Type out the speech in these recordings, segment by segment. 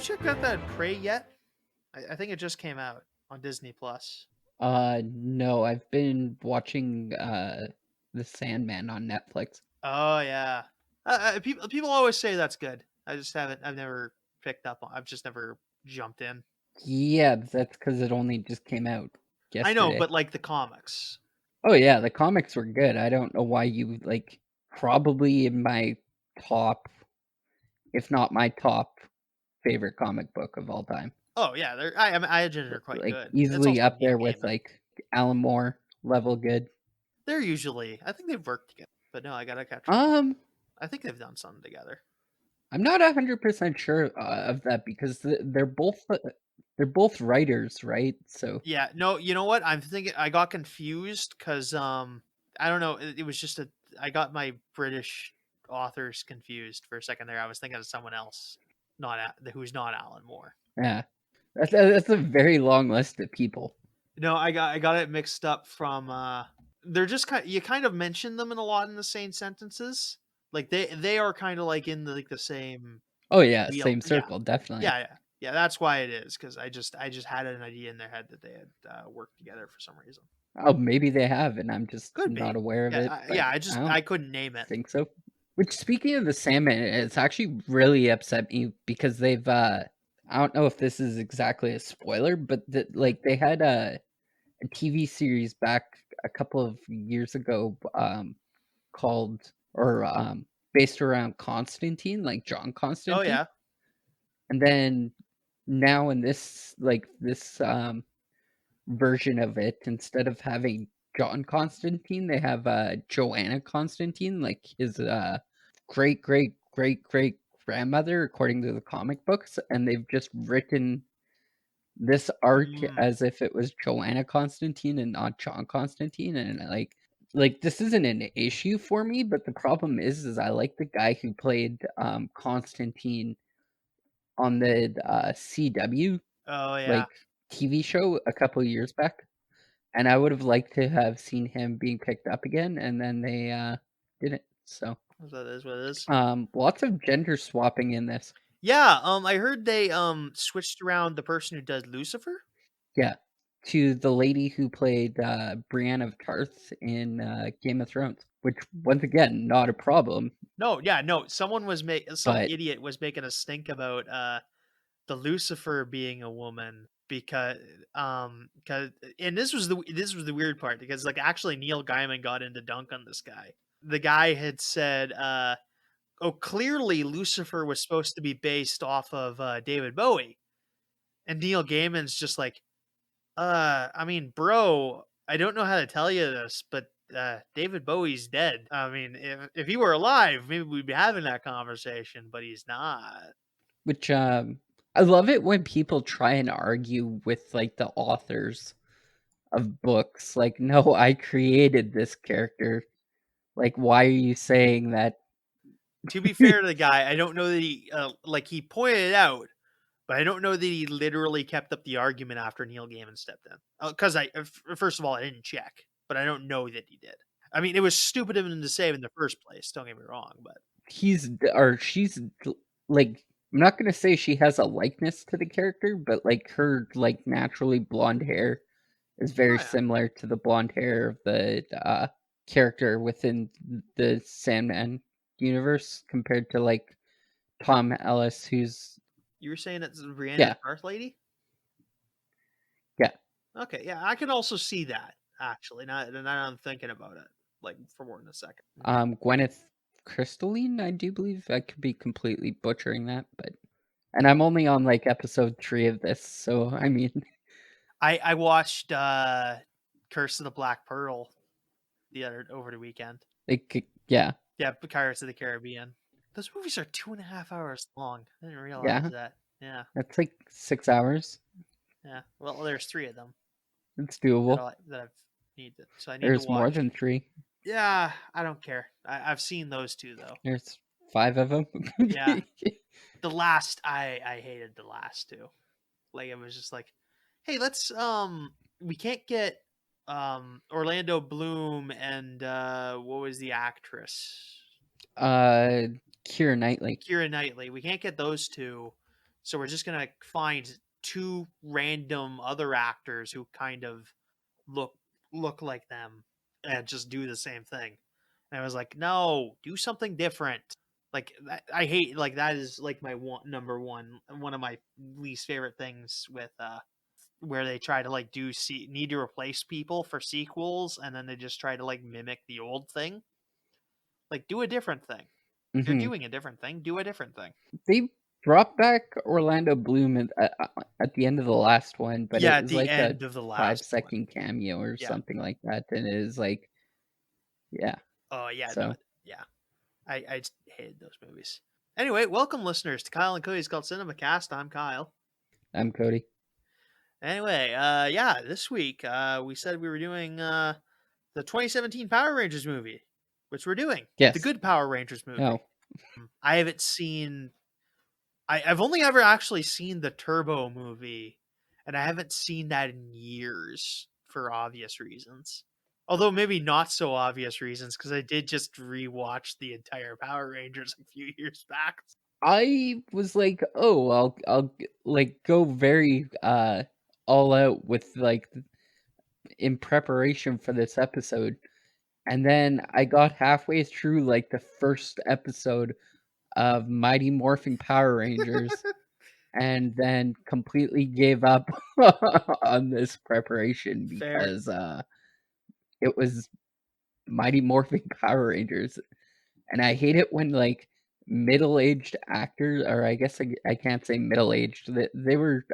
check out that Prey yet? I think it just came out on Disney Plus. No, I've been watching The Sandman on Netflix. Oh yeah, people always say that's good. I just haven't. I've never picked up on. I've just never jumped in. Yeah, that's because it only just came out I know, yesterday. but like the comics. Oh yeah, the comics were good. I don't know why you like probably in my top, if not my top favorite comic book of all time. Oh yeah, I imagine they're quite Like good. It's easily also up Neil there with Gaiman. like Alan Moore level good. They're usually. I think they've worked together, but no, I gotta catch up. Um, I think they've done something together. I'm not 100% sure of that because they're both writers, right? So Yeah, no, you know what? I'm thinking I got confused because I don't know. It was just I got my British authors confused for a second there. I was thinking of someone else, who's not Alan Moore. yeah, that's a very long list of people. No, I got it mixed up from they're just you kind of mention them in a lot in the same sentences. Like they are kind of like in the same Oh yeah, wheel. same Yeah, circle, definitely. yeah. That's why it is because I just had an idea in their head that they had worked together for some reason. Oh, maybe they have, and I'm just Could not be. aware of Yeah, it. But yeah. I don't I couldn't name it. think so. Which, speaking of the Sandman, it's actually really upset me because they've. I don't know if this is exactly a spoiler, but like they had a TV series back a couple of years ago, called or based around Constantine, like John Oh Constantine, yeah. and then now in this version of it, instead of having John Constantine, they have Joanna Constantine, like his great great great great grandmother, according to the comic books, and they've just written this arc Mm. as if it was Joanna Constantine and not John Constantine, and like this isn't an issue for me, but the problem is I like the guy who played Constantine on the CW Oh yeah. like TV show a couple years back. And I would have liked to have seen him being picked up again, and then they didn't. So, That is what it is. lots of gender swapping in this. Yeah. I heard they switched around the person who does Lucifer. Yeah, to the lady who played Brienne of Tarth in Game of Thrones, which once again not a problem, No, yeah, no. Someone was some but idiot was making a stink about the Lucifer being a woman because and this was the weird part because like actually Neil Gaiman got into dunk on this guy. The guy had said oh clearly Lucifer was supposed to be based off of David Bowie. And Neil Gaiman's just like I mean, bro, I don't know how to tell you this, but David Bowie's dead. I mean, if he were alive, maybe we'd be having that conversation, but he's not. which I love it when people try and argue with like the authors of books. Like, no, I created this character. Like, why are you saying that? To be fair to the guy, I don't know that he like he pointed it out, but I don't know that he literally kept up the argument after Neil Gaiman stepped in. Because first of all, I didn't check, but I don't know that he did. I mean, it was stupid of him to say in the first place. Don't get me wrong, but He's or she's like, I'm not gonna say she has a likeness to the character, but like her like naturally blonde hair is very oh yeah, similar to the blonde hair of the character within the Sandman universe compared to like Tom Ellis, who's you were saying it's Brienne yeah the Darth Lady. yeah Okay, yeah, I can also see that actually. Now I'm thinking about it, like for more than a second. Gwyneth Crystalline, I do believe. I could be completely butchering that, but and I'm only on like episode 3 of this, so I mean, I watched Curse of the Black Pearl over the weekend. like yeah Yeah, Pirates of the Caribbean. Those movies are 2.5 hours long. I didn't realize yeah that. Yeah, that's like 6 hours. yeah. Well, there's three of them It's doable. that I've needed, so I need to There's more watch. than 3. Yeah, I don't care. I've seen those two though. There's 5 of them. Yeah, the last I hated the last two. Like it was just like, hey, let's we can't get Orlando Bloom and what was the actress? uh, Keira Knightley. Keira Knightley. We can't get those two so we're just gonna find two random other actors who kind of look look like them and just do the same thing. And I was like, no, do something different. Like I hate like that is like my number one of my least favorite things with where they try to like need to replace people for sequels and then they just try to like mimic the old thing. Like do a different thing. If you're Hmm. doing a different thing, do a different thing. They brought back Orlando Bloom at the end of the last one, but Yeah, it at was the like a end of the last one. 5-second cameo or Yeah. something like that, and it is like, yeah. Oh yeah, no, So yeah. I just hated those movies. Anyway, welcome listeners to Kyle and Cody's Called Cinema Cast. I'm Kyle. I'm Cody. Anyway, yeah, this week we said we were doing the 2017 Power Rangers movie, which we're doing. The Yes. good Power Rangers movie. No. I haven't seen. I've only ever actually seen the Turbo movie, and I haven't seen that in years for obvious reasons. Although maybe not so obvious reasons, because I did just rewatch the entire Power Rangers a few years back. I was like, oh, I'll like go very all out with like in preparation for this episode. And then I got halfway through like the first episode of Mighty Morphin Power Rangers and then completely gave up on this preparation Fair. because it was Mighty Morphin Power Rangers. And I hate it when like middle-aged actors, or I guess I can't say middle-aged, they were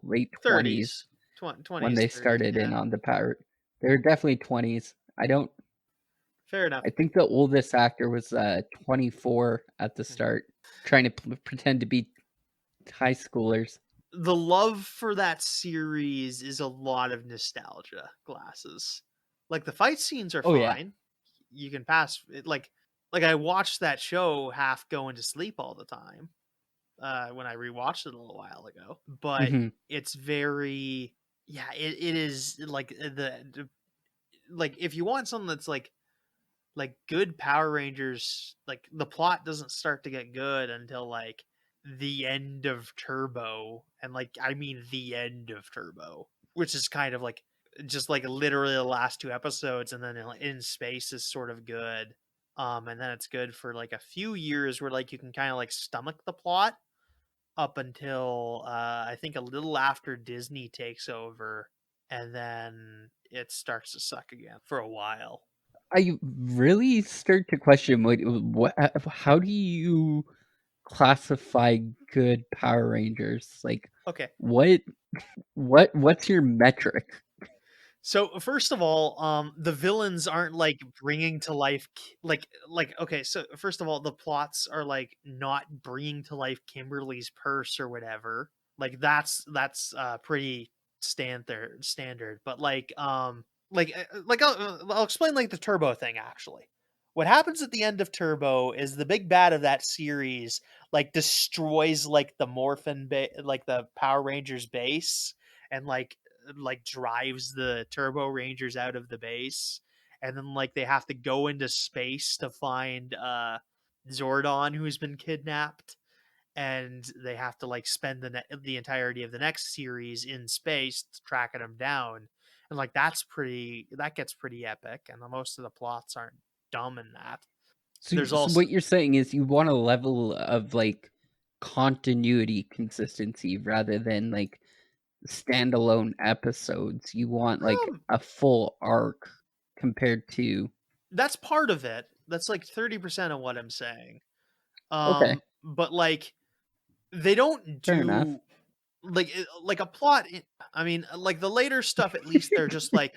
late 20s 30s, when 20s, they 30s. started Yeah, in on the power. They're definitely 20s. fair enough. I think the oldest actor was 24 at the start, trying to pretend to be high schoolers. The love for that series is a lot of nostalgia glasses. Like the fight scenes are Oh yeah. fine. You can pass it like I watched that show half going to sleep all the time when I rewatched it a little while ago. But Hmm. it's very yeah, it is like like if you want something that's like good Power Rangers, like the plot doesn't start to get good until like the end of Turbo, and like I mean the end of Turbo, which is kind of like just like literally the last two episodes, and then in space is sort of good, and then it's good for like a few years where like you can kind of like stomach the plot up until I think a little after Disney takes over, and then it starts to suck again for a while. I really start to question what how do you classify good Power Rangers? Like Okay. what what's your metric? So first of all, the villains aren't like bringing to life like okay. So first of all, the plots are like not bringing to life Kimberly's purse or whatever. Like that's pretty standard. But like I'll explain like the Turbo thing actually. What happens at the end of Turbo is the big bad of that series like destroys like the like the Power Rangers base and like drives the Turbo Rangers out of the base, and then like they have to go into space to find Zordon who's been kidnapped, and they have to like spend the entirety of the next series in space tracking him down, and like that gets pretty epic, and most of the plots aren't dumb in that. There's So also what you're saying is you want a level of like continuity consistency rather than like standalone episodes. You want like um a full arc compared to that's part of it. That's like 30% of what I'm saying. okay, But like they don't fair enough. do like a plot I mean like the later stuff at least they're just like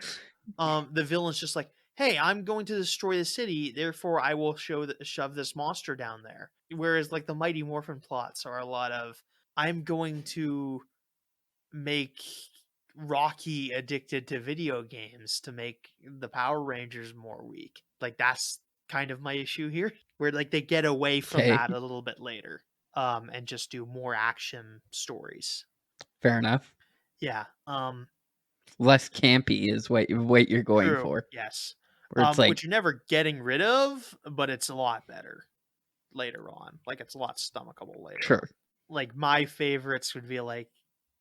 the villain's just like, hey, I'm going to destroy the city, therefore I will shove this monster down there. Whereas like the Mighty Morphin plots are a lot of, I'm going to make Rocky addicted to video games to make the Power Rangers more weak. Like that's kind of my issue here, where like they get away from Okay, that a little bit later, and just do more action stories. fair enough. Yeah, Less campy is what you're going true. for. Yes, Where it's which like, you're never getting rid of, but it's a lot better later on. Like it's a lot stomachable later sure. on. like my favorites would be like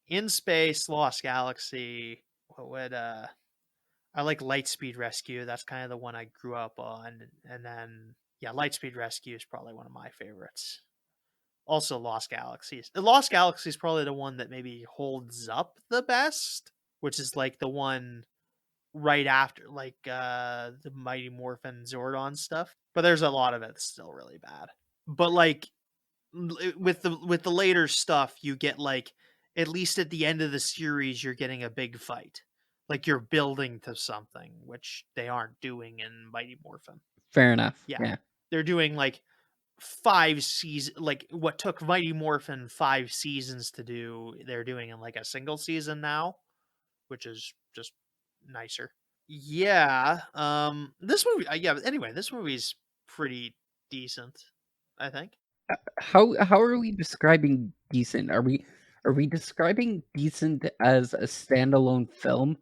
In Space, Lost Galaxy. What would I like Lightspeed Rescue. That's kind of the one I grew up on. And then yeah, Lightspeed Rescue is probably one of my favorites. Also Lost Galaxies. The Lost Galaxy is probably the one that maybe holds up the best, which is like the one right after like the Mighty Morphin Zordon stuff. But there's a lot of it that's still really bad. But like with the later stuff, you get like at least at the end of the series, you're getting a big fight. Like you're building to something, which they aren't doing in Mighty Morphin. Fair enough. Yeah, Yeah. they're doing like 5 seasons, like what took Mighty Morphin 5 seasons to do. They're doing in like a single season now, which is just nicer. Yeah. This movie. Yeah. Anyway, this movie's pretty decent, I think. How are we describing decent? Are we describing decent as a standalone film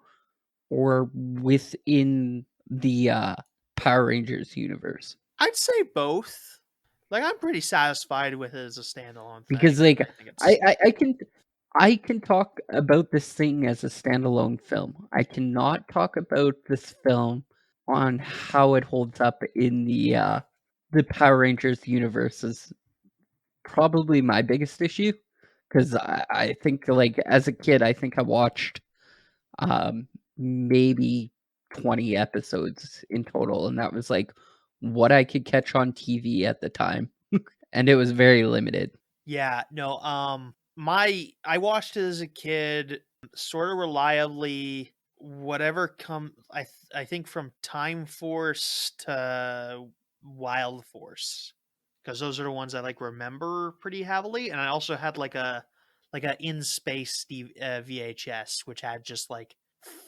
or within the Power Rangers universe? I'd say both. Like I'm pretty satisfied with it as a standalone Because thing. like I think it's I can talk about this thing as a standalone film. I cannot talk about this film on how it holds up in the Power Rangers universe is probably my biggest issue because I think like as a kid I think I watched maybe 20 episodes in total, and that was like what I could catch on TV at the time, and it was very limited. yeah, no, I watched it as a kid sort of reliably whatever I think from Time Force to Wild Force because those are the ones I like remember pretty heavily, and I also had like a In Space VHS which had just like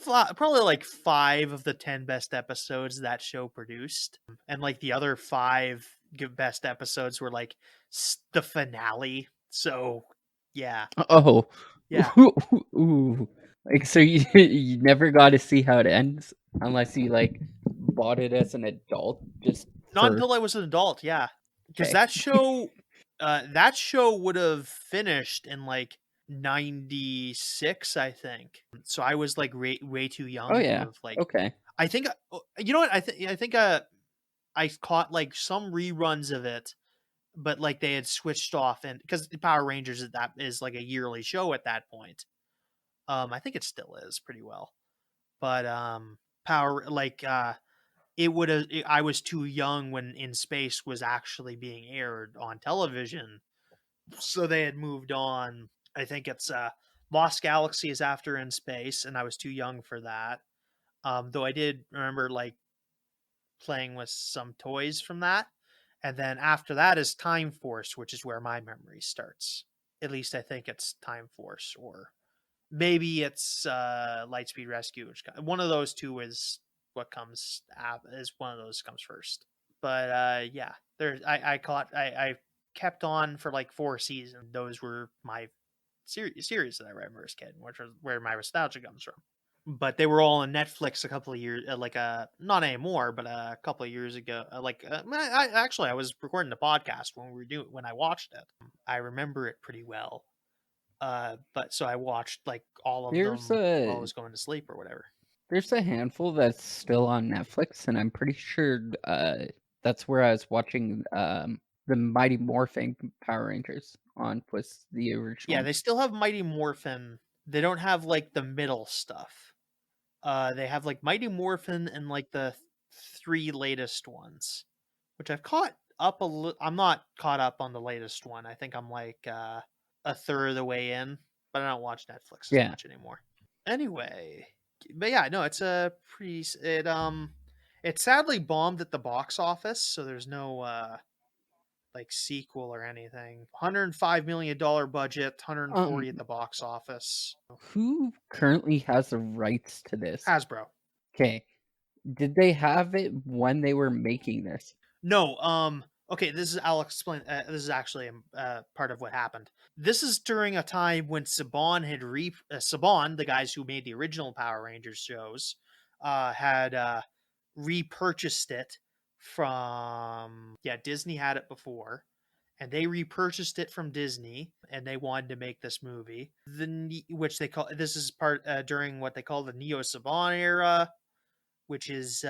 probably like 5 of the 10 best episodes that show produced, and like the other 5 best episodes were like the finale. So yeah, Oh, yeah. ooh, like so you you never got to see how it ends unless you like bought it as an adult just Not for until I was an adult, yeah. Because okay. that show would have finished in like 96, I think. So I was like way too Oh young to yeah, have like okay, I think you know what I think I caught like some reruns of it, but like they had switched off, and because Power Rangers that is like a yearly show at that point. I think it still is pretty well. But Power like it would have I was too young when In Space was actually being aired on television, so they had moved on. I think it's Lost Galaxy is after In Space, and I was too young for that. Though I did remember like playing with some toys from that. And then after that is Time Force, which is where my memory starts. At least I think it's Time Force, or maybe it's Lightspeed Rescue. Which one of those two is what comes is one of those comes first. But yeah, there I kept on for like 4 seasons. Those were my series that I remember as a kid, which was where my nostalgia comes from. But they were all on Netflix a couple of years, not anymore, but a couple of years ago. I was recording the podcast when we were doing when I watched it. I remember it pretty well. But so I watched like all of there's them while I a was going to sleep or whatever. there's a handful that's still on Netflix, and I'm pretty sure that's where I was watching the Mighty Morphin Power Rangers on was the Yeah, original. they still have Mighty Morphin. They don't have like the middle stuff. They have like Mighty Morphin and like the 3 latest ones, which I've caught up a little. I'm not caught up on the latest one. I think I'm like a third of the way in, but I don't watch Netflix as Yeah. much anymore. Anyway, but yeah, no, it's a pretty. It sadly bombed at the box office, so there's no like sequel or anything. $105 million budget, 140 at Um, the box office. who currently has the rights to this? Hasbro. Okay. Did they have it when they were making this? No, okay, this is I'll explain. This is actually part of what happened. This is during a time when Saban Saban, the guys who made the original Power Rangers shows, had repurchased it from Disney had it before, and they repurchased it from Disney, and they wanted to make this movie. Which they call, this is part during what they call the Neo Saban era, which is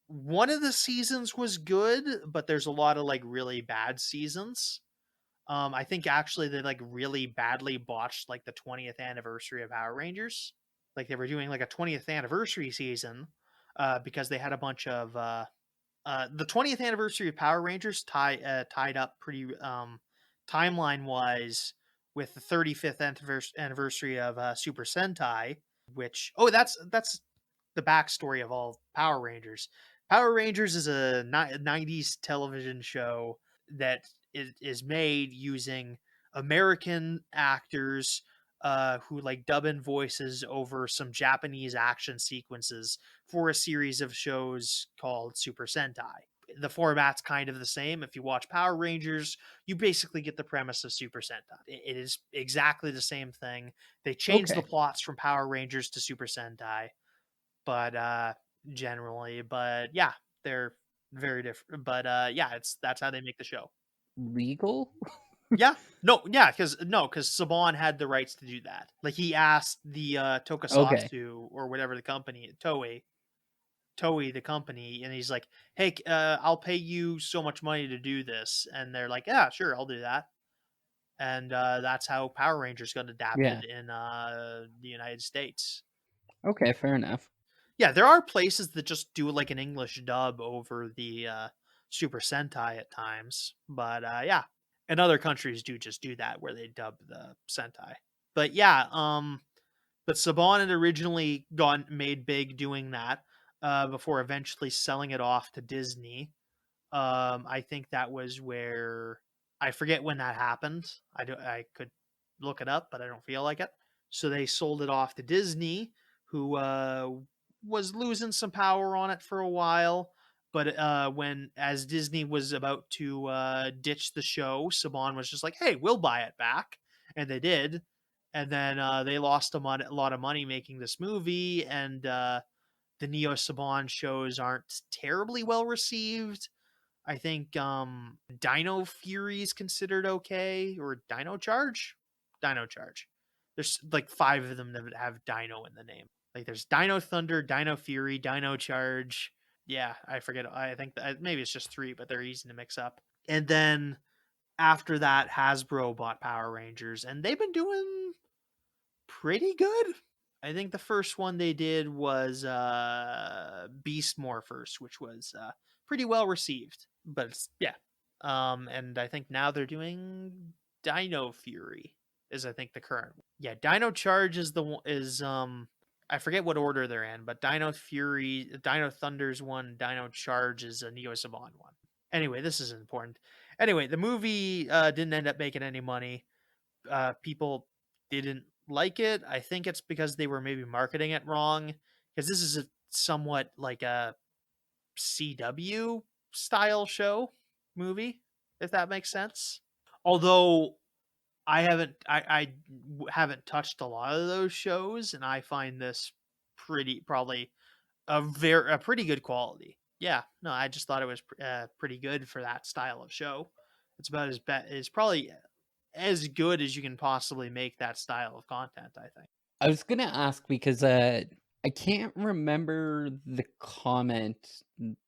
one of the seasons was good, but there's a lot of like really bad seasons. I think actually they like really badly botched like the 20th anniversary of Power Rangers. Like they were doing like a 20th anniversary season because they had a bunch of the 20th anniversary of Power Rangers tied up pretty timeline wise with the 35th anniversary of Super Sentai, which that's the backstory of all Power Rangers. Power Rangers is a 90s television show that is made using American actors who like dub in voices over some Japanese action sequences for a series of shows called Super Sentai. The format's kind of the same. If you watch Power Rangers, you basically get the premise of Super Sentai. It is exactly the same thing. They changed the Okay. plots from Power Rangers to Super Sentai, but generally, but yeah, they're very different. But yeah, that's how they make the show. Legal? Yeah. No, yeah, because Saban had the rights to do that. Like he asked the Okay. Tokusatsu or whatever the company, Toei the company, and he's like, "Hey, I'll pay you so much money to do this," and they're like, "Yeah, sure, I'll do that." And that's how Power Rangers got Yeah. adapted in the United States. Okay, fair enough. Yeah, there are places that just do like an English dub over the Super Sentai at times, but yeah, and other countries do just do that where they dub the Sentai. But yeah, but Saban had originally got made big doing that before eventually selling it off to Disney. I think that was where I forget when that happened. I could look it up, but I don't feel like it. So they sold it off to Disney, who was losing some power on it for a while. But when as Disney was about to ditch the show, Saban was just like, "Hey, we'll buy it back," and they did. And then they lost a lot of money making this movie, and the Neo Saban shows aren't terribly well received. I think Dino Fury is considered okay, or Dino Charge. Dino Charge. There's like 5 of them that have Dino in the name. Like there's Dino Thunder, Dino Fury, Dino Charge. Yeah, I forget. I think maybe it's just 3, but they're easy to mix up. And then after that, Hasbro bought Power Rangers, and they've been doing pretty good. I think the first one they did was Beast Morphers, which was pretty well received. But yeah, and I think now they're doing Dino Fury is I think the current one. Yeah, Dino Charge is I forget what order they're in, but Dino Fury, Dino Thunder's one, Dino Charge is a Neo Saban one. Anyway, this is important. Anyway, the movie didn't end up making any money. People didn't like it. I think it's because they were maybe marketing it wrong. Because this is a somewhat like a CW style show movie, if that makes sense. Although haven't touched a lot of those shows, and I find this probably a pretty good quality. Yeah, no, I just thought it was pretty good for that style of show. It's about it's probably as good as you can possibly make that style of content, I think. I was gonna ask because I can't remember the comment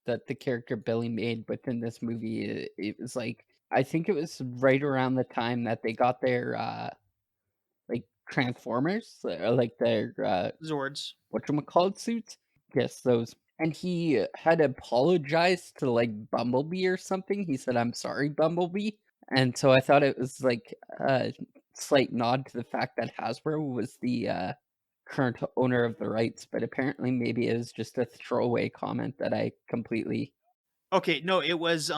that the character Billy made within this movie. It was like I think it was right around the time that they got their like Transformers, like their Zords. whatchamacallit suits. Yes, those. And he had apologized to like Bumblebee or something. He said, "I'm sorry, Bumblebee." And so I thought it was like a slight nod to the fact that Hasbro was the current owner of the rights, but apparently maybe it was just a throwaway comment that I completely. Okay, no, it was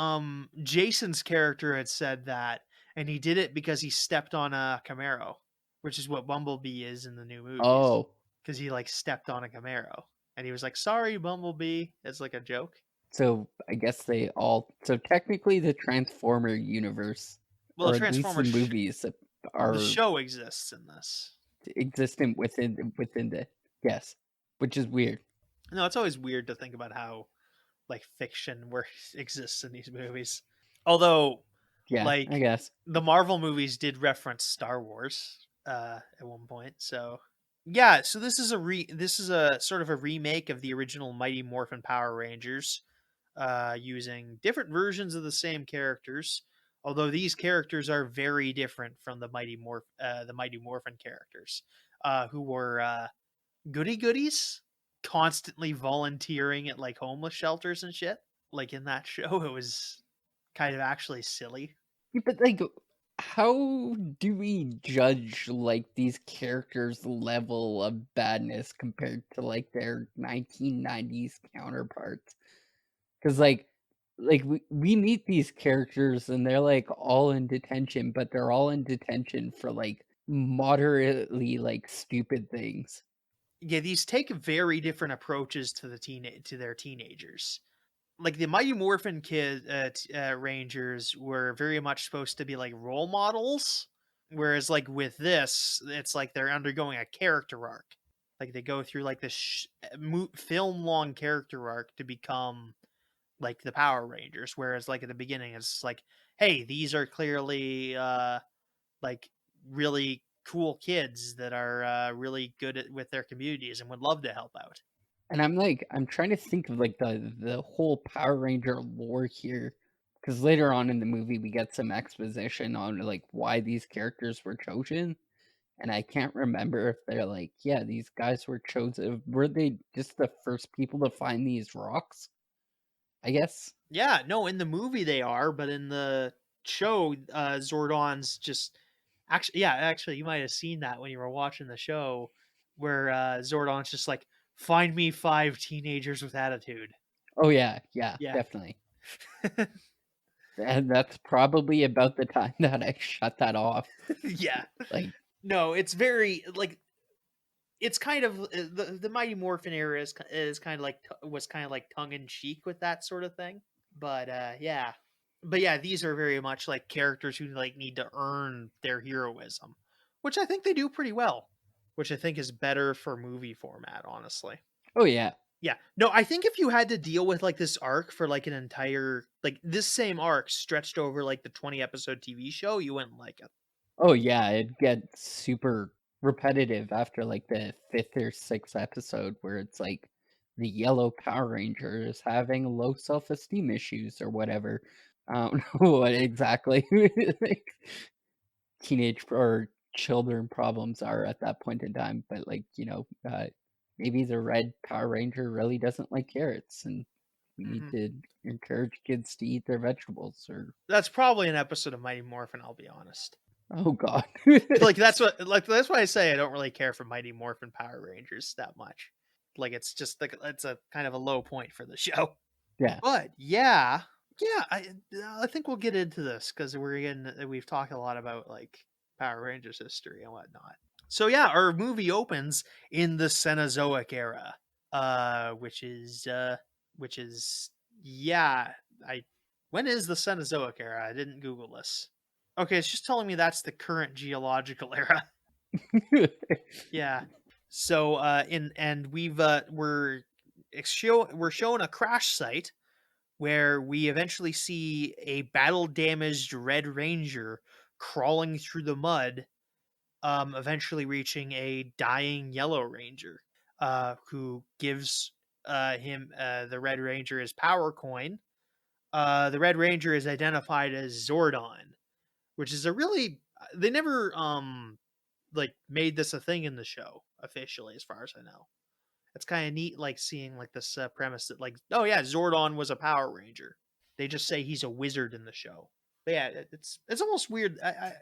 Jason's character had said that, and he did it because he stepped on a Camaro, which is what Bumblebee is in the new movies. Oh, Because he like stepped on a Camaro, and he was like, "Sorry, Bumblebee." It's like a joke. so I guess they all. So technically, the Transformer universe, Well, or the at least the Transformers, movies, the are show exists in this. existent within the yes, which is weird. No, it's always weird to think about how like fiction works exists in these movies. Although Yeah, I Like guess. the Marvel movies did reference Star Wars at one point. So yeah, so this is a sort of a remake of the original Mighty Morphin Power Rangers, using different versions of the same characters. Although these characters are very different from the Mighty Morphin characters, who were goody goodies, constantly volunteering at like homeless shelters and shit. Like in that show, it was kind of actually silly. Yeah, but, like, how do we judge, like, these characters' level of badness compared to, like, their 1990s counterparts? 'Cause, we meet these characters and they're, like, all in detention, but they're all in detention for, like, moderately, like, stupid things. Yeah, these take very different approaches to to their teenagers. Like the Mighty Morphin Rangers were very much supposed to be like role models, whereas like with this, it's like they're undergoing a character arc. Like they go through like this film long character arc to become like the Power Rangers. Whereas like at the beginning, it's like, hey, these are clearly like really cool kids that are really good with their communities and would love to help out. And I'm trying to think of, like, the whole Power Ranger lore here, because later on in the movie, we get some exposition on, like, why these characters were chosen, and I can't remember if they're like, "Yeah, these guys were chosen" were they just the first people to find these rocks, I guess? Yeah, no, in the movie they are, but in the show, Zordon's just actually, you might have seen that when you were watching the show, where Zordon's just like, find me 5 teenagers with attitude. Oh, yeah, yeah, Yeah. definitely. And that's probably about the time that I shut that off, Yeah. like, No, it's very like it's kind of the Mighty Morphin era is kind of like was kind of like tongue in cheek with that sort of thing. But yeah. But yeah, these are very much like characters who like need to earn their heroism, which I think they do pretty well, which I think is better for movie format, honestly. oh, yeah. Yeah. No, I think if you had to deal with like this arc for like an entire like this same arc stretched over like the 20 episode TV show, you wouldn't like it. Oh, yeah, it gets super repetitive after, like, the 5th or 6th episode where it's like the yellow Power Ranger is having low self-esteem issues or whatever. I don't know what exactly, like, teenage or children problems are at that point in time, but, like, maybe the red Power Ranger really doesn't like carrots, and we need Hmm. to encourage kids to eat their vegetables or That's probably an episode of Mighty Morphin, I'll be honest. oh god. Like that's why I say I don't really care for Mighty Morphin Power Rangers that much. Like it's just like it's a kind of a low point for the show. Yeah. But yeah, yeah, I think we'll get into this because we've talked a lot about like Power Rangers history and whatnot. So yeah, our movie opens in the Cenozoic era, which is yeah, I when is the Cenozoic era? I didn't Google this. Okay, it's just telling me that's the current geological era. Yeah. So in and we're shown a crash site where we eventually see a battle damaged Red Ranger crawling through the mud, eventually reaching a dying Yellow Ranger, who gives him the Red Ranger his power coin. The Red Ranger is identified as Zordon, which is a really they never like made this a thing in the show officially, as far as I know. It's kind of neat, like seeing like this premise that like, oh yeah, Zordon was a Power Ranger. They just say he's a wizard in the show. But yeah, it's almost weird. I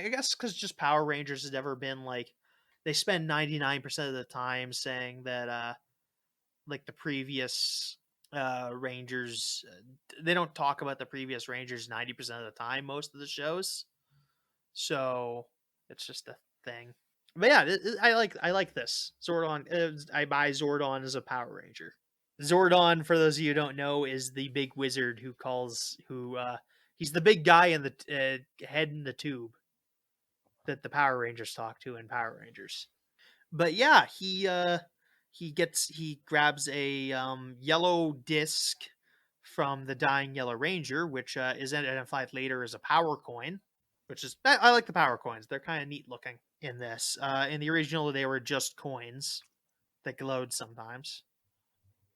guess because just Power Rangers has never been like they spend 99% of the time saying that like the previous Rangers they don't talk about the previous Rangers 90% of the time most of the shows. So it's just a thing. But yeah, I like this Zordon. I buy Zordon as a Power Ranger. Zordon, for those of you who don't know, is the big wizard who he's the big guy in the head in the tube that the Power Rangers talk to in Power Rangers. But yeah, he grabs a yellow disc from the dying Yellow Ranger, which is identified later as a power coin, which is I like the power coins. They're kind of neat looking in this. In the original, they were just coins that glowed sometimes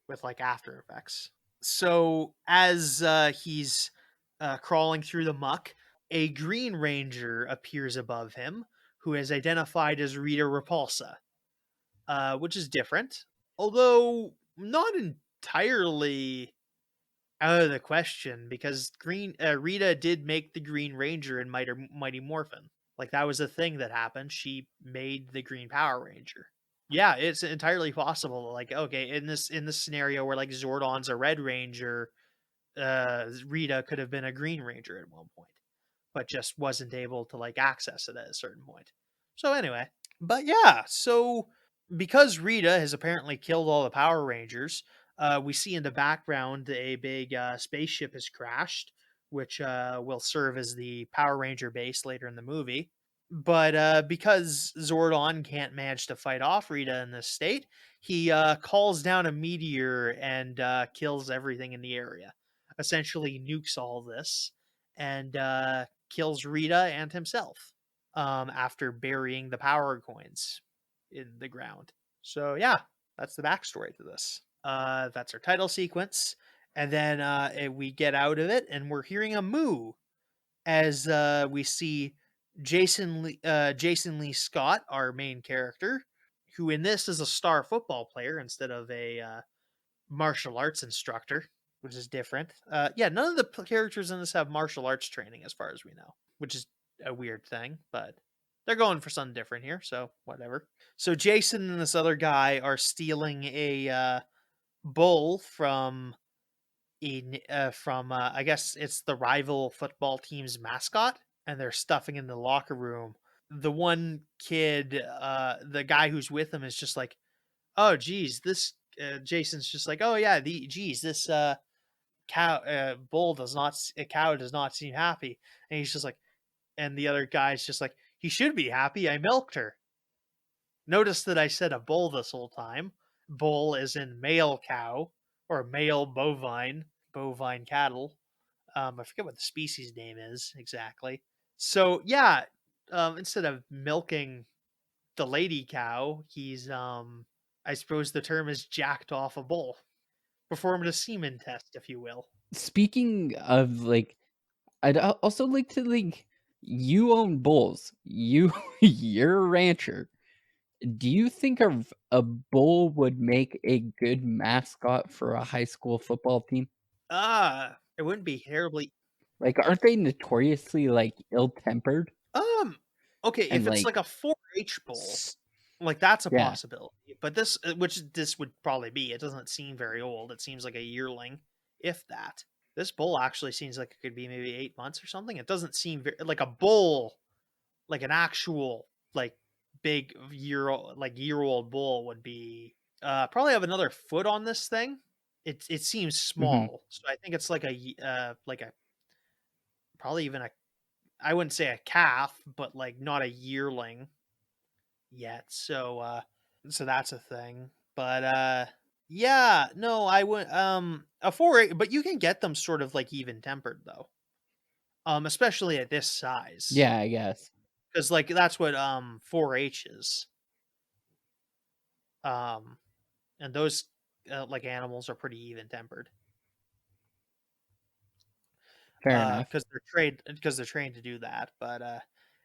with like after effects. So as he's crawling through the muck, a Green Ranger appears above him, who is identified as Rita Repulsa, which is different, although not entirely out of the question because Rita did make the Green Ranger in Mighty Morphin. Like that was a thing that happened. She made the Green Power Ranger. Yeah, it's entirely possible. Like, okay, in this scenario where like Zordon's a Red Ranger, Rita could have been a Green Ranger at one point, but just wasn't able to like access it at a certain point. So anyway, but yeah, so because Rita has apparently killed all the Power Rangers, we see in the background a big spaceship has crashed, which will serve as the Power Ranger base later in the movie. But because Zordon can't manage to fight off Rita in this state, he calls down a meteor and kills everything in the area. Essentially, nukes all this and kills Rita and himself after burying the power coins in the ground. So yeah, that's the backstory to this. That's our title sequence, and then we get out of it, and we're hearing a moo as we see Jason Lee Scott, our main character, who in this is a star football player instead of a martial arts instructor, which is different. Yeah, none of the characters in this have martial arts training, as far as we know, which is a weird thing, but they're going for something different here, so whatever. So Jason and this other guy are stealing a bull from I guess it's the rival football team's mascot, and they're stuffing in the locker room. The one kid, the guy who's with him, is just like, "Oh, geez, this." Jason's just like, "Oh yeah, geez, this cow does not seem happy," and he's just like, and the other guy's just like, "He should be happy. I milked her." Notice that I said a bull this whole time. Bull is in male cow or male bovine cattle. I forget what the species name is exactly. So yeah, instead of milking the lady cow, he's I suppose the term is jacked off a bull. Performed a semen test, if you will. Speaking of like, also like to like, you own bulls. You're a rancher. Do you think a bull would make a good mascot for a high school football team? It wouldn't be terribly. Like, aren't they notoriously like ill-tempered Um, okay, and if it's like, like a 4-H bull, s- like that's a yeah, possibility. But which this would probably be. It doesn't seem very old. It seems like a yearling, if that. This bull actually seems like it could be maybe 8 months or something. It doesn't seem like a bull, like an actual like big year old bull would be. Probably have another foot on this thing. It seems hmm small, so I think it's like a probably even a, I wouldn't say a calf, but like not a yearling yet. So that's a thing. But yeah, no, I would a 4 but you can get them sort of like even tempered though. Especially at this size. yeah, I guess. Cuz like that's what 4-H is. Um and those like animals are pretty even tempered. Fair enough. Because they're trained to do that. But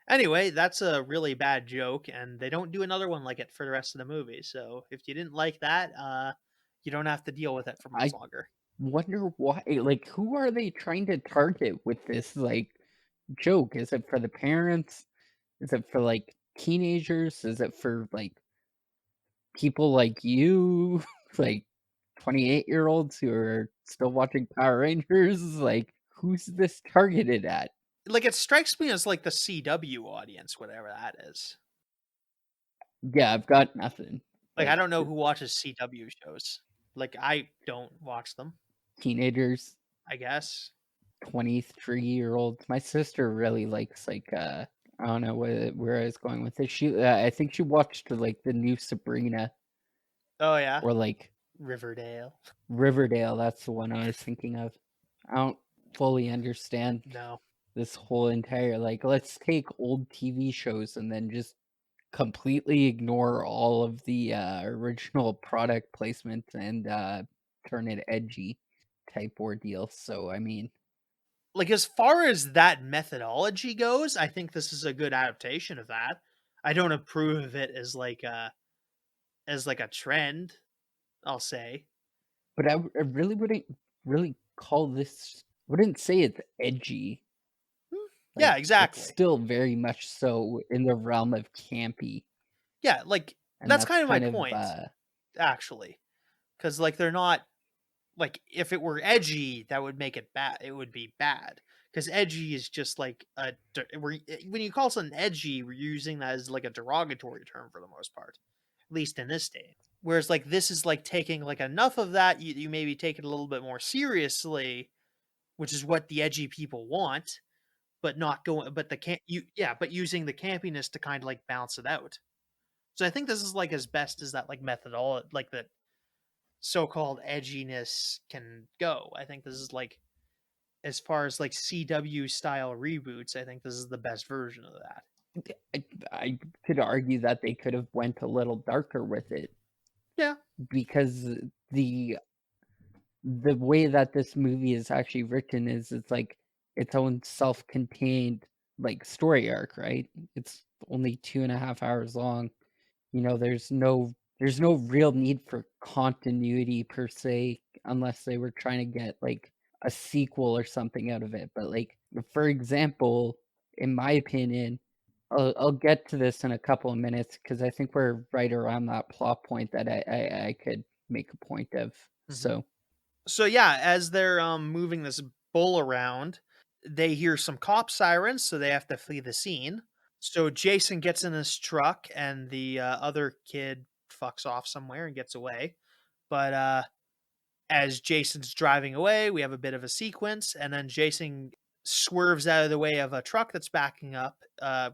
anyway, that's a really bad joke, and they don't do another one like it for the rest of the movie. So if you didn't like that, you don't have to deal with it for much I longer. wonder why. Like, who are they trying to target with this like joke? Is it for the parents? Is it for like teenagers? Is it for like people like you, like 28-year-olds who are still watching Power Rangers? Like, who's this targeted at? Like it strikes me as like the CW audience, whatever that is. Yeah, I've got nothing. Like I Like, don't know who watches CW shows. Like I don't watch them. teenagers, I guess. 23-year-olds. My sister really likes like I don't know where I was going with this. I think she watched like the new Sabrina Oh yeah. or like Riverdale. Riverdale, that's the one I was thinking of. I don't fully understand No. this whole entire, like, let's take old TV shows and then just completely ignore all of the original product placement and turn it edgy type ordeal. So, I mean, Like, as far as that methodology goes, I think this is a good adaptation of that. I don't approve of it as like a trend, I'll say. but I really wouldn't really call this, wouldn't say it's edgy. Hmm, Like, yeah, it's exactly. still very much so in the realm of campy. Yeah, like And that's that's kind of my kind of, point, actually. Because like they're not like if it were edgy, that would make it bad. It would be bad because edgy is just like when you call something edgy, we're using that as like a derogatory term for the most part, at least in this day. Whereas like this is like taking like enough of that, you maybe take it a little bit more seriously, which is what the edgy people want, but not going, but the can't you yeah, but using the campiness to kind of like balance it out. So I think this is like as best as that like methodology, like that so-called edginess can go. I think this is like as far as like CW style reboots, I think this is the best version of that. I could argue that they could have went a little darker with it Yeah. because the the way that this movie is actually written is it's like its own self-contained like story arc, right? It's only 2.5 hours long. You know, there's no real need for continuity per se, unless they were trying to get like a sequel or something out of it. But like, for example, in my opinion, I'll get to this in a couple of minutes because I think we're right around that plot point that I could make a point of. Mm-hmm. So, So yeah, as they're moving this bull around, they hear some cop sirens, so they have to flee the scene. So Jason gets in his truck, and the other kid fucks off somewhere and gets away. But as Jason's driving away, we have a bit of a sequence, and then Jason swerves out of the way of a truck that's backing up,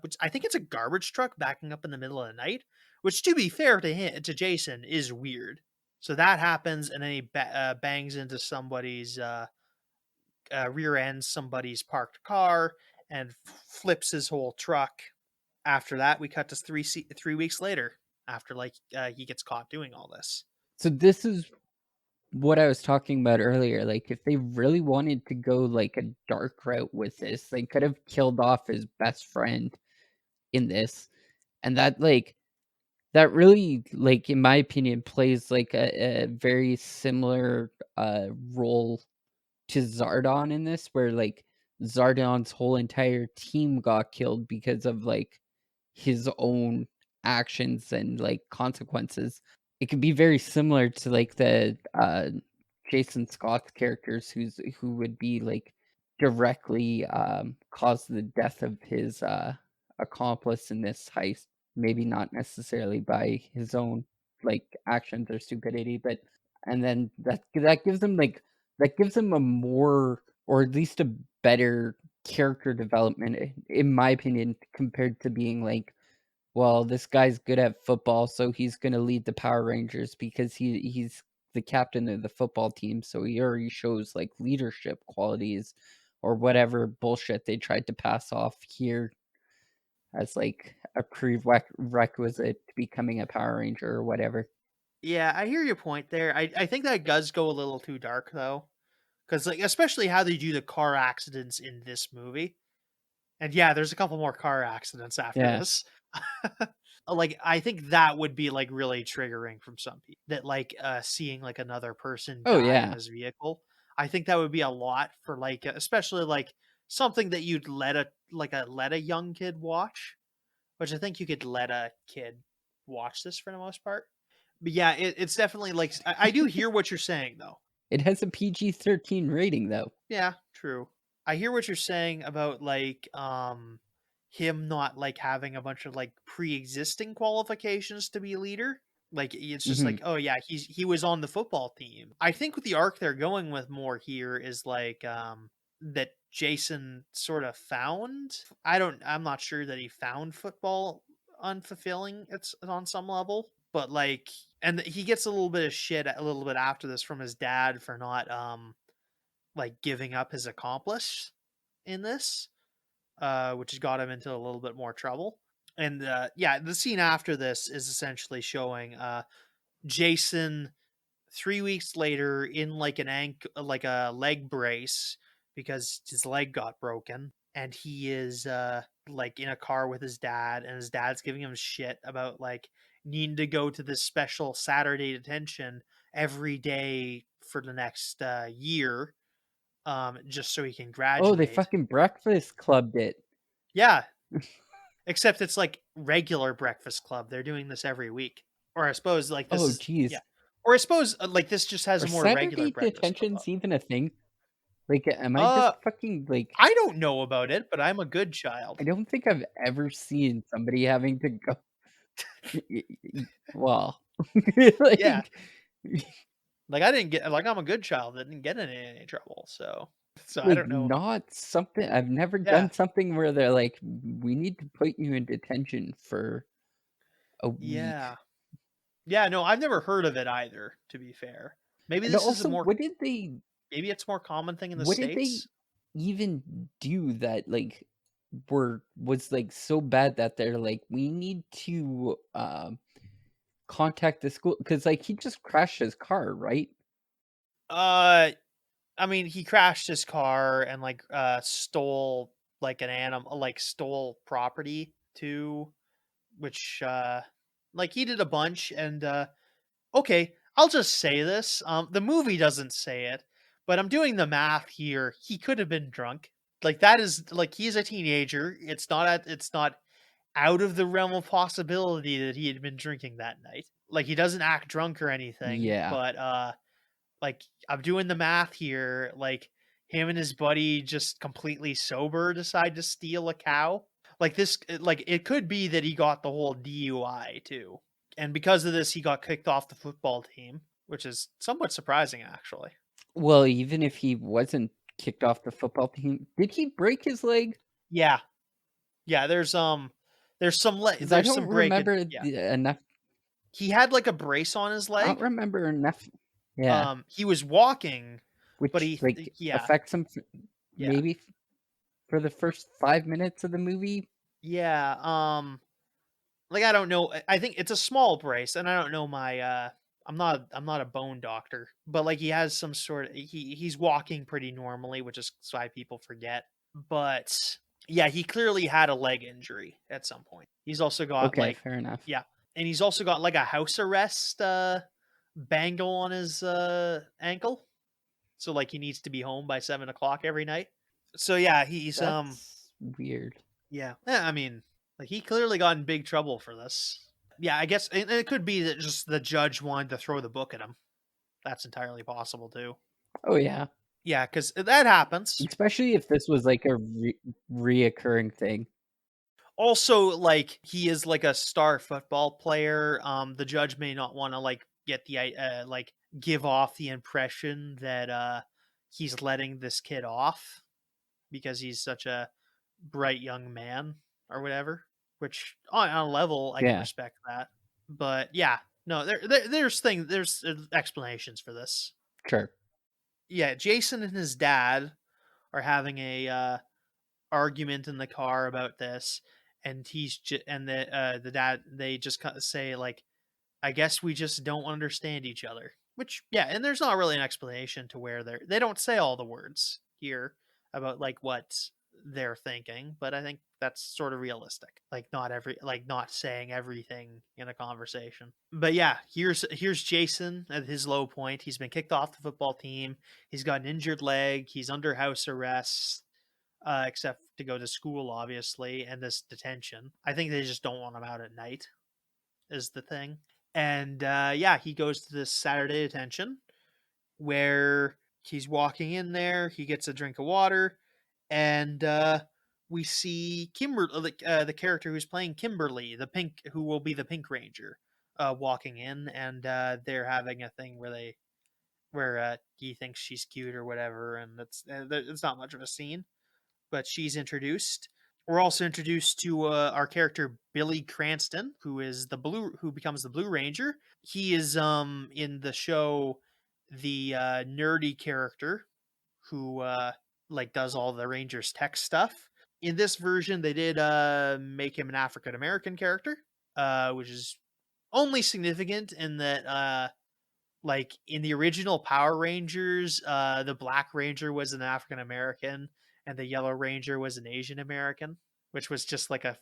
which I think it's a garbage truck backing up in the middle of the night. Which, to be fair to him, to Jason, is weird. So that happens, and then he bangs into somebody's rear end, somebody's parked car, and flips his whole truck. After that, we cut to 3 weeks later, after like he gets caught doing all this. so this is what I was talking about earlier. Like, if they really wanted to go like a dark route with this, they could have killed off his best friend in this, and that really, like, in my opinion, plays like a very similar role to Zardon in this, where like Zardon's whole entire team got killed because of like his own actions and like consequences. It could be very similar to like the Jason Scott's characters who would be like directly cause the death of his accomplice in this heist. Maybe not necessarily by his own like actions or stupidity, but and then that gives him like that gives him a more, or at least a better character development in my opinion, compared to being like, well, this guy's good at football, so he's gonna lead the Power Rangers because he's the captain of the football team, so he already shows like leadership qualities or whatever bullshit they tried to pass off here as like a prerequisite to becoming a Power Ranger or whatever. Yeah, I hear your point there. I think that does go a little too dark though, because like especially how they do the car accidents in this movie. And yeah, there's a couple more car accidents after Yeah. this. Like I think that would be like really triggering from some people that like seeing like another person Oh die in yeah. this vehicle. I think that would be a lot for like especially like something that you'd let a young kid watch, which I think you could let a kid watch this for the most part. But yeah, it's definitely like I do hear what you're saying though. It has a PG-13 rating though. Yeah, true. I hear what you're saying about like him not like having a bunch of like pre-existing qualifications to be a leader. Like it's just Hmm. like, oh yeah, he was on the football team. I think with the arc they're going with more here is like that Jason sort of found. I'm not sure that he found football unfulfilling it's on some level, but like, and he gets a little bit of shit a little bit after this from his dad for not like giving up his accomplice in this, which has got him into a little bit more trouble. And yeah, the scene after this is essentially showing Jason 3 weeks later in like like a leg brace because his leg got broken, and he is like in a car with his dad, and his dad's giving him shit about like needing to go to this special Saturday detention every day for the next year, just so he can Oh, they graduate. fucking Breakfast Clubbed it. Yeah, except it's like regular Breakfast Club. They're doing this every week. Or I suppose like this Oh, is, yeah. geez. Or I suppose like this just has Are a more regular Saturday Breakfast Club. detentions even a thing? Like, am I Uh just fucking, like, I don't know about it, but I'm a good child. I don't think I've ever seen somebody having to go well, Yeah. like Like I didn't get like I'm a good child that didn't get in any trouble. So I like, don't know. not something I've never Yeah. done something where they're like, "We need to put you in detention for a week." Yeah. Yeah, no, I've never heard of it either, to be fair. Maybe And this is a also, more maybe it's more common thing in the what did they States. even do that, like, was, like, so bad that they're like, "We need to, contact the school because like, he just crashed his car, right? Uh I mean, he crashed his car and like stole like an animal, like stole property too, which like he did a bunch. And okay, I'll just say this. The movie doesn't say it, but I'm doing the math here. He could have been drunk. Like that is like he's a teenager. It's not out of the realm of possibility that he had been drinking that night. Like he doesn't act drunk or anything, Yeah. but like I'm doing the math here. Like him and his buddy just completely sober decide to steal a cow. Like this, like it could be that he got the whole DUI too, and because of this, he got kicked off the football team, which is somewhat surprising actually. Well, even if he wasn't kicked off the football team, did he break his leg? Yeah, yeah. Because I there's don't some breaking. remember Yeah, enough. he had like a brace on his I don't leg. remember enough. Yeah, He was walking, but which like yeah, affects him yeah, maybe for the first 5 minutes of the movie. yeah. Like I don't know. I think it's a small brace, and I don't know my. I'm not a bone doctor, but like he has some sort of he's walking pretty normally, which is why people forget. But yeah, he clearly had a leg injury at some point. He's also got Okay, like, fair enough. yeah, and he's also got like a house arrest bangle on his ankle, so like he needs to be home by 7 o'clock every night. So yeah, he's That's weird. yeah. I mean, like he clearly got in big trouble for this. Yeah, I guess it could be that just the judge wanted to throw the book at him. That's entirely possible too. Oh yeah, Yeah, because that happens. especially if this was like a reoccurring thing. Also, like he is like a star football player. The judge may not want to like get the like give off the impression that he's letting this kid off because he's such a bright young man or whatever. Which on a level I can Yeah, respect that. But yeah, no, there's explanations for this. sure. Yeah, Jason and his dad are having a argument in the car about this, and and the dad they just kind of say like, I guess we just don't understand each other. Which yeah, and there's not really an explanation to where they don't say all the words here about like what they're thinking, but I think that's sort of realistic. Like not saying everything in a conversation. But yeah, here's Jason at his low point. He's been kicked off the football team. He's got an injured leg. He's under house arrest. Except to go to school, obviously, and this detention. I think they just don't want him out at night, is the thing. And yeah, he goes to this Saturday detention where he's walking in there. He gets a drink of water, and we see the character who's playing Kimberly, the pink, who will be the Pink Ranger, walking in, and they're having a thing where he thinks she's cute or whatever, and it's not much of a scene, but she's introduced. We're also introduced to our character Billy Cranston, who becomes the Blue Ranger. He is in the show the nerdy character who like does all the Rangers tech stuff. In this version, they did make him an African American character, which is only significant in that like in the original Power Rangers, the Black Ranger was an African American and the Yellow Ranger was an Asian American, which was just like a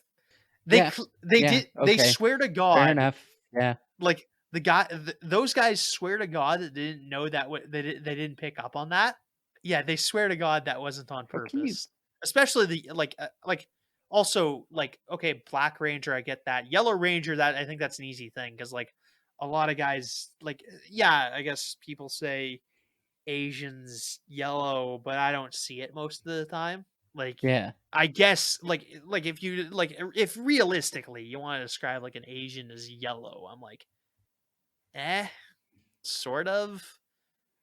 Yeah. Yeah. they Okay. swear to Fair God, enough. Yeah. like those guys swear to God that they didn't know that they didn't pick up on that. Yeah, they swear to God that wasn't on How can you? purpose. Especially the like also like okay, Black Ranger, I get that. Yellow Ranger, that I think that's an easy thing because like a lot of guys like yeah, I guess people say Asians yellow, but I don't see it most of the time. Like Yeah. I guess like if you like if realistically you want to describe like an Asian as yellow, I'm like eh, sort of.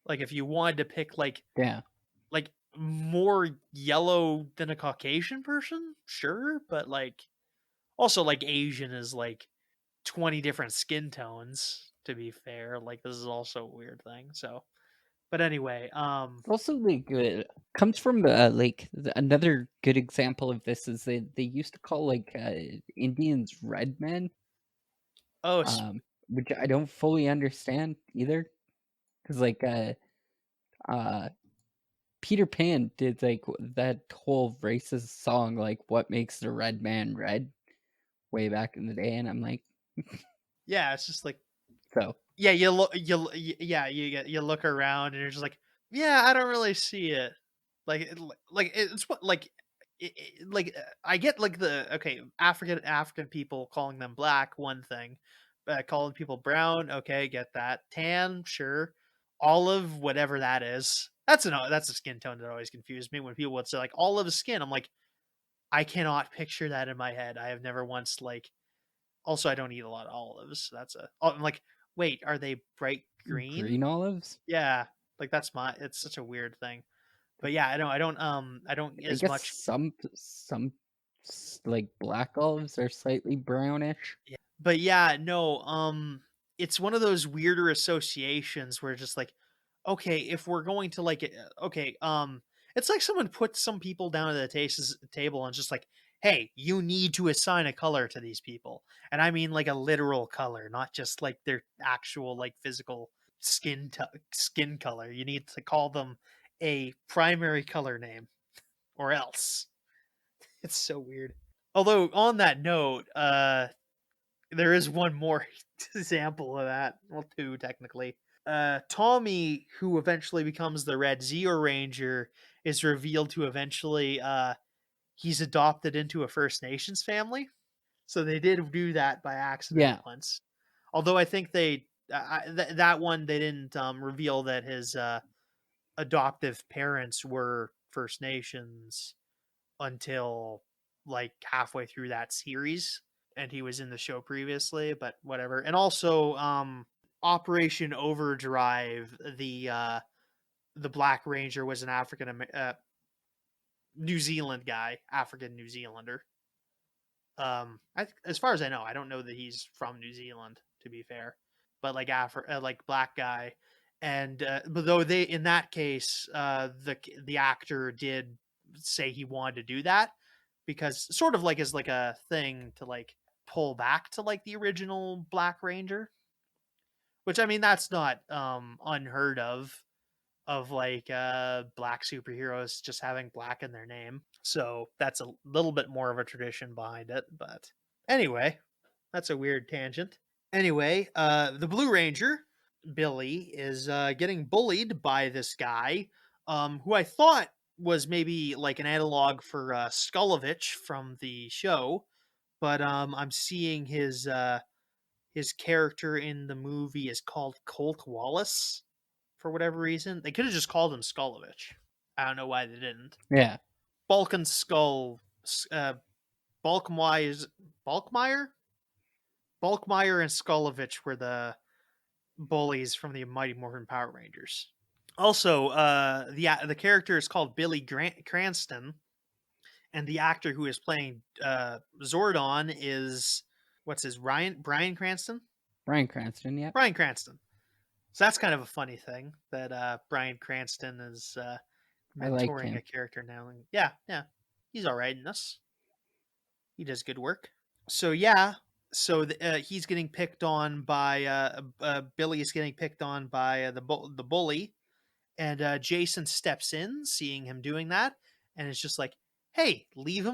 Like if you wanted to pick Yeah. like more yellow than a Caucasian person, sure, but like also like Asian is like 20 different skin tones to be fair. Like this is also a weird thing. So, but anyway, Also, like, comes from another good example of this is they used to call Indians red men, oh which I don't fully understand either, because uh, Peter Pan did that whole racist song like "What Makes the Red Man Red" way back in the day, and I'm like, yeah, it's just like so yeah, you look yeah, you look around and you're just like, yeah, I don't really see it. Like it's what like I get like the okay, African people calling them black, one thing. Calling people brown, okay, get that. Tan, sure. Olive, whatever that is. That's a skin tone that always confused me when people would say like olive skin. I'm like, I cannot picture that in my head. I have never once like also, I don't eat a lot of olives. I'm like, wait, are they bright green? green olives. Yeah, like it's such a weird thing. But yeah, I don't I as guess much. like black olives are slightly brownish. Yeah. But yeah, no, it's one of those weirder associations where just like, okay, if we're going to like, okay, it's like someone put some people down at the table and just like, hey, you need to assign a color to these people, and I mean like a literal color, not just like their actual like physical skin color. You need to call them a primary color name, or else. It's so weird. Although on that note, there is one more example of that. Well, two technically. Tommy, who eventually becomes the Red Zeo Ranger, is revealed to eventually he's adopted into a First Nations family. So they did do that by accident Yeah, once. Although I think that one they didn't reveal that his adoptive parents were First Nations until like halfway through that series, and he was in the show previously, but whatever. And also Operation Overdrive, the Black Ranger was an New Zealand guy, African New Zealander. As far as I know, I don't know that he's from New Zealand, to be fair, but like like black guy. And but though they in that case, the actor did say he wanted to do that because sort of like as like a thing to like pull back to like the original Black Ranger, which I mean that's not unheard of like black superheroes just having black in their name. So that's a little bit more of a tradition behind it, but anyway, that's a weird tangent. Anyway, the Blue Ranger, Billy, is getting bullied by this guy who I thought was maybe like an analog for Skulovich from the show, but I'm seeing his character in the movie is called Colt Wallace for whatever reason. They could have just called him Skulovich. I don't know why they didn't. yeah, Bulk and Skull, uh, Bulkmeyer, Bulkmeyer, Bulkmeyer and Skulovich were the bullies from the Mighty Morphin Power Rangers. Also, the character is called Billy Cranston, and the actor who is playing Zordon is Bryan Cranston. Bryan Cranston, yeah. Bryan Cranston. So that's kind of a funny thing that Bryan Cranston is I like mentoring a him. character now. And yeah, he's all right in this. He does good work. So yeah, so he's getting picked on by Billy is getting picked on by the bully, and Jason steps in, seeing him doing that, and it's just like, "Hey, leave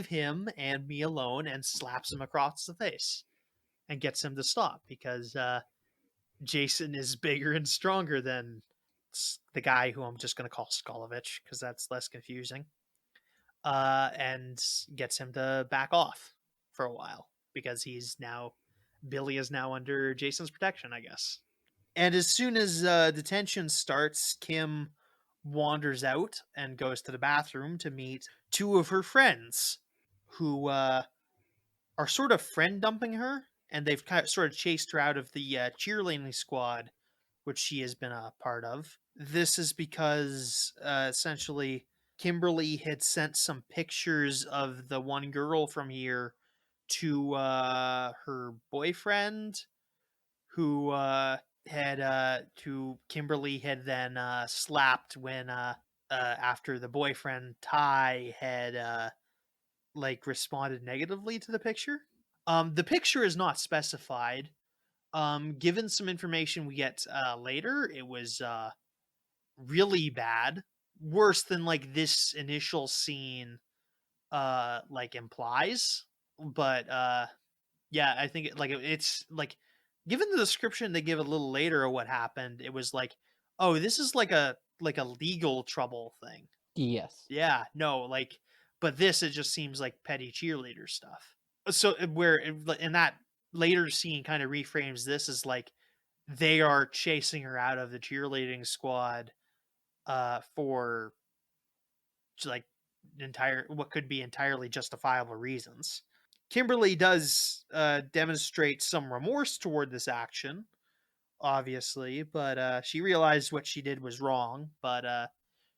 him and me alone," and slaps him across the face and gets him to stop because Jason is bigger and stronger than the guy who I'm just going to call Skolovich because that's less confusing. And gets him to back off for a while because Billy is now under Jason's protection, I guess. And as soon as detention starts, Kim wanders out and goes to the bathroom to meet two of her friends who are sort of friend dumping her, and they've sort of chased her out of the cheerleading squad, which she has been a part of. This is because essentially Kimberly had sent some pictures of the one girl from here to her boyfriend, who Kimberly had then slapped when after the boyfriend Ty had like responded negatively to the picture. The picture is not specified. Given some information we get later, it was really bad, worse than like this initial scene like implies. But yeah, I think it's like given the description they give a little later of what happened, it was like, oh, this is like a legal trouble thing. Yes. Yeah, no, like, but this it just seems like petty cheerleader stuff. So where in that later scene kind of reframes this as like they are chasing her out of the cheerleading squad for like what could be entirely justifiable reasons. Kimberly does demonstrate some remorse toward this action, obviously, but she realized what she did was wrong, but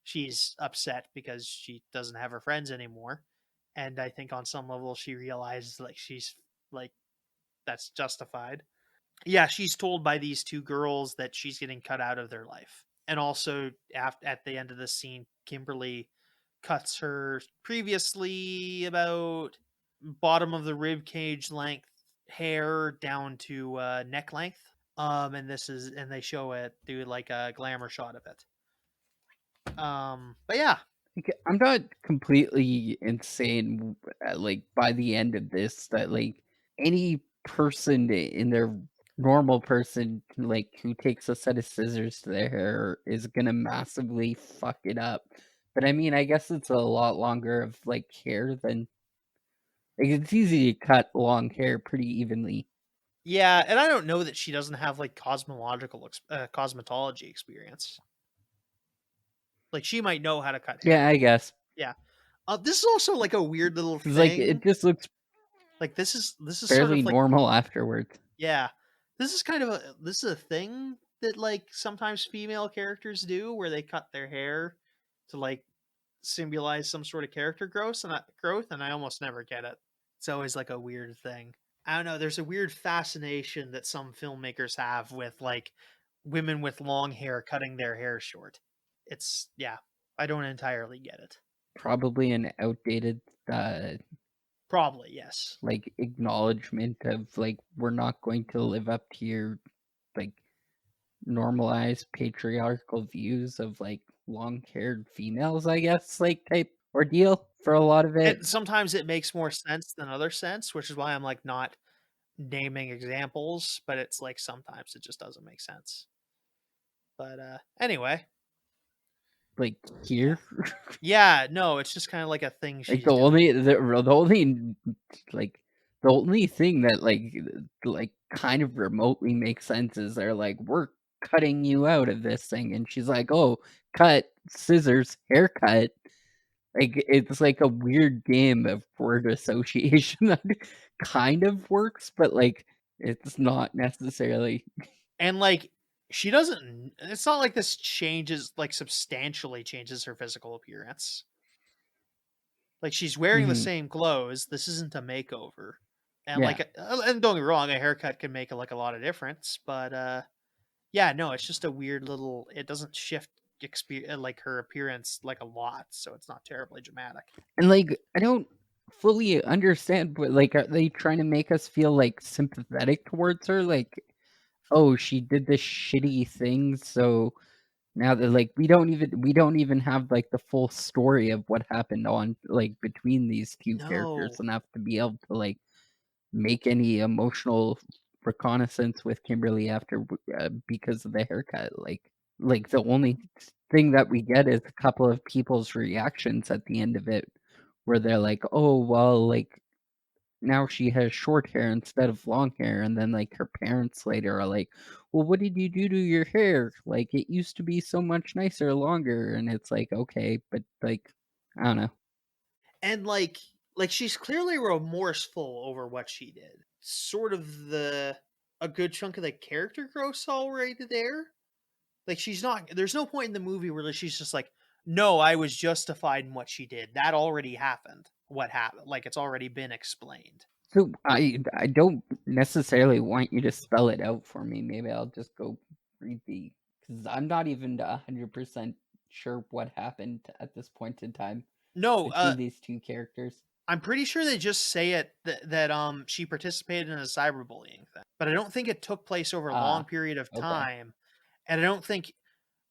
she's upset because she doesn't have her friends anymore. And I think on some level she realizes like she's like that's justified. Yeah, she's told by these two girls that she's getting cut out of their life. And also at the end of the scene, Kimberly cuts her previously about bottom of the rib cage length hair down to neck length. And they show it through like a glamour shot of it. But yeah, Like, I'm not completely insane. Like by the end of this, that like any person in their normal person, like who takes a set of scissors to their hair, is gonna massively fuck it up. But I mean, I guess it's a lot longer of like hair than like it's easy to cut long hair pretty evenly. yeah, and I don't know that she doesn't have like cosmetology experience. Like she might know how to cut Yeah, hair. I guess. Yeah. This is also like a weird little 'Cause like it thing. just looks Like this is sort fairly of like normal afterwards. yeah, this is a thing that like sometimes female characters do where they cut their hair to like symbolize some sort of character growth, and I almost never get it. It's always like a weird thing. I don't know, there's a weird fascination that some filmmakers have with like women with long hair cutting their hair short. It's yeah, I don't entirely get it. Probably an outdated Probably, yes. like acknowledgement of like we're not going to live up to your like normalized patriarchal views of like long-haired females, I guess, like type ordeal for a lot of it. And sometimes it makes more sense than other sense, which is why I'm like not naming examples, but it's like sometimes it just doesn't make sense. But anyway, Like yeah. here, Yeah, no, it's just kind of like a thing like she's doing. the only like the only thing that like kind of remotely makes sense is they're like we're cutting you out of this thing, and she's like, oh, cut scissors, haircut. Like, it's like a weird game of word association that kind of works, but, like, it's not necessarily And like she doesn't it's not like this changes like substantially changes her physical appearance. Like, she's wearing the Mhm. same clothes. This isn't a makeover. And, Yeah. like, and don't get me wrong, a haircut can make, like, a lot of difference, but, yeah, no, it's just a weird little it doesn't shift like, her appearance, like, a lot, so it's not terribly dramatic. And, like, I don't fully understand, but, like, are they trying to make us feel, like, sympathetic towards her? Like, "Oh, she did this shitty thing, so now that, like, we don't even have, like, the full story of what happened on like, between these 2 characters No. enough to be able to, like, make any emotional reconnaissance with Kimberly after because of the haircut, like, the only thing that we get is a couple of people's reactions at the end of it, where they're like, "Oh, well, like, now she has short hair instead of long hair," and then, like, her parents later are like, "Well, what did you do to your hair? Like, it used to be so much nicer longer," and it's like, "Okay," but, like, I don't know. And, like, she's clearly remorseful over what she did. Sort of a good chunk of the character growth's already there. Like, she's not there's no point in the movie where she's just like, "No, I was justified in what she did. That already happened. What happened? Like, it's already been explained." So, I don't necessarily want you to spell it out for me. Maybe I'll just go read because 'cause I'm not even 100% sure what happened at this point in time No, between these 2 characters. I'm pretty sure they just say it that she participated in a cyberbullying thing, but I don't think it took place over a long Ah, period of okay. time, and I don't think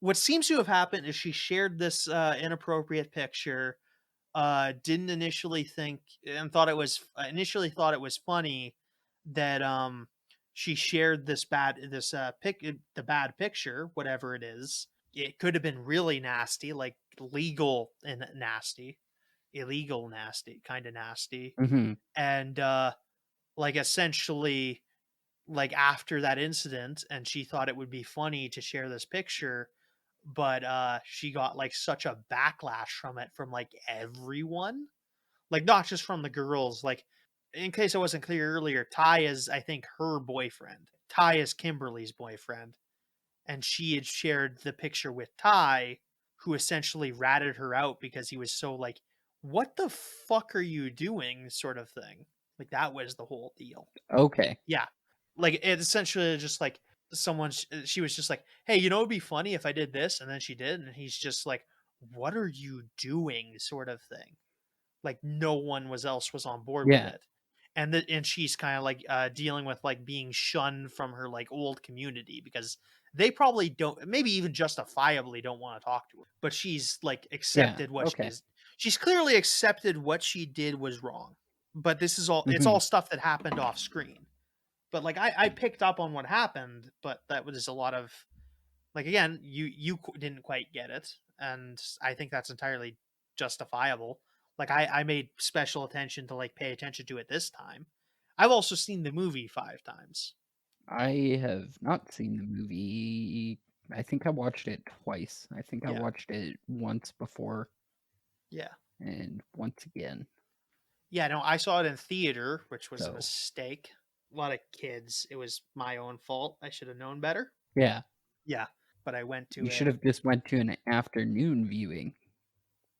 what seems to have happened is she shared this, inappropriate picture, didn't initially think and thought it was initially thought it was funny that, she shared the bad picture, whatever it is. It could have been really nasty, like legal and nasty, illegal nasty, kinda nasty, Mhm. and, like, essentially, like, after that incident, and she thought it would be funny to share this picture, but, she got, like, such a backlash from it from, like, everyone, like, not just from the girls, like, in case I wasn't clear earlier, Ty is, I think, her boyfriend. Ty is Kimberly's boyfriend, and she had shared the picture with Ty, who essentially ratted her out because he was so, like, "What the fuck are you doing?" sort of thing. Like, that was the whole deal. Okay. Yeah. Like, it essentially just like she was just like, "Hey, you know, it'd be funny if I did this," and then she did, and he's just like, "What are you doing?" sort of thing. Like, no one was on board with Yeah. it. And she's kind of like dealing with like being shunned from her like old community because they probably don't, maybe even justifiably don't want to talk to her. But she's like Yeah. accepted what Okay. she's clearly accepted what she did was wrong. But it's Mhm. all stuff that happened off screen. But like I picked up on what happened, but that was a lot of like, again, didn't quite get it, and I think that's entirely justifiable. Like, I made special attention to like pay attention to it this time. I've also seen the movie 5 times. I have not seen the movie. I think I watched it twice. I think I Yeah, watched it once before yeah, and once again. yeah. No, I saw it in theater, which was a So, mistake. A lot of kids. It was my own fault. I should have known better. yeah. Yeah, but I went to You should a. have just went to an afternoon viewing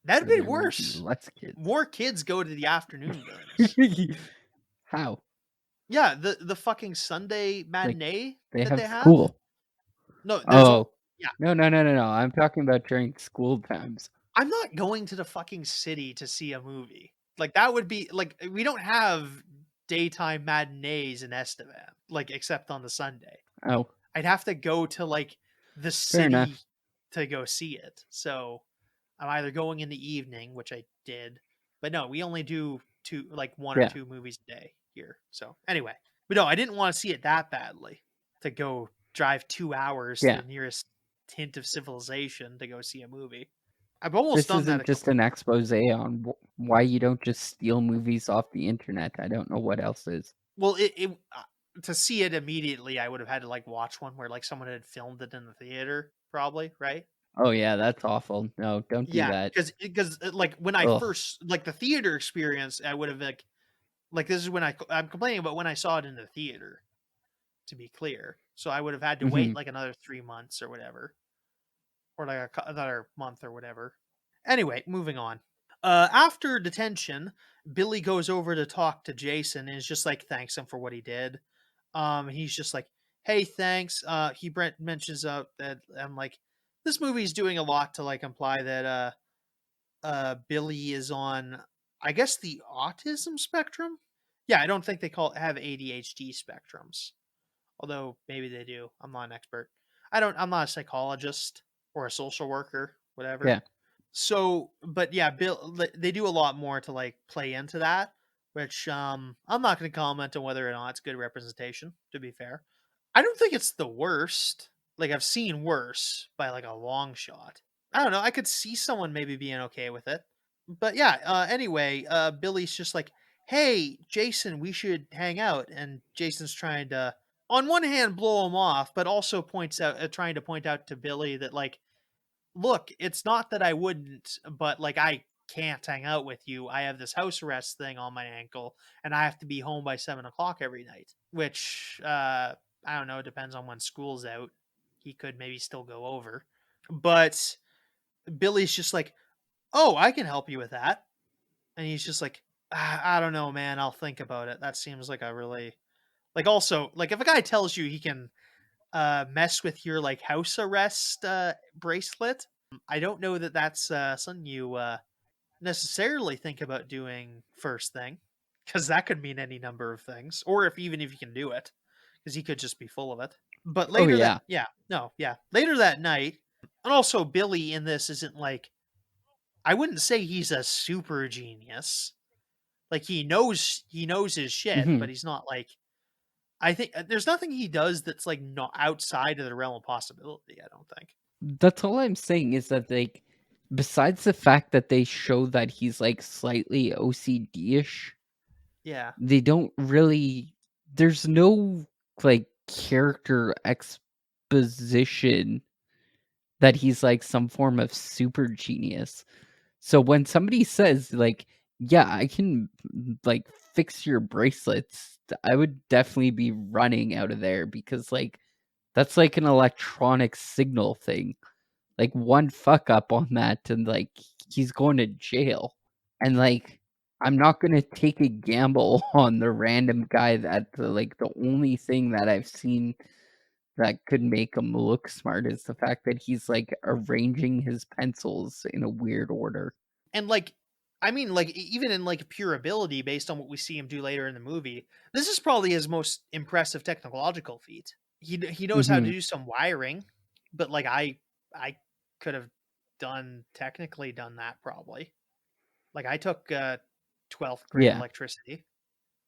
That'd where been there would be worse. less kids. More kids go to the afternoon viewings. How? Yeah, the fucking Sunday Like, matinee they that have they have. school. No, Oh. yeah. No, no, no, no, no, I'm talking about during school times. I'm not going to the fucking city to see a movie. Like, that would be like, we don't have daytime matinees in Estevan, like, except on the Sunday. Oh, I'd have to go to, like, the fair city enough. to go see it. So, I'm either going in the evening, which I did, but no, we only do 1 or Yeah, 2 movies a day here. So, anyway. But no, I didn't wanna see it that badly to go drive 2 hours to yeah. the nearest hint of civilization to go see a movie. I've almost This done that isn't a just couple an times. exposé on why you don't just steal movies off the internet. I don't know what else is. Well, to see it immediately, I would have had to, like, watch one where, like, someone had filmed it in the theater probably, right? Oh, yeah, that's awful. No, don't do Yeah, that. because like, when I Ugh. first like, the theater experience, I would have, like, this is when I'm complaining about when I saw it in the theater, to be clear. So I would have had to wait, Mhm. like, another 3 months or whatever, or, like, another month or whatever. Anyway, moving on. After detention, Billy goes over to talk to Jason and is just like thanks him for what he did. He's just like, "Hey, thanks." He Brent mentions that I'm like, this movie's doing a lot to like imply that Billy is on, I guess, the autism spectrum. Yeah, I don't think they have ADHD spectrums, although maybe they do. I'm not an expert. I'm not a psychologist or a social worker, whatever. Yeah. So, but yeah, they do a lot more to like play into that, which I'm not going to comment on whether or not it's good representation, to be fair. I don't think it's the worst. Like I've seen worse by like a long shot. I don't know. I could see someone maybe being okay with it. But yeah, anyway, Billy's just like, "Hey, Jason, we should hang out." And Jason's trying to on one hand blow him off, but also points out trying to point out to Billy that like, look, it's not that I wouldn't, but like I can't hang out with you. I have this house arrest thing on my ankle, and I have to be home by 7 o'clock every night. Which I don't know. Depends on when school's out. He could maybe still go over, but Billy's just like, "Oh, I can help you with that," and he's just like, I don't know, man. I'll think about it. That seems like a really like also like if a guy tells you he can mess with your like house arrest bracelet. I don't know that that's something you necessarily think about doing first thing, because that could mean any number of things, or if even if you can do it, because he could just be full of it. But Oh later that yeah. yeah no yeah later that night, and also Billy in this isn't like, I wouldn't say he's a super genius. Like he knows his shit, Hmm. but he's not like, I think there's nothing he does that's like not outside of the realm of possibility. I don't think. That's all I'm saying is that, like, besides the fact that they show that he's, like, slightly OCD-ish, Yeah. they don't really there's no, like, character exposition that he's, like, some form of super genius. So when somebody says, like, "Yeah, I can, like, fix your bracelets," I would definitely be running out of there because, like, that's like an electronic signal thing. Like, one fuck up on that and, like, he's going to jail. And, like, I'm not gonna take a gamble on the random guy that, like, the only thing that I've seen that could make him look smart is the fact that he's, like, arranging his pencils in a weird order. And like, I mean, like even in like pure ability, based on what we see him do later in the movie, this is probably his most impressive technological feat. He knows how to Mhm. do some wiring, but like I could have technically done that probably. Like I took 12th grade Yeah. electricity.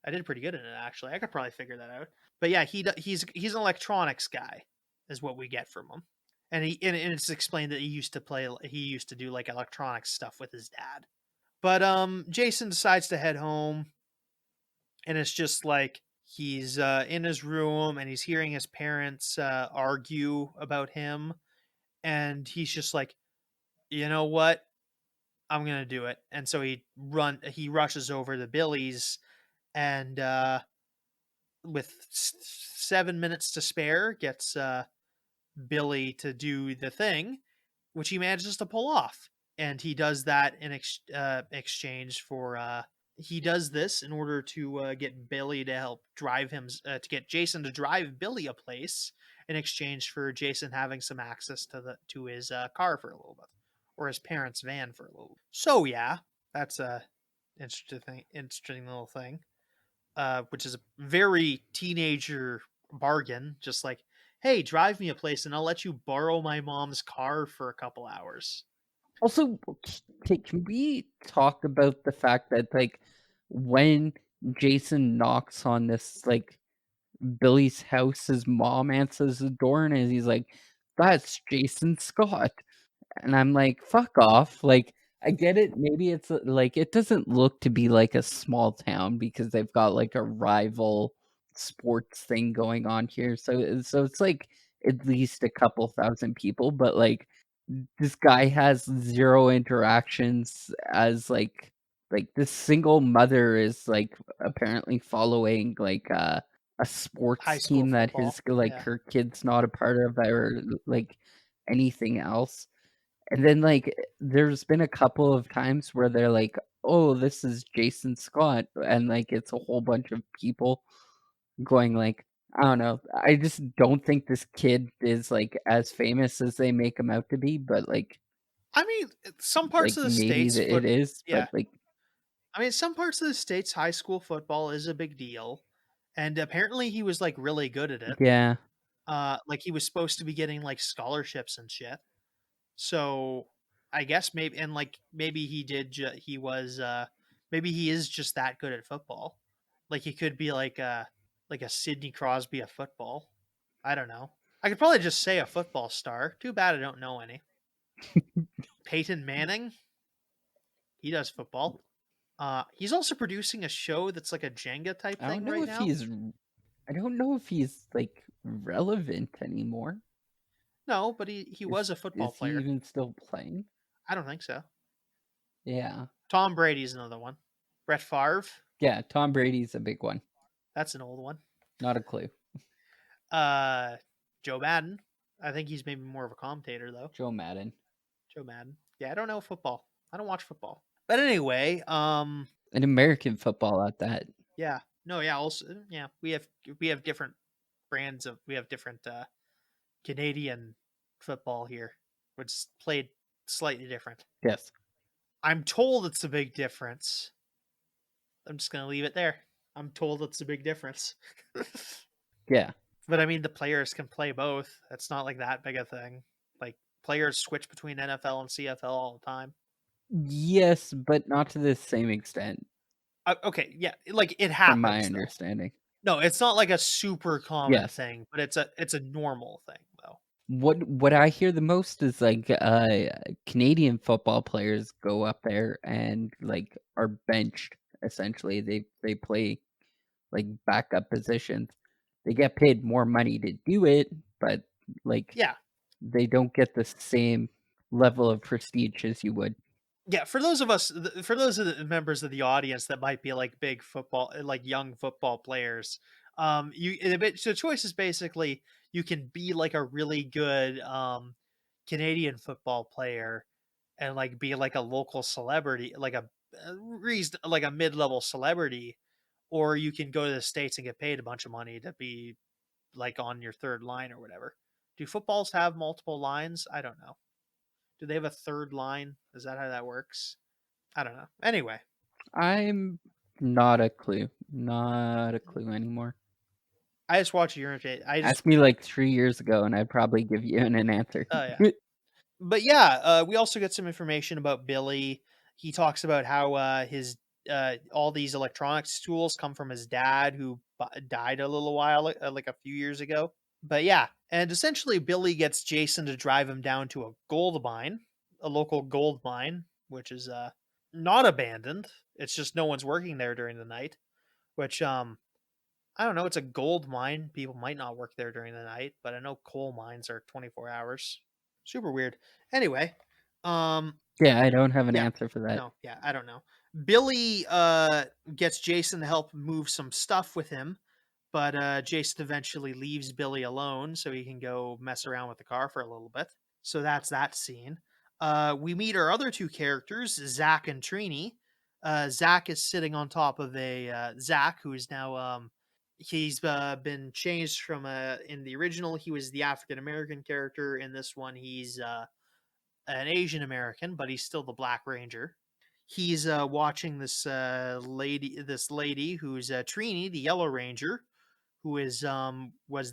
I did pretty good in it actually. I could probably figure that out. But yeah, he's an electronics guy, is what we get from him. And it's explained that he used to do like electronics stuff with his dad. But Jason decides to head home, and it's just like he's in his room and he's hearing his parents argue about him, and he's just like, you know what? I'm gonna do it. And so he rushes over to Billy's, and with 7 minutes to spare, gets Billy to do the thing, which he manages to pull off. And he does that in exchange for. He does this in order to get Billy to help drive him, to get Jason to drive Billy a place, in exchange for Jason having some access to his car for a little bit, or his parents' van for a little. So yeah, that's a interesting little thing, which is a very teenager bargain. Just like, hey, drive me a place and I'll let you borrow my mom's car for a couple hours. Also, can we talk about the fact that, like, when Jason knocks on this, like, Billy's house, his mom answers the door and he's like, "That's Jason Scott." And I'm like, "Fuck off." Like, I get it, maybe it's, like, it doesn't look to be like a small town because they've got, like, a rival sports thing going on here. So it's, like, at least a couple thousand people, but, like, this guy has 0 interactions as, this single mother is, like, apparently following, like, a High sports school team that football. his like, Yeah. her kid's not a part of or, like, anything else. And then like there's been a couple of times where they're like, "Oh, this is Jason Scott," and like it's a whole bunch of people going like, I don't know. I just don't think this kid is like as famous as they make him out to be, but I mean, some parts of the maybe states it is, yeah. but like I mean, some parts of the states high school football is a big deal, and apparently he was like really good at it. yeah, Like he was supposed to be getting like scholarships and shit. So I guess maybe and like maybe he was maybe he is just that good at football. Like he could be like a Sidney Crosby of football. I don't know. I could probably just say a football star. Too bad I don't know any. Peyton Manning, he does football. He's also producing a show that's like a Jenga type I don't thing know right if now. I don't know if he's like relevant anymore. No, but he was a football Is he player. even still playing? I don't think so. Yeah. Tom Brady's another one. Brett Favre, Yeah, Tom Brady's a big one. that's an old one. Not a clue. Uh, Joe Madden. I think he's maybe more of a commentator though. Joe Madden. Joe Madden. Yeah, I don't know football. I don't watch football. But anyway, And American football at that. yeah, no, yeah, also, yeah, we have different brands of we have different Canadian football here, which is played slightly different. Yes. I'm told it's a big difference. I'm just gonna leave it there. I'm told it's a big difference. Yeah. But I mean, the players can play both. It's not like that big a thing. Like players switch between NFL and CFL all the time. Yes, but not to the same extent, Okay, yeah, like it from my happens though. understanding. No, it's not like a super common Yes. thing, but it's a normal thing though. What I hear the most is like Canadian football players go up there and like are benched essentially. They play like backup positions. They get paid more money to do it, but like Yeah, they don't get the same level of prestige as you would. yeah. For those of us, for those of the members of the audience that might be like big football, like young football players, the choice is basically you can be like a really good Canadian football player and like be like a local celebrity, like a reason, like a mid-level celebrity, or you can go to the states and get paid a bunch of money to be like on your third line or whatever. Do footballs have multiple lines? I don't know. Do they have a third line? Is that how that works? I don't know. Anyway, I'm not a clue. Not a clue anymore. I just watch Urinate. I just Ask me like 3 years ago and I'd probably give you an answer. oh yeah. But yeah, we also get some information about Billy. He talks about how his all these electronics tools come from his dad, who died a little while, like a few years ago. But yeah, and essentially Billy gets Jason to drive him down to a gold mine, a local gold mine, which is not abandoned. It's just no one's working there during the night. Which I don't know. It's a gold mine. People might not work there during the night, but I know coal mines are 24 hours. Super weird. Anyway, um, Yeah, I don't have an yeah, answer for that. no, yeah, I don't know. Billy gets Jason to help move some stuff with him, but Jason eventually leaves Billy alone so he can go mess around with the car for a little bit. So that's that scene. We meet our other two characters, Zach and Trini. Zach is sitting on top of a Zach, who is now he's been changed from in the original he was the African American character. In this one, he's an Asian American, but he's still the Black Ranger. He's watching this lady who's Trini, the Yellow Ranger, who was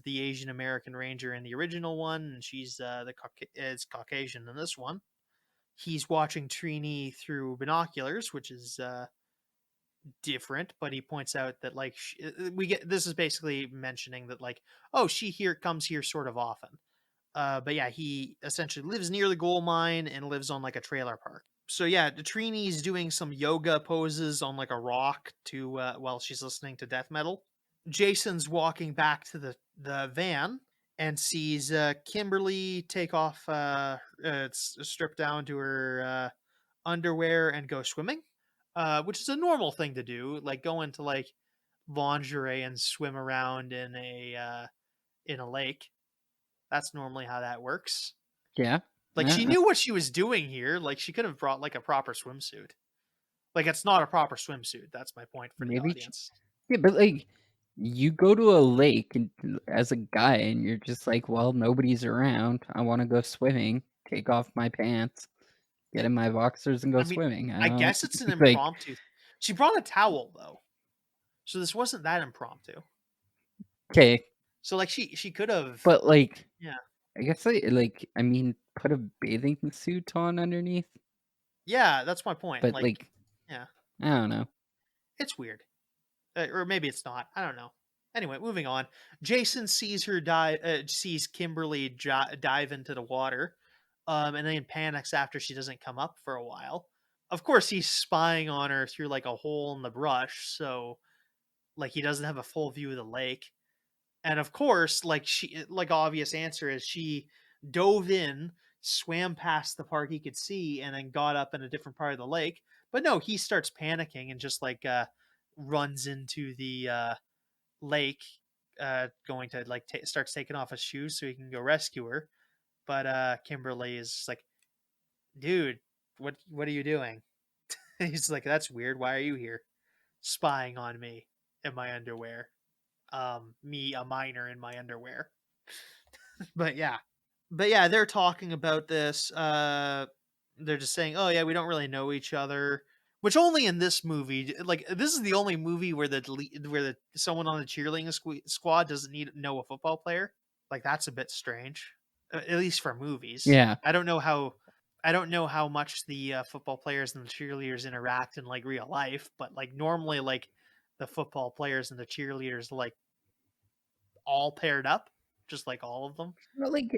the Asian American Ranger in the original one, and she's is Caucasian in this one. He's watching Trini through binoculars, which is different, but he points out that like we get this is basically mentioning that like oh she here comes here sort of often. But yeah, he essentially lives near the gold mine and lives on like a trailer park. So yeah, Trini's doing some yoga poses on like a rock to while she's listening to death metal. Jason's walking back to the van and sees Kimberly take off, strip down to her underwear and go swimming, which is a normal thing to do. Like go into like lingerie and swim around in a lake. That's normally how that works. Yeah. Like, she knew what she was doing here. Like, she could have brought like a proper swimsuit. Like, it's not a proper swimsuit. That's my point for the maybe audience. yeah, but, like, you go to a lake and as a guy, and you're just like, "Well, nobody's around. I wanna go swimming. Take off my pants, get in my boxers, and go I mean, swimming." I I don't guess it's an like, impromptu. She brought a towel though, so this wasn't that impromptu. okay, So like she could have, but, like, yeah, I guess, I mean, put a bathing suit on underneath, yeah. That's my point. but, Like, like, yeah, I don't know. it's weird. Or maybe it's not. I don't know. Anyway, moving on. Jason sees her dive, sees Kimberly dive into the water, and then panics after she doesn't come up for a while. Of course, he's spying on her through like a hole in the brush, so like he doesn't have a full view of the lake. And of course, like obvious answer is she dove in, swam past the part he could see, and then got up in a different part of the lake. But no, he starts panicking and just like runs into the lake, going to like starts taking off his shoes so he can go rescue her. But Kimberly is like, dude, what are you doing? He's like, that's weird. Why are you here, spying on me in my underwear? Me, a minor, in my underwear. But yeah, they're talking about this. They're just saying, "Oh yeah, we don't really know each other." Which only in this movie, like this is the only movie where the someone on the cheerleading squad doesn't need know a football player. Like that's a bit strange, at least for movies. Yeah. I don't know how much the football players and the cheerleaders interact in like real life, but like normally, like the football players and the cheerleaders like all paired up, just like all of them. But, like,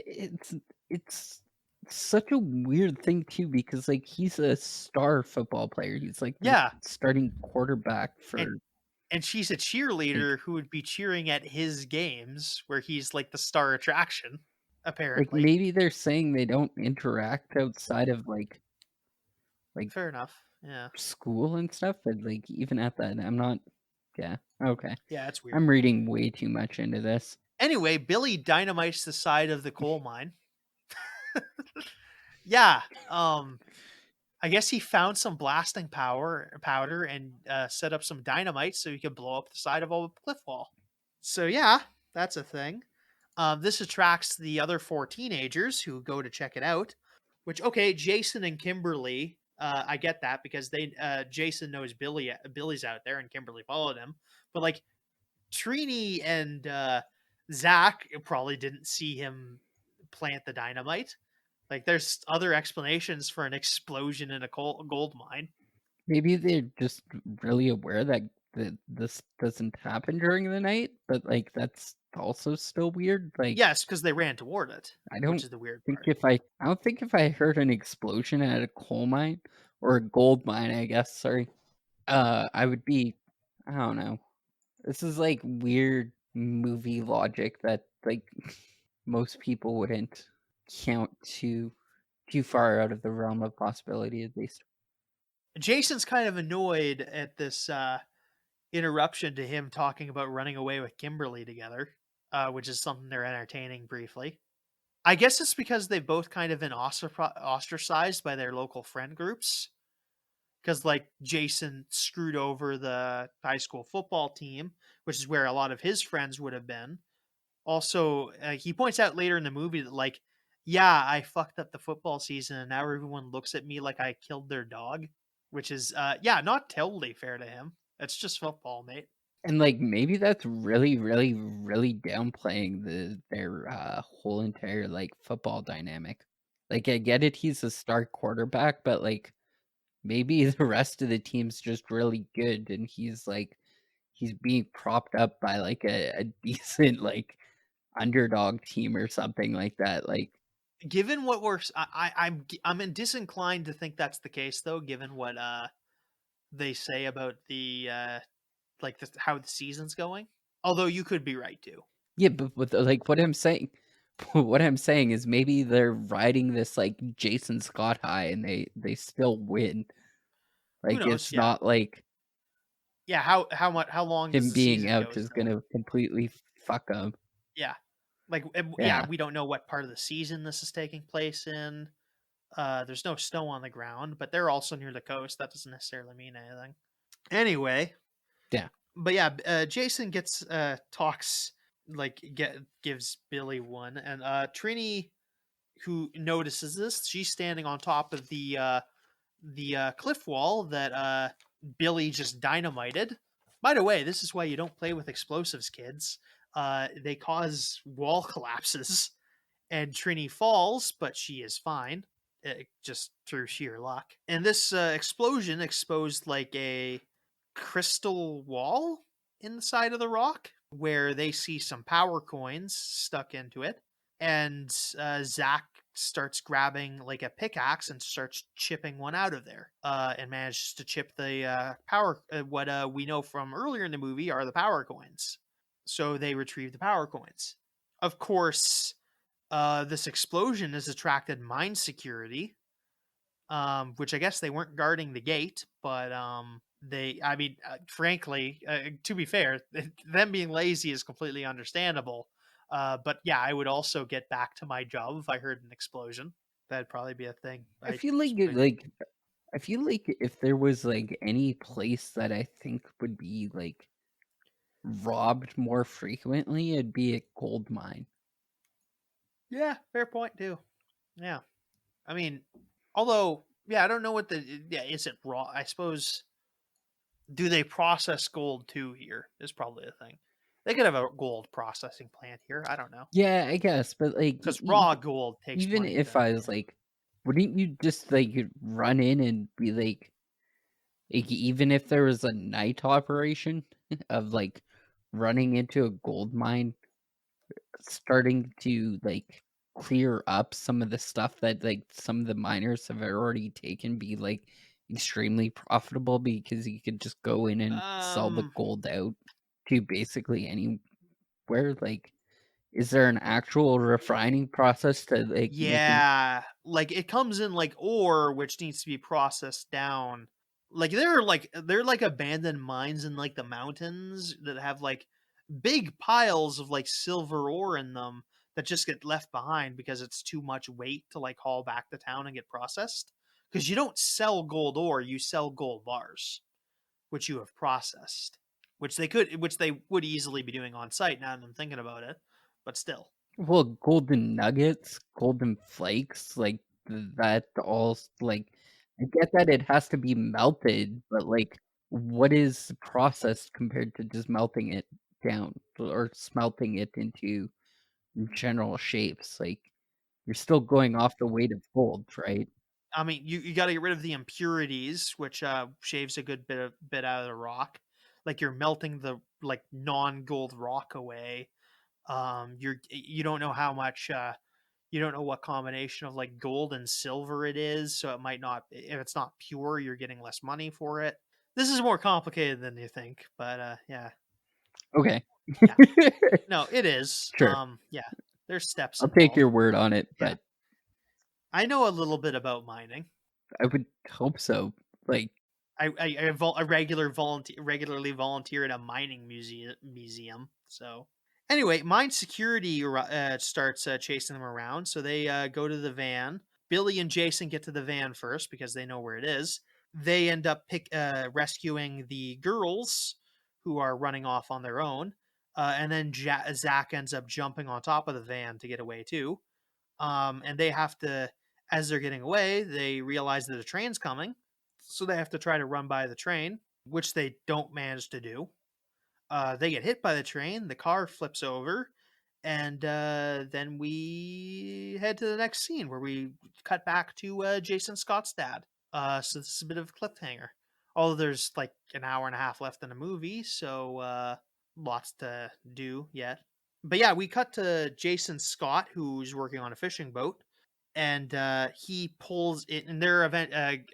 it's such a weird thing too because, like, he's a star football player. He's, like, the Yeah, starting quarterback and for, she's a like cheerleader who would be cheering at his games where he's like the star attraction, apparently. maybe they're saying they don't interact outside of, like, Fair enough. Yeah. school and stuff, but, like, even at that, I'm not yeah, okay. Yeah, it's weird. I'm reading way too much into this. Anyway, Billy dynamites the side of the coal mine. Yeah. I guess he found some blasting powder and set up some dynamite so he could blow up the side of a cliff wall. So yeah, that's a thing. This attracts the other four teenagers who go to check it out. Which okay, Jason and Kimberly, I get that because they Jason knows Billy's out there and Kimberly followed him. But like Trini and Zach probably didn't see him plant the dynamite. Like there's other explanations for an explosion in a gold mine. Maybe they're just really aware that this doesn't happen during the night, but, like, that's also still weird, like, Yes, because they ran toward it, I which don't is the weird think part. if I don't think if I heard an explosion at a coal mine or a gold mine, I guess, sorry, I would be I don't know. This is like weird movie logic that like most people wouldn't count too far out of the realm of possibility at least. Jason's kind of annoyed at this interruption to him talking about running away with Kimberly together, which is something they're entertaining briefly. I guess it's because they've both kind of been ostracized by their local friend groups. Because, like, Jason screwed over the high school football team, which is where a lot of his friends would have been. Also, he points out later in the movie that, like, yeah, I fucked up the football season and now everyone looks at me like I killed their dog, which is, yeah, not totally fair to him. It's just football, mate. And like maybe that's really, really, really downplaying their whole entire like football dynamic. Like I get it, he's a star quarterback, but like maybe the rest of the team's just really good and he's being propped up by like a decent like underdog team or something like that. Like Given what we're, I'm disinclined to think that's the case though. Given what they say about the like how the season's going. Although you could be right too. yeah, but like what I'm saying what I'm saying is maybe they're riding this like Jason Scott high and they still win. Who Like knows? it's Yeah, not like yeah. How long does him the being season out goes is though? gonna completely fuck up. Yeah, like yeah, Yeah. we don't know what part of the season this is taking place in. There's no snow on the ground, but they're also near the coast. That doesn't necessarily mean anything. Anyway, Yeah. but yeah, Jason gets talks like gives Billy one, and Trini, who notices this, she's standing on top of the cliff wall that Billy just dynamited. By the way, this is why you don't play with explosives, kids. They cause wall collapses, and Trini falls, but she is fine, just through sheer luck. And this explosion exposed like a crystal wall in the side of the rock where they see some power coins stuck into it. And Zach starts grabbing like a pickaxe and starts chipping one out of there, and manages to chip the power. What we know from earlier in the movie are the power coins. So they retrieve the power coins. Of course, this explosion has attracted mine security, which I guess they weren't guarding the gate, but I mean, frankly, to be fair, them being lazy is completely understandable. But yeah, I would also get back to my job if I heard an explosion. That'd probably be a thing. I feel like it, like I feel like if there was like any place that I think would be like robbed more frequently, it'd be a gold mine. Yeah, fair point too. Yeah, I mean, although, yeah, I don't know what yeah, is it raw? I suppose, do they process gold too here? Is probably the thing. They could have a gold processing plant here. I don't know. Yeah, I guess, but like Because raw gold takes even money if to. I was like, wouldn't you just like run in and be like, even if there was a night operation of like running into a gold mine, starting to like clear up some of the stuff that like some of the miners have already taken, be like extremely profitable because you could just go in and sell the Um, gold out to basically anywhere. Like, is there an actual refining process to like making? yeah, like it comes in like ore, which needs to be processed down. Like they're like abandoned mines in like the mountains that have like big piles of like silver ore in them that just get left behind because it's too much weight to like haul back to town and get processed. Because you don't sell gold ore, you sell gold bars, which you have processed, which they would easily be doing on site now that I'm thinking about it, but still. Well, golden nuggets, golden flakes, like that all like I get that it has to be melted, but like what is processed compared to just melting it down or smelting it into general shapes? Like you're still going off the weight of gold, right? I mean, you got to get rid of the impurities, which shaves a good bit out of the rock. Like you're melting the like non gold rock away. You don't know how much you don't know what combination of like gold and silver it is, so it might not, if it's not pure, you're getting less money for it. This is more complicated than you think, but yeah, Okay. yeah. No, it is. Sure. Yeah, there's steps I'll take involved. your word on it, Yeah, but I know a little bit about mining. I would hope so. Like, I regularly volunteer at a mining museum. So anyway, mine security starts chasing them around. So they go to the van. Billy and Jason get to the van first because they know where it is. They end up rescuing the girls who are running off on their own, and then Zach ends up jumping on top of the van to get away too. And they have to, as they're getting away, they realize that a train's coming, so they have to try to run by the train, which they don't manage to do. They get hit by the train, the car flips over, and then we head to the next scene where we cut back to Jason Scott's dad. So this is a bit of a cliffhanger. Although there's like an hour and a half left in the movie, so lots to do yet. But yeah, we cut to Jason Scott, who's working on a fishing boat, and he pulls it. And they're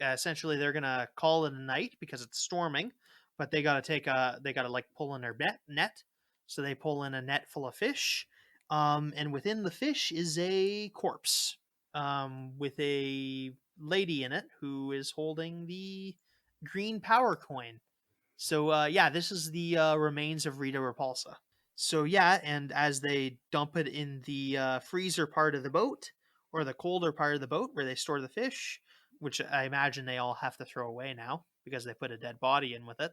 essentially they're gonna call it a night because it's storming, but they gotta like pull in their net. So they pull in a net full of fish, and within the fish is a corpse, with a lady in it who is holding the green power coin. So yeah, this is the remains of Rita Repulsa. So yeah, and as they dump it in the freezer part of the boat, or the colder part of the boat where they store the fish, which I imagine they all have to throw away now because they put a dead body in with it.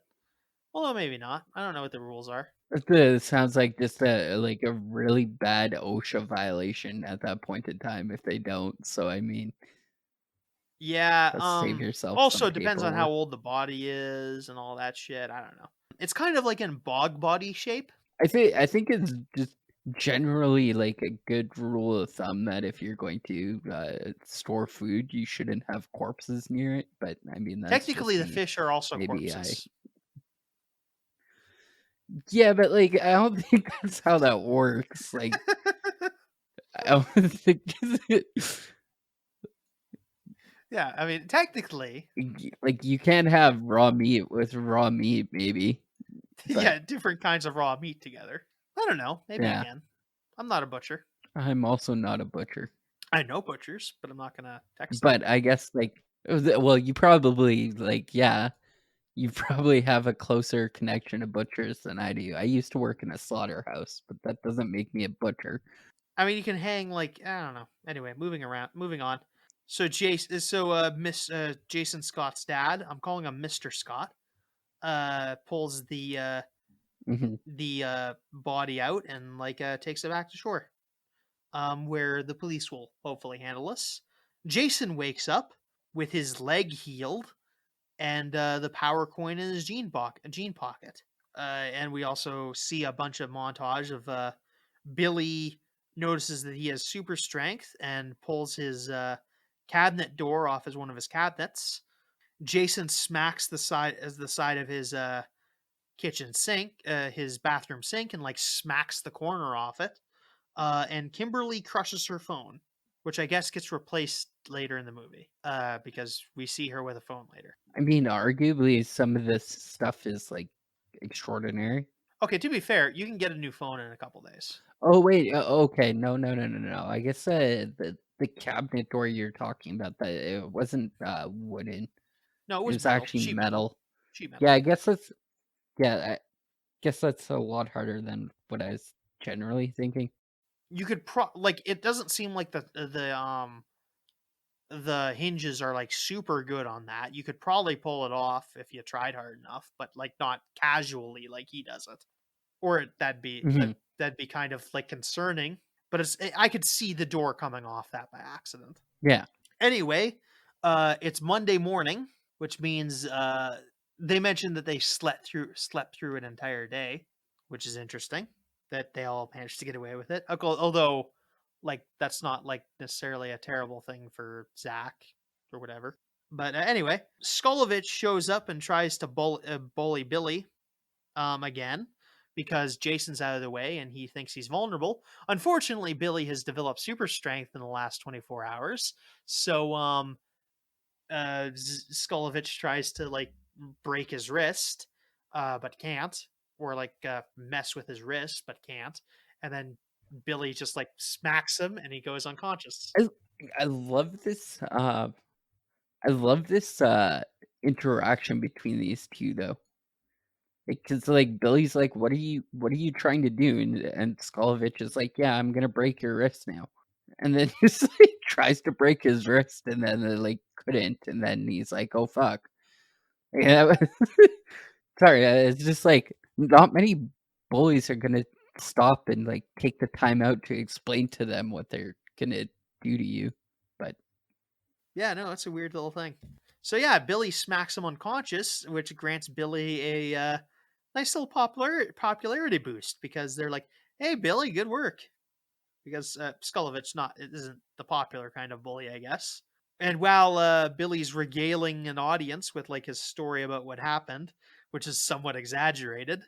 Although maybe not. I don't know what the rules are. It sounds like just a really bad OSHA violation at that point in time if they don't. So I mean, Yeah, let's save yourself some also it depends on how paperwork. old the body is and all that shit. I don't know. It's kind of like in bog body shape. I think it's just generally like a good rule of thumb that if you're going to store food, you shouldn't have corpses near it. But I mean, that's Technically just the me. fish are also Maybe I corpses. Yeah, but like I don't think that's how that works. Like I don't think Yeah, I mean technically, like you can't have raw meat with raw meat, maybe. But yeah, different kinds of raw meat together. I don't know. Maybe you yeah, can. I'm not a butcher. I'm also not a butcher. I know butchers, but I'm not gonna text them. But I guess like well, you probably like yeah, you probably have a closer connection to butchers than I do. I used to work in a slaughterhouse, but that doesn't make me a butcher. I mean, you can hang like I don't know. Anyway, moving on. So Miss Jason Scott's dad, I'm calling him Mr. Scott, pulls Mhm. the body out and like takes it back to shore, where the police will hopefully handle us. Jason wakes up with his leg healed and the power coin in his jean pocket. And we also see a bunch of montage of Billy notices that he has super strength and pulls his cabinet door off as one of his cabinets. Jason smacks the side of his kitchen sink, his bathroom sink, and like smacks the corner off it. And Kimberly crushes her phone, which I guess gets replaced later in the movie because we see her with a phone later. I mean, arguably some of this stuff is like extraordinary. Okay, to be fair, you can get a new phone in a couple days. Oh wait, okay, no, no, no, no, no. I guess the cabinet door you're talking about that it wasn't wooden. No, it It was was metal, actually metal, metal. sheet Yeah, metal. I guess that's yeah, I guess that's a lot harder than what I was generally thinking. You could like it doesn't seem like the hinges are like super good on that. You could probably pull it off if you tried hard enough, but like not casually like he does it. Or Mhm. that'd be kind of like concerning. But I could see the door coming off that by accident. Yeah. Anyway, it's Monday morning, which means they mentioned that they slept through an entire day, which is interesting that they all managed to get away with it. Although, like that's not like necessarily a terrible thing for Zach or whatever. But anyway, Skolovich shows up and tries to bully Billy again because Jason's out of the way and he thinks he's vulnerable. Unfortunately, Billy has developed super strength in the last 24 hours. So Skolovich tries to like break his wrist but can't, or like mess with his wrist but can't. And then Billy just like smacks him and he goes unconscious. I I love this I love this interaction between these two though. Because like Billy's like, what are you trying to do? And Skolovich is like, yeah, I'm gonna break your wrist now. And then just like tries to break his wrist and then like couldn't. And then he's like, oh fuck. Yeah, sorry, it's just like not many bullies are gonna stop and like take the time out to explain to them what they're gonna do to you. But Yeah, no, it's a weird little thing. So yeah, Billy smacks him unconscious, which grants Billy a nice little popularity boost because they're like, "Hey, Billy, good work." Because Skolovich not it isn't the popular kind of bully, I guess. And while Billy's regaling an audience with like his story about what happened, which is somewhat exaggerated,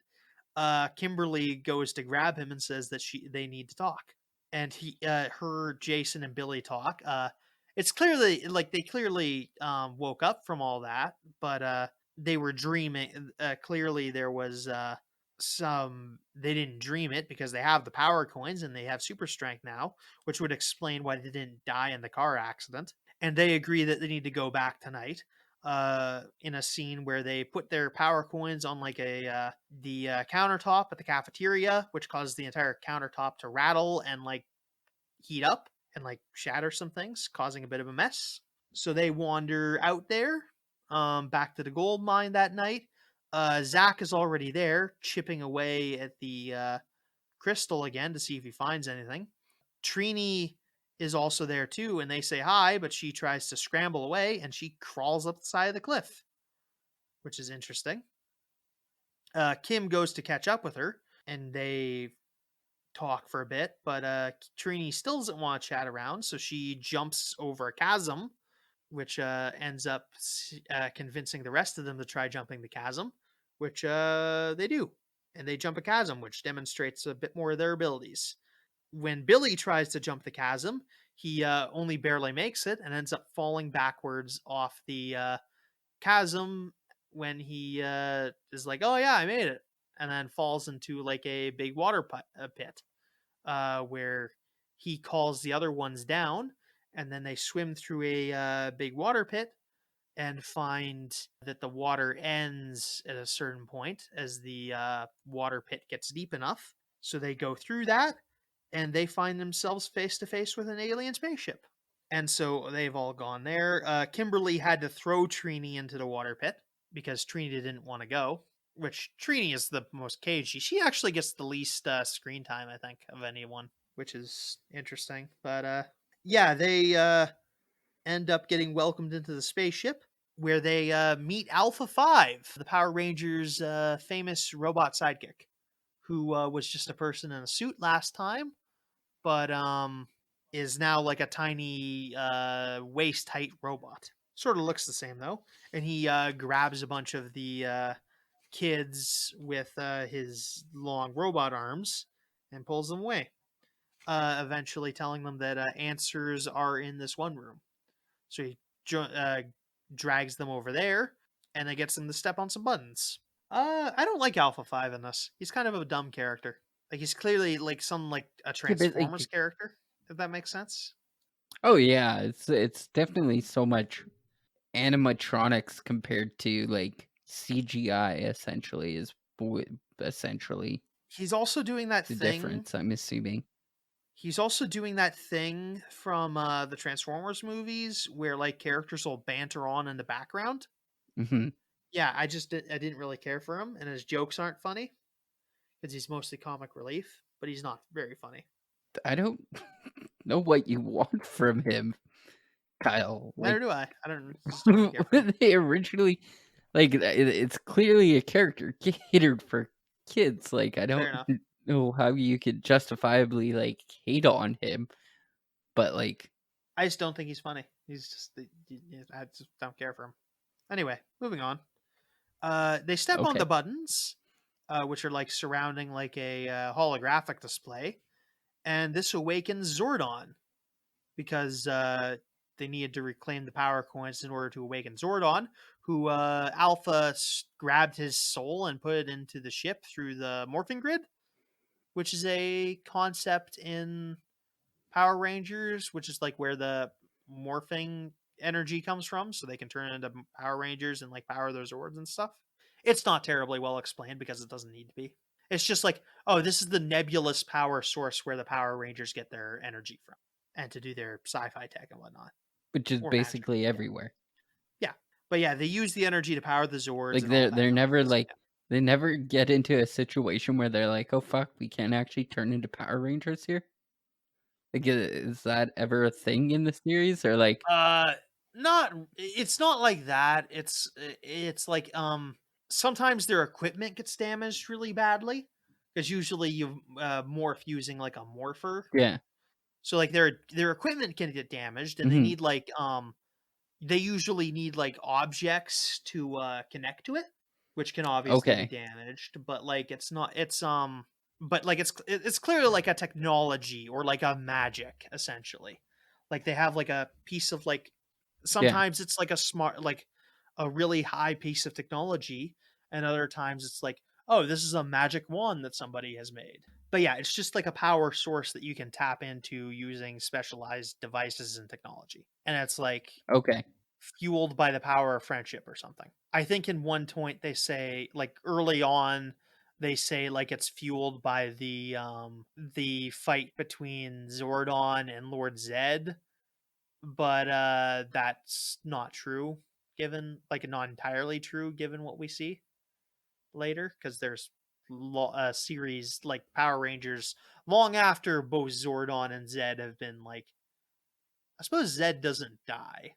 Kimberly goes to grab him and says that they need to talk. And her, Jason, and Billy talk. It's clearly like they clearly woke up from all that, but they were dreaming. Clearly, there was some they didn't dream it because they have the power coins and they have super strength now, which would explain why they didn't die in the car accident. And they agree that they need to go back tonight in a scene where they put their power coins on like the countertop at the cafeteria, which causes the entire countertop to rattle and like heat up. and like shatter some things, causing a bit of a mess. So they wander out there, back to the gold mine that night. Zach is already there, chipping away at the crystal again to see if he finds anything. Trini is also there too, and they say hi, but she tries to scramble away and she crawls up the side of the cliff, which is interesting. Kim goes to catch up with her, and they talk for a bit, but Trini still doesn't want to chat around, so she jumps over a chasm, which ends up convincing the rest of them to try jumping the chasm, which they do. And they jump a chasm, which demonstrates a bit more of their abilities. When Billy tries to jump the chasm, he only barely makes it and ends up falling backwards off the chasm when he is like, "Oh yeah, I made it," and then falls into like a big water pit, where he calls the other ones down, and then they swim through a big water pit and find that the water ends at a certain point as the water pit gets deep enough. So they go through that, and they find themselves face to face with an alien spaceship. And so they've all gone there. Kimberly had to throw Trini into the water pit because Trini didn't want to go. Which Trini is the most cagey. She actually gets the least screen time, I think, of anyone, which is interesting. But yeah, they end up getting welcomed into the spaceship where they meet Alpha 5, the Power Rangers' famous robot sidekick, who was just a person in a suit last time, but is now like a tiny waist height robot. Sort of looks the same though, and he grabs a bunch of the kids with his long robot arms and pulls them away. Eventually telling them that answers are in this one room. So he drags them over there, and then gets them to step on some buttons. I don't like Alpha 5 in this. He's kind of a dumb character. Like he's clearly like some like a Yeah, but Transformers character, if that makes sense. oh yeah, it's definitely so much animatronics compared to like CGI. Essentially, is essentially He's also doing that the thing. difference. I'm assuming. He's also doing that thing from the Transformers movies where like characters will banter on in the background. Hmm. Yeah, I didn't really care for him, and his jokes aren't funny because he's mostly comic relief, but he's not very funny. I don't know what you want from him, Kyle. Like Neither do I. I don't just don't really care for him. they originally, like it's clearly a character catered for kids. Like I Fair don't enough. know how you could justifiably like hate on him, but like I just don't think he's funny. He's just I just don't care for him. Anyway, moving on. They step on the okay, buttons, which are like surrounding like a holographic display, and this awakens Zordon because they needed to reclaim the power coins in order to awaken Zordon, who Alpha grabbed his soul and put it into the ship through the morphing grid, which is a concept in Power Rangers, which is like where the morphing energy comes from, so they can turn into Power Rangers and like power their Zords and stuff. It's not terribly well explained because it doesn't need to be. It's just like, oh, this is the nebulous power source where the Power Rangers get their energy from and to do their sci-fi tech and whatnot, which is or magic. basically everywhere. Yeah, but yeah, they use the energy to power the Zords Like and all that they're never nonsense. like they never get into a situation where they're like, oh fuck, we can't actually turn into Power Rangers here. Like, is that ever a thing in the series, or like, Not. It's not like that. It's like sometimes their equipment gets damaged really badly because usually you morph using like a morpher. yeah, So like their equipment can get damaged, and they hmm need like they usually need like objects to connect to it, which can obviously be okay, damaged. But like it's not. But like it's clearly like a technology or like a magic essentially. Like they have like a piece of like yeah, sometimes it's like a smart like a really high piece of technology, and other times it's like, oh, this is a magic wand that somebody has made. But yeah, it's just like a power source that you can tap into using specialized devices and technology, and it's like okay, fueled by the power of friendship or something. I think in one point they say like early on, They say like it's fueled by the fight between Zordon and Lord Zed, but that's not true given like not entirely true given what we see later because there's a series like Power Rangers long after both Zordon and Zed have been like I suppose Zed doesn't die,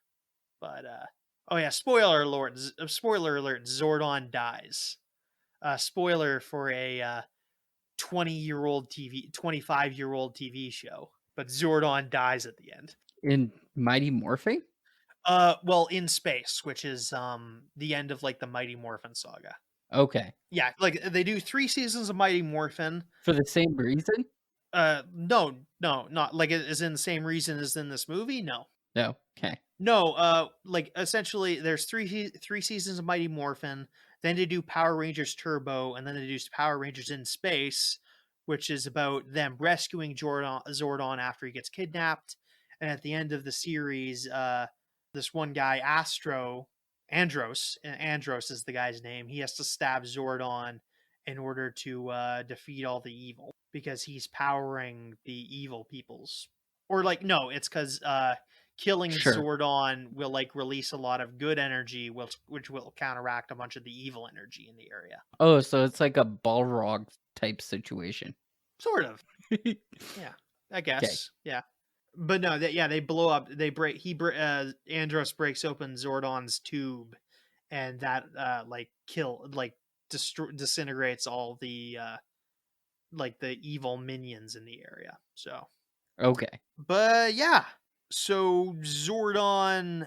but oh yeah, spoiler alert, Zordon dies. Spoiler for a 20-year-old TV 25-year-old TV show, but Zordon dies at the end. In Mighty Morphin? Well, in space, which is the end of like the Mighty Morphin saga. Okay. Yeah, like they do 3 seasons of Mighty Morphin. For the same reason? No, not like it is in the same reason as in this movie. No, No. Okay. no. Like essentially, there's three seasons of Mighty Morphin. Then they do Power Rangers Turbo, and then they do Power Rangers in Space, which is about them rescuing Zordon after he gets kidnapped. And at the end of the series, this one guy, Andros is the guy's name. He has to stab Zordon in order to defeat all the evil because he's powering the evil peoples. Or like no, it's because killing Sure. Zordon will like release a lot of good energy, which will counteract a bunch of the evil energy in the area. Oh, so it's like a Balrog type situation. Sort of. Yeah, I guess. Okay. Yeah. But no, they blow up. They break. Andros breaks open Zordon's tube, and that disintegrates all the like the evil minions in the area. So, Okay. but yeah, so Zordon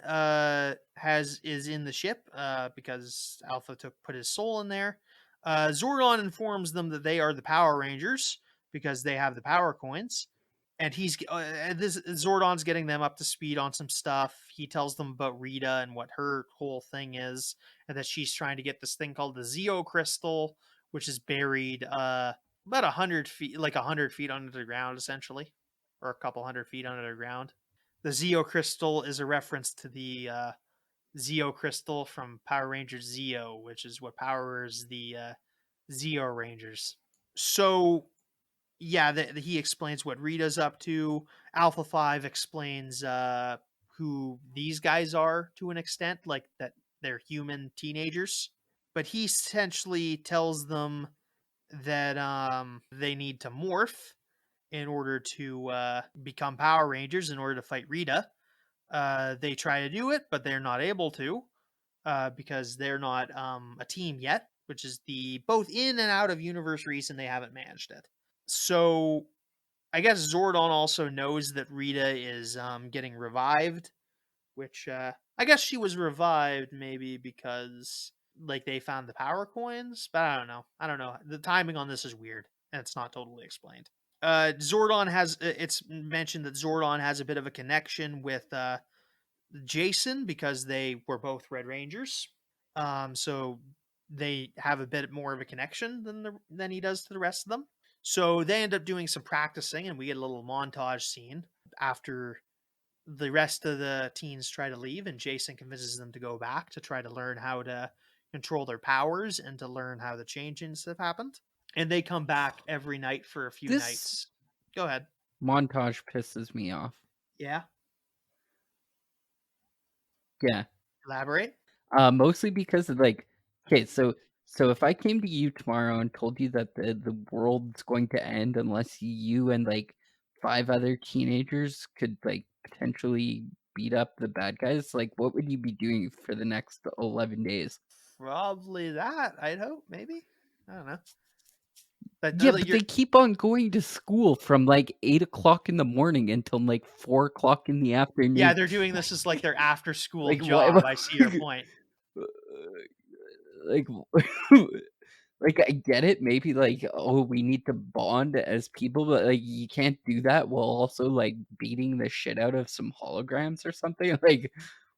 is in the ship because Alpha put his soul in there. Zordon informs them that they are the Power Rangers because they have the power coins, and this Zordon's getting them up to speed on some stuff. He tells them about Rita and what her whole thing is, and that she's trying to get this thing called the Zeo Crystal, which is buried about 100 feet, like 100 feet under the ground, essentially, or a couple 100 feet under the ground. The Zeo Crystal is a reference to the Zeo Crystal from Power Rangers Zeo, which is what powers the Zeo Rangers. So yeah, he explains what Rita's up to. Alpha 5 explains who these guys are to an extent, like that they're human teenagers. But he essentially tells them that they need to morph in order to become Power Rangers in order to fight Rita. They try to do it, but they're not able to because they're not a team yet, which is the both in and out of universe reason they haven't managed it. So I guess Zordon also knows that Rita is getting revived, which I guess she was revived maybe because like they found the power coins, but I don't know. I don't know. The timing on this is weird and it's not totally explained. It's mentioned that Zordon has a bit of a connection with Jason because they were both Red Rangers. So they have a bit more of a connection than he does to the rest of them. So they end up doing some practicing, and we get a little montage scene after the rest of the teens try to leave, and Jason convinces them to go back to try to learn how to control their powers and to learn how the changes have happened. And they come back every night for a few This nights. Go ahead. montage pisses me off. Yeah. Yeah. Elaborate. Mostly because of like, okay, so if I came to you tomorrow and told you that the world's going to end unless you and like 5 other teenagers could like potentially beat up the bad guys, like what would you be doing for the next 11 days? Probably that. I'd hope. Maybe. I don't know. But Yeah, but they keep on going to school from like 8 o'clock in the morning until like 4 o'clock in the afternoon. yeah, they're doing this as like their after school Like, job. I see your point. like like I get it, maybe like, oh, we need to bond as people, but like you can't do that while also like beating the shit out of some holograms or something. Like,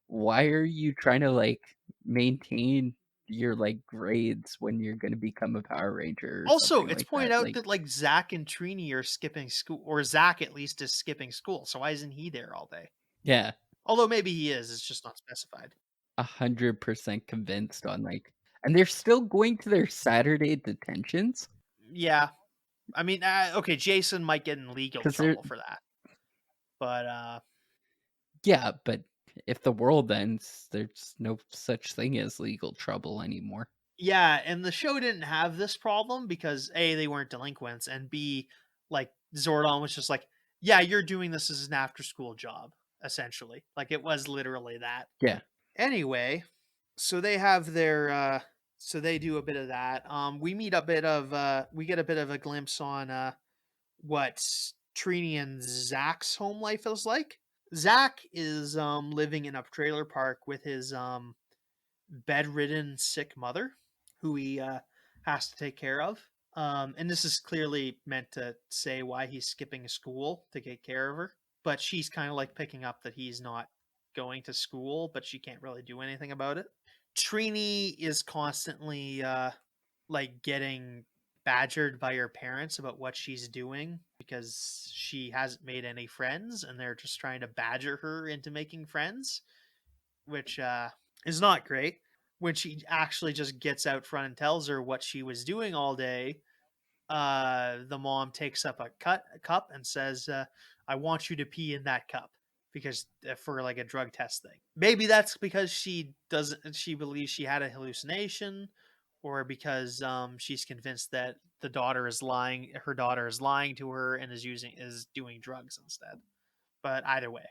why are you trying to like maintain your like grades when you're gonna become a Power Ranger or Also, something it's like pointed that? out Like, that like Zach and Trini are skipping school, or Zach at least is skipping school. So why isn't he there all day? yeah, Although maybe he is. It's just not specified. 100% convinced on like And they're still going to their Saturday detentions Yeah. I mean, okay, Jason might get in legal because they're trouble for that. But yeah, but if the world ends, there's no such thing as legal trouble anymore. yeah, and the show didn't have this problem because A, they weren't delinquents, and B, like Zordon was just like, yeah, you're doing this as an after school job, essentially. Like it was literally that. Yeah. Anyway, so they have their so they do a bit of that. We meet a bit of we get a bit of a glimpse on what Trini and Zach's home life is like. Zach is living in a trailer park with his bedridden sick mother who he has to take care of. And this is clearly meant to say why he's skipping school to take care of her. But she's kind of like picking up that he's not going to school, but she can't really do anything about it. Trini is constantly like getting badgered by her parents about what she's doing because she hasn't made any friends and they're just trying to badger her into making friends, which is not great. When she actually just gets out front and tells her what she was doing all day, the mom takes up a cup and says, "I want you to pee in that cup." Because for like a drug test thing, maybe that's because she believes she had a hallucination, or because she's convinced that her daughter is lying to her and is doing drugs instead. But either way,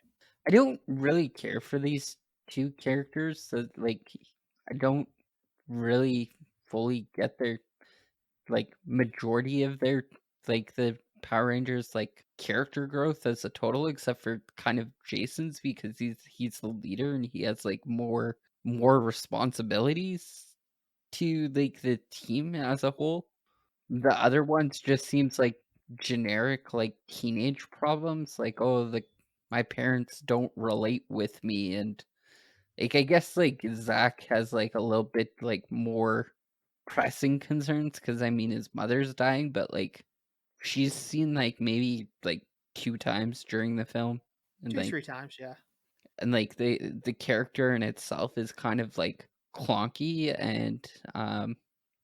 I don't really care for these two characters, so, like, I don't really fully get their, like, majority of their, like, the Power Rangers, like, character growth as a total, except for kind of Jason's because he's the leader and he has, like, more responsibilities to, like, the team as a whole. The other ones just seems like generic, like, teenage problems, like, "Oh, my parents don't relate with me," and, like, I guess, like, Zach has, like, a little bit, like, more pressing concerns because I mean, his mother's dying, but, like, she's seen, like, maybe, like, 2 times during the film, and, two like three times, yeah. the character in itself is kind of, like, clunky and,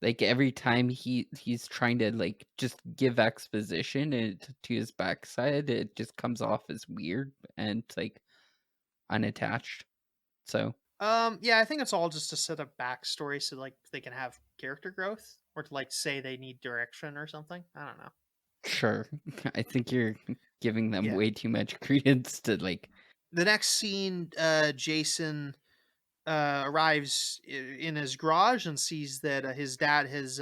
like, every time he's trying to, like, just give exposition and to his backside, it just comes off as weird and, like, unattached, so Yeah, I think it's all just to set a backstory so like they can have character growth or to like say they need direction or something. I don't know. sure. I think you're giving them Yeah. way too much credence to, like The next scene, Jason arrives in his garage and sees that his dad has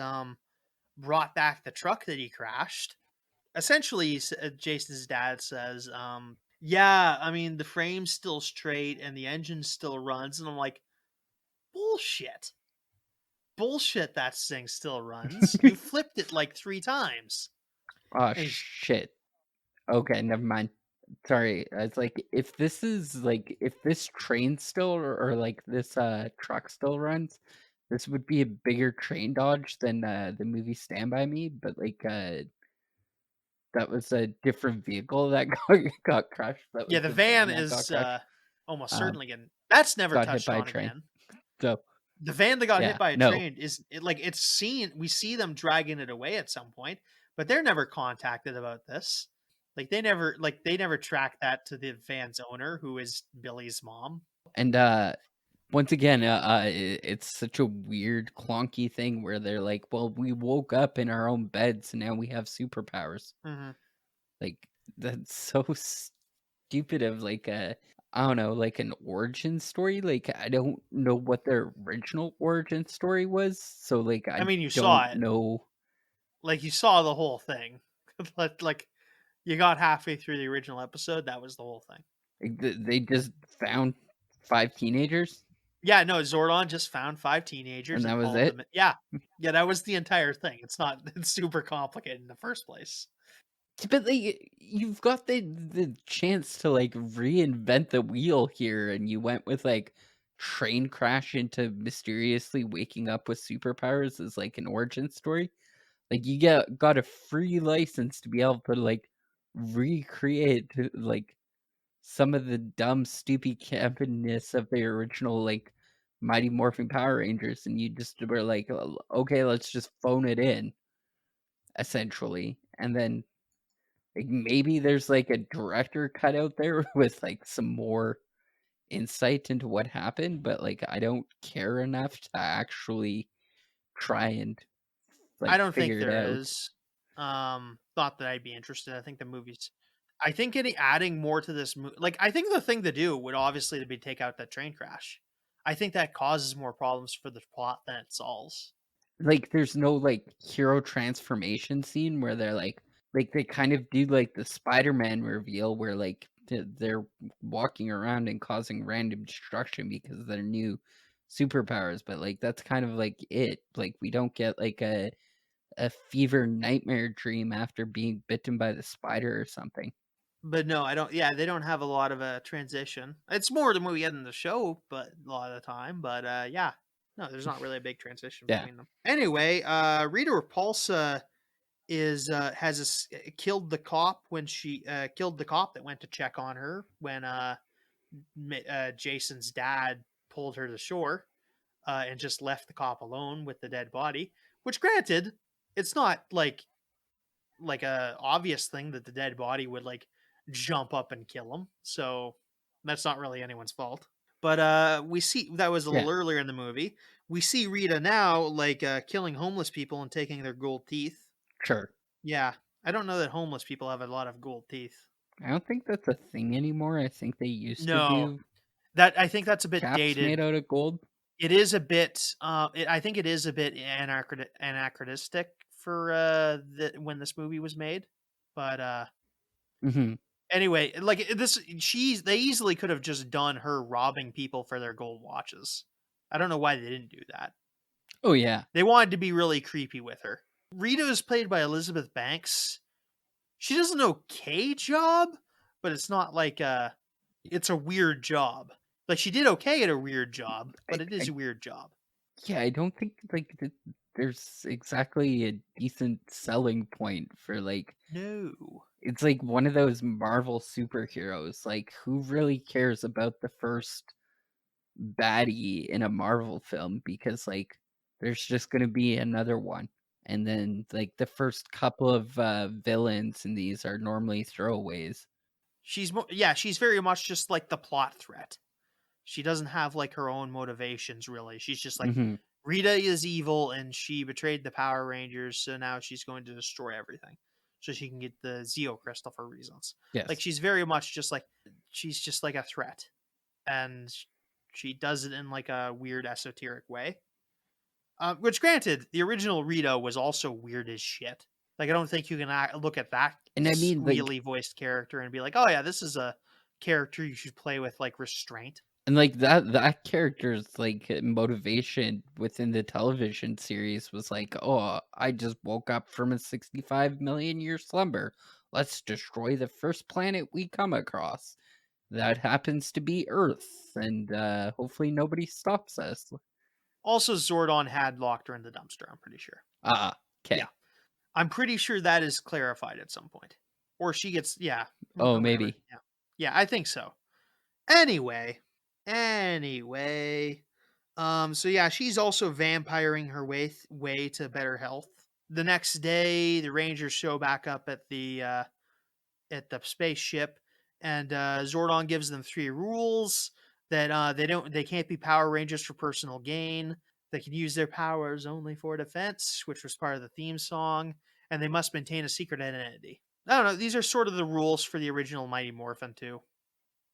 brought back the truck that he crashed. Essentially, Jason's dad says, "Yeah, I mean the frame's still straight and the engine still runs," and I'm like, "Bullshit." Bullshit, that thing still runs. You flipped it like 3 times. "Oh, And he's shit. Okay, never mind. Sorry." It's like, if this train still or, like, this, truck still runs, this would be a bigger train dodge than, the movie Stand By Me, but, like, that was a different vehicle that got crushed. That yeah, was the the van van that got is, crushed, almost um, certainly getting that's never got hit touched by a on train. again. So, The van that got hit yeah, by a no. train it's seen we see them dragging it away at some point, but they're never contacted about this. They never track that to the van's owner, who is Billy's mom. And, once again, it's such a weird, clunky thing where they're like, "Well, we woke up in our own beds, and now we have superpowers." Mhm. Like, that's so stupid of, like, I don't know, like, an origin story, like, I don't know what their original origin story was, so, like, I I mean, you saw don't it. know. Like, you saw the whole thing. Like, you got halfway through the original episode, that was the whole thing. Like, they just found 5 teenagers, Yeah, no, Zordon just found 5 and teenagers that and was called it? them yeah. Yeah, that was the entire thing. It's not it's super complicated in the first place. But, like, you've got the chance to, like, reinvent the wheel here, and you went with, like, train crash into mysteriously waking up with superpowers as, like, an origin story. Like, you got a free license to be able to, like, recreate, like, some of the dumb, stupid campiness of the original, like, Mighty Morphin Power Rangers, and you just were like, Okay, let's just phone it in, essentially." And then, like, maybe there's, like, a director cut out there with, like, some more insight into what happened, but, like, I don't care enough to actually try and, I like, don't think figure it there out. is. Thought that I'd be interested. I think the movies. I think any adding more to this like I think the thing to do would obviously to be take out that train crash. I think that causes more problems for the plot than it solves. Like, there's no, like, hero transformation scene where they're they kind of do, like, the Spider-Man reveal where, like, they're walking around and causing random destruction because of their new superpowers, but, like, that's kind of, like, it. Like, we don't get, like, a fever nightmare dream after being bitten by the spider or something. But no, I don't. Yeah, they don't have a lot of a transition. It's more than what we get in the show, but a lot of the time. But yeah, no, there's not really a big transition Yeah, between them. Anyway, Rita Repulsa is killed the cop when she killed the cop that went to check on her when Jason's dad pulled her to shore and just left the cop alone with the dead body. Which, granted, it's not like a obvious thing that the dead body would like jump up and kill him. So that's not really anyone's fault. But we see that was a yeah, little earlier in the movie. We see Rita now like killing homeless people and taking their gold teeth. sure. Yeah, I don't know that homeless people have a lot of gold teeth. I don't think that's a thing anymore. I think they used to No, do that I think that's a bit caps made dated. out of gold. It is a bit. I think it is a bit anachronistic for when this movie was made. But Mhm. anyway, like this, they easily could have just done her robbing people for their gold watches. I don't know why they didn't do that. Oh, yeah. They wanted to be really creepy with her. Rita is played by Elizabeth Banks. She does an okay job, but it's not like it's a weird job. Like she did okay at a weird job, but it is I a weird job. Yeah, I don't think, like, there's exactly a decent selling point for, like No. it's like one of those Marvel superheroes, like, who really cares about the first baddie in a Marvel film? Because, like, there's just gonna be another one, and then, like, the first couple of, villains in these are normally throwaways. She's very much just like the plot threat. She doesn't have like her own motivations really. She's just like Mhm. Rita is evil and she betrayed the Power Rangers, so now she's going to destroy everything so she can get the Zeo crystal for reasons. Like Yes. she's very much just like she's just like a threat and she does it in like a weird esoteric way. Which granted, the original Rita was also weird as shit. Like I don't think you can look at that And I mean, like squealy voiced character and be like, "Oh yeah, this is a character you should play with like restraint." And, like, that character's, like, motivation within the television series was like, "Oh, I just woke up from a 65 million year slumber. Let's destroy the first planet we come across. That happens to be Earth, and, hopefully nobody stops us." Also, Zordon had locked her in the dumpster. I'm pretty sure. Ah, Yeah, okay. I'm pretty sure that is clarified at some point, or she gets Oh, whatever. maybe. Yeah, yeah, I think so. Anyway, anyway, so yeah, she's also vampiring her way to better health. The next day, the Rangers show back up at the spaceship, and Zordon gives them three rules that they can't be Power Rangers for personal gain. They can use their powers only for defense, which was part of the theme song, and they must maintain a secret identity. I don't know. These are sort of the rules for the original Mighty Morphin too.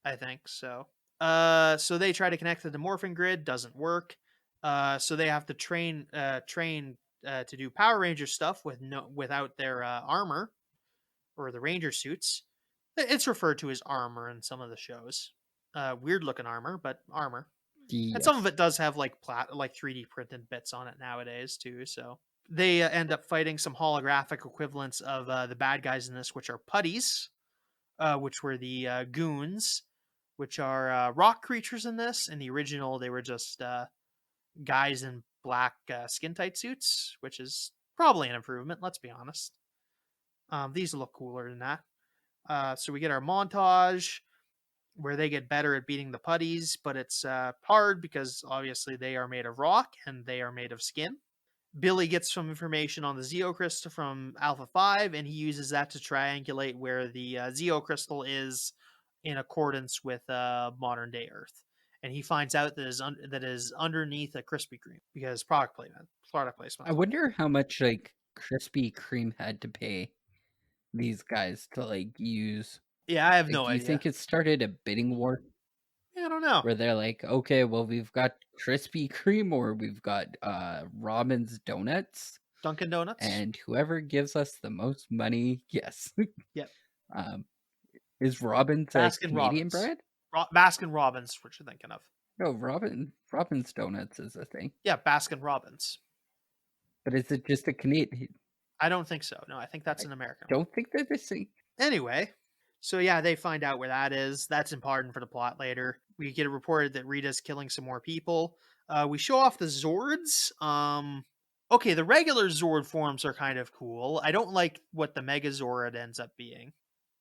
I think so. So they try to connect to the Morphin grid, doesn't work. So they have to train to do Power Ranger stuff without their armor or the Ranger suits. It's referred to as armor in some of the shows. Weird looking armor, but armor. And some of Yes. it does have like 3D printed bits on it nowadays too. So they end up fighting some holographic equivalents of the bad guys in this, which are putties, which were the goons, which are rock creatures in this. In the original, they were just guys in black skin tight suits, which is probably an improvement. Let's be honest. These look cooler than that. So we get our montage. where they get better at beating the putties, but it's hard because obviously they are made of rock and they are made of skin. Billy gets some information on the Zeo crystal from Alpha 5, and he uses that to triangulate where the Zeo crystal is in accordance with modern day Earth. And he finds out that is underneath a Krispy Kreme because product I placement. wonder how much like Krispy Kreme had to pay these guys to like use. Yeah, I have Like, no do you idea. think it started a bidding war Yeah, I don't know. where they're like, okay, well, we've got Krispy Kreme or we've got Robin's Donuts, Dunkin' Donuts. and whoever gives us the most money, yes. Yep. um, is Robin's a Baskin Canadian Robbins. brand? Baskin Robbins, what you're thinking of. No, Robin's Donuts is a thing, Yeah, Baskin Robbins. but is it just a Canadian? I don't think so. No, I think that's I an American one. don't think they're the same. Anyway, so yeah, they find out where that is. That's important for the plot later. We get reported that Rita's killing some more people. We show off the Zords. Okay, the regular Zord forms are kind of cool. I don't like what the Megazord ends up being,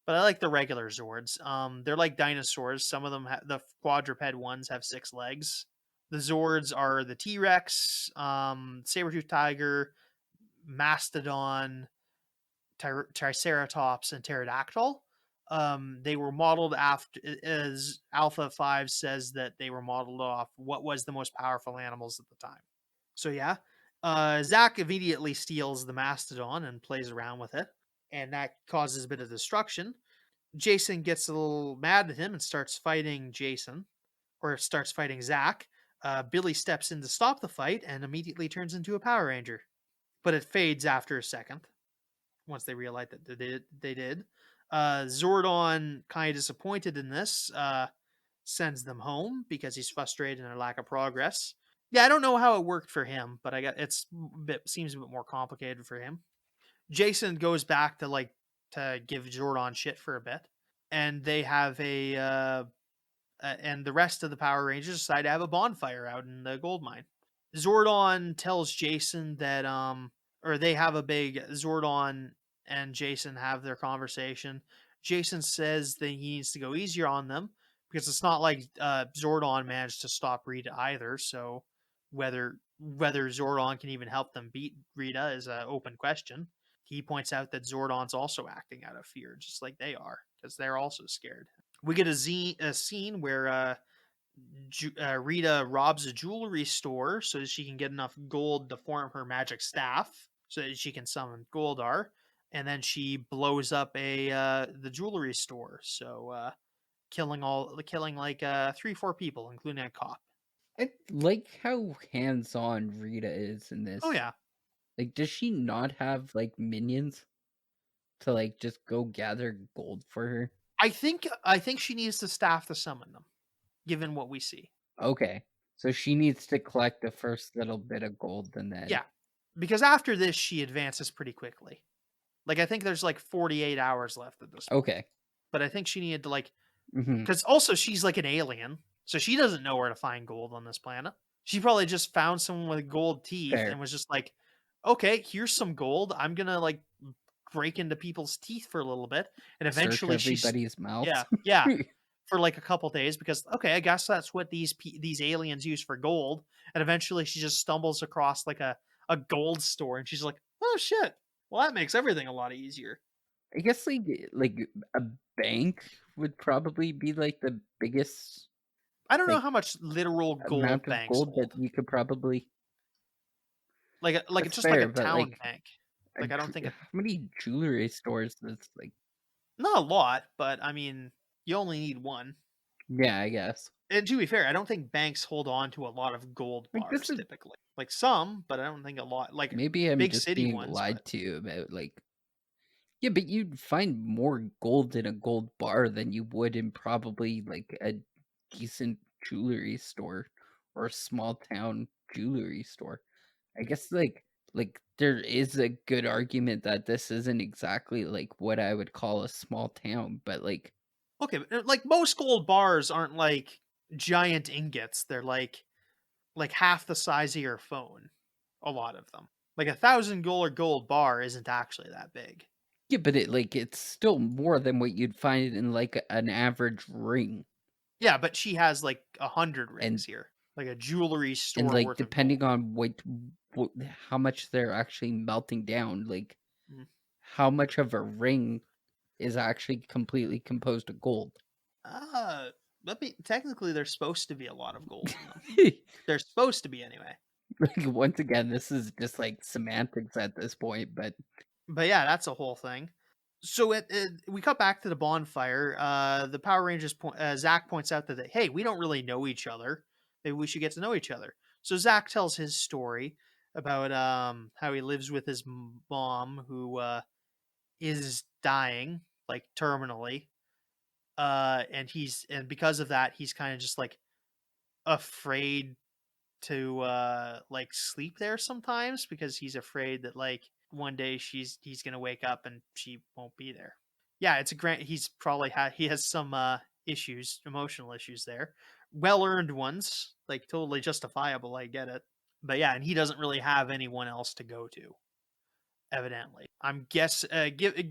but I like the regular Zords. They're like dinosaurs. Some of them, the quadruped ones, have 6 legs. The Zords are the T Rex, saber-tooth tiger, mastodon, Triceratops, and pterodactyl. They were modeled after, as Alpha 5 says, that they were modeled off what was the most powerful animals at the time. So yeah, Zach immediately steals the mastodon and plays around with it, and that causes a bit of destruction. Jason gets a little mad at him and starts fighting Zach. Billy steps in to stop the fight and immediately turns into a Power Ranger, but it fades after a second once they realize that they did. Zordon, kind of disappointed in this, sends them home because he's frustrated in their lack of progress. Yeah, I don't know how it worked for him, but seems a bit more complicated for him. Jason goes back to give Zordon shit for a bit, and they have and the rest of the Power Rangers decide to have a bonfire out in the gold mine. Zordon tells Jason that or they have a big Zordon and Jason have their conversation. Jason says that he needs to go easier on them because it's not like Zordon managed to stop Rita either. So whether Zordon can even help them beat Rita is an open question. He points out that Zordon's also acting out of fear, just like they are, because they're also scared. We get a scene where Rita robs a jewelry store so that she can get enough gold to form her magic staff so that she can summon Goldar, and then she blows up the jewelry store, so killing like 3-4 people, including a cop. I like how hands-on Rita is in Oh this. yeah, Like, does she not have like minions to like just go gather gold for her? I think she needs the staff to summon them, given what we see. Okay, so she needs to collect the first little bit of gold and then Yeah, because after this she advances pretty quickly. Like I think there's like 48 hours left at this point. okay. But I think she needed to Mm-hmm. because also she's like an alien, so she doesn't know where to find gold on this planet. She probably just found someone with gold teeth and Fair. was just like, "Okay, here's some gold. I'm gonna like break into people's teeth for a little bit," and Search eventually everybody's mouths. yeah, for like a couple days because okay, I guess that's what these aliens use for gold. And eventually, she just stumbles across like a gold store, and she's like, "Oh shit! Well, that makes everything a lot easier." I guess like a bank would probably be like the biggest I don't know like how much literal gold amount of banks gold that hold. you could probably. Like it's That's just like a fair, but town like bank. Like I don't think how it many jewelry stores that's like? not a lot, but I mean, you only need one. Yeah, I guess. And to be fair, I don't think banks hold on to a lot of gold Like this bars is typically. Like some, but I don't think a lot. Like maybe I'm big just city being ones, but lied to about like yeah, but you'd find more gold in a gold bar than you would in probably like a decent jewelry store or a small town jewelry store. I guess like there is a good argument that this isn't exactly like what I would call a small town, but like okay, but like most gold bars aren't like giant ingots. They're like half the size of your phone. A lot of them. Like $1,000 gold bar isn't actually that big. yeah, but it's still more than what you'd find in like an average ring. Yeah, but she has like 100 and rings here, like a jewelry and store like worth of gold. depending on what how much they're actually melting down, like Mm. how much of a ring is actually completely composed of gold. Uh, technically, there's supposed to be a lot of gold in them. They're supposed to be anyway. Like once again, this is just like semantics at this point, But yeah, that's a whole thing. So we cut back to the bonfire. The Power Rangers Zach points out that hey, we don't really know each other. Maybe we should get to know each other. So Zach tells his story about how he lives with his mom who is dying, like terminally. And because of that, he's kind of just like afraid to like sleep there sometimes because he's afraid that like one day he's gonna wake up and she won't be there. Yeah, it's a grant. He has some issues, emotional issues there, well earned ones, like totally justifiable. I get it, but yeah, and he doesn't really have anyone else to go to. Evidently,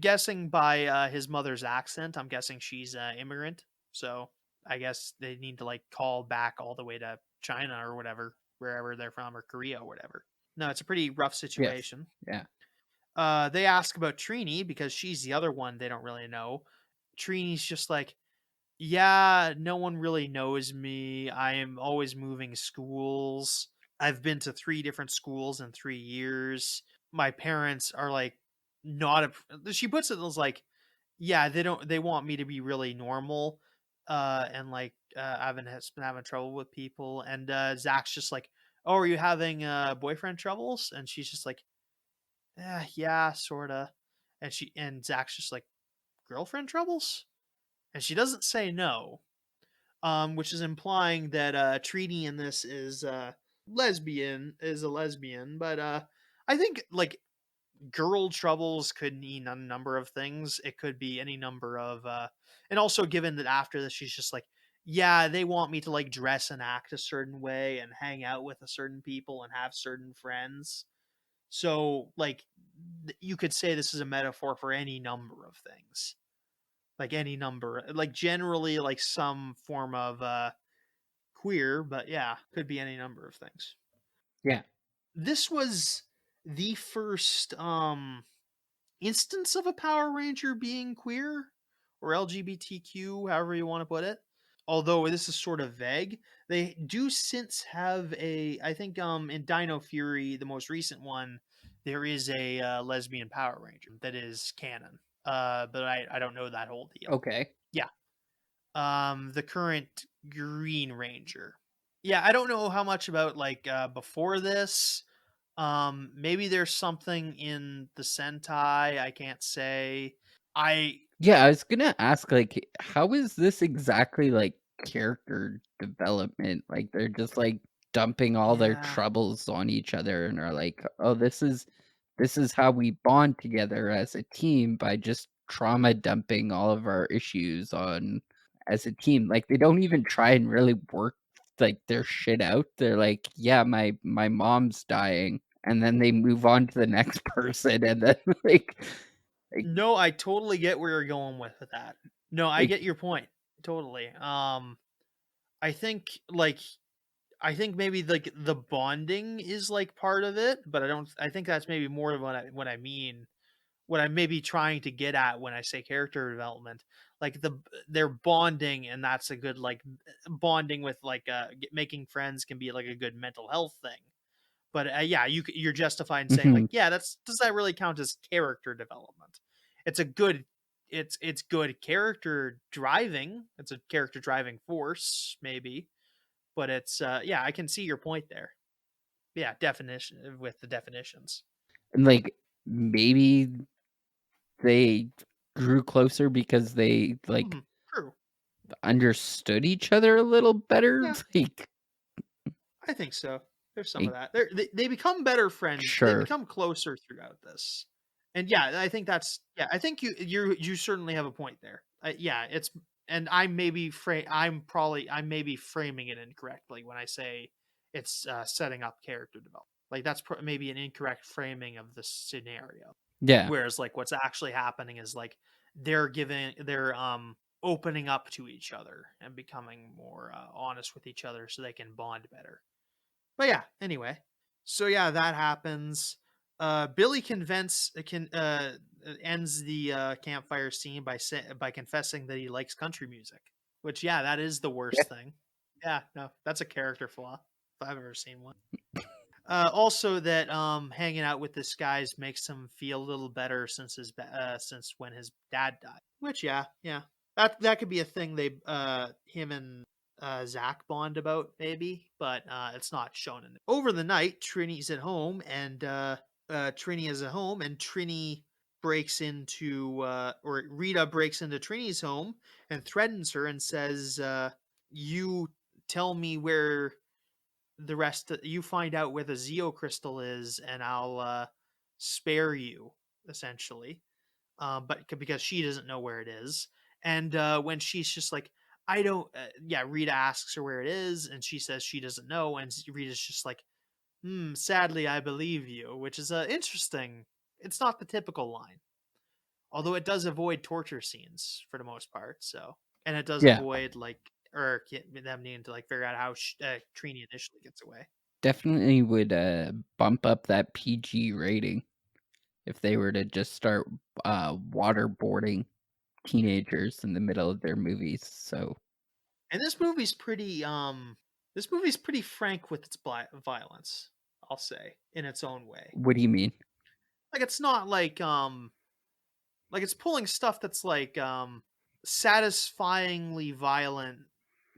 guessing by his mother's accent, I'm guessing she's immigrant. So I guess they need to like call back all the way to China or whatever, wherever they're from, or Korea or whatever. No, it's a pretty rough yes, situation. yeah, They ask about Trini because she's the other one they don't really know. Trini's just like, yeah, no one really knows me. I am always moving schools. I've been to 3 different schools in 3 years. My parents are like not a, she puts it as like, yeah, they want me to be really normal and like I've been having trouble with people. And Zach's just like, oh, are you having boyfriend troubles? And she's just like, yeah, sorta. And Zach's just like, girlfriend troubles? And she doesn't say no, which is implying that Trini in this is a lesbian. But I think like girl troubles could mean a number of things. It could be any number of, and also given that after this she's just like, yeah, they want me to like dress and act a certain way and hang out with a certain people and have certain friends. So like you could say this is a metaphor for any number of things, like any number, like generally like some form of queer, but yeah, could be any number of things. yeah, This was the first instance of a Power Ranger being queer or LGBTQ, however you want to put it. Although this is sort of vague, they do since have a. I think in Dino Fury, the most recent one, there is a lesbian Power Ranger that is canon. But I don't know that whole deal. okay. Yeah, the current Green Ranger. Yeah, I don't know how much about like before this. Maybe there's something in the Sentai. I can't say. I Yeah, I was gonna ask, like, how is this exactly like character development? Like, they're just like dumping all their Yeah. troubles on each other and are like, oh, this is how we bond together as a team by just trauma dumping all of our issues on as a team. Like, they don't even try and really work like their shit out. They're like, yeah, my mom's dying, and then they move on to the next person, and then like No, I totally get where you're going with that. No, I like get your point. Totally. I think like I think maybe like the bonding is like part of it, but I think that's maybe more of what I mean, what I'm maybe trying to get at when I say character development. Like they're bonding, and that's a good like bonding with like making friends can be like a good mental health thing. But yeah, you're justified in saying like, mhm. yeah, that's does that really count as character development? It's a good, it's good character driving. It's a character driving force, maybe, but it's yeah, I can see your point there. Yeah, definition with the definitions. And like maybe they grew closer because they like Hmm. True. understood each other a little better. Yeah, Like, I think so. There's some of like that. They become better friends. They sure, become closer throughout this. And yeah, I think that's yeah. I think you certainly have a point there. Yeah, it's and I may be framing it incorrectly when I say it's setting up character development. Like that's maybe an incorrect framing of the scenario. yeah, Whereas like what's actually happening is like they're giving they're opening up to each other and becoming more honest with each other so they can bond better. But yeah, anyway. So yeah, that happens. Billy ends the campfire scene by confessing that he likes country music. Which yeah, that is the Yeah. worst thing. Yeah, no, that's a character flaw if I've ever seen one. Also, that hanging out with this guys makes him feel a little better since when his dad died. Which yeah, that could be a thing they him and Zach bond about maybe, but it's not shown in it. Over the night, Trini's at home and Trini is at home and Trini breaks into or Rita breaks into Trini's home and threatens her and says, "You tell me where the rest you find out where the Zeo crystal is and I'll spare you," essentially. But because she doesn't know where it is. And when she's just like, I don't yeah, Rita asks her where it is and she says she doesn't know, and Rita's just like, sadly I believe you, which is interesting. It's not the typical line, although it does avoid torture scenes for the most part. So, and it does Yeah. avoid like or them needing to like figure out how Trini initially gets away. Definitely would bump up that PG rating if they were to just start waterboarding teenagers in the middle of their movies. So And this movie's pretty frank with its violence, I'll say, in its own way. what do you mean? Like it's not like it's pulling stuff that's like satisfyingly violent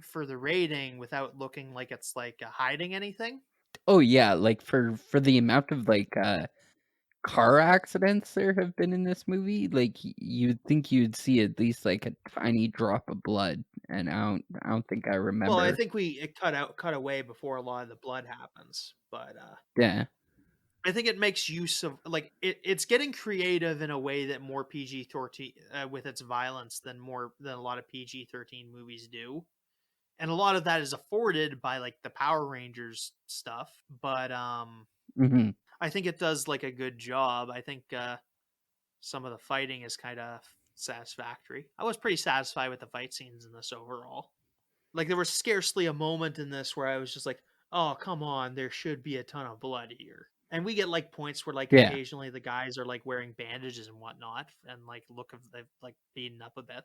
for the rating without looking like it's like hiding anything. Oh yeah, like for the amount of like car accidents there have been in this movie, like you'd think you'd see at least like a tiny drop of blood, and I don't think I Well, I remember. think it cut away before a lot of the blood happens, but Yeah. I think it makes use of like it's getting creative in a way that more PG-13 with its violence than a lot of PG-13 movies do. And a lot of that is afforded by like the Power Rangers stuff, but Hmm. I think it does like a good job. I think some of the fighting is kind of satisfactory. I was pretty satisfied with the fight scenes in this overall. Like there was scarcely a moment in this where I was just like, "Oh, come on, there should be a ton of blood here." And we get like points where like Yeah. occasionally the guys are like wearing bandages and whatnot, and like look of they've like beaten up a bit.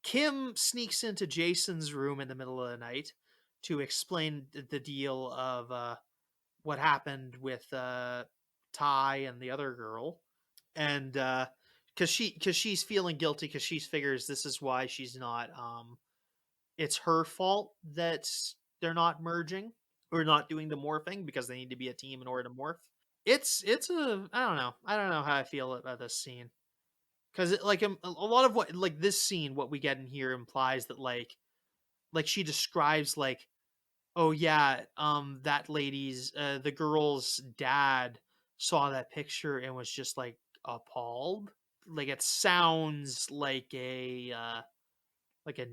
Kim sneaks into Jason's room in the middle of the night to explain the deal of what happened with Ty and the other girl, and because she's feeling guilty because she figures this is why she's not it's her fault that they're not merging or not doing the morphing because they need to be a team in order to morph. It's a I don't know how I feel about this scene because like a lot of what like this scene what we get in here implies that like she describes like, oh yeah, that lady's the girl's dad saw that picture and was just like appalled. Like it sounds like a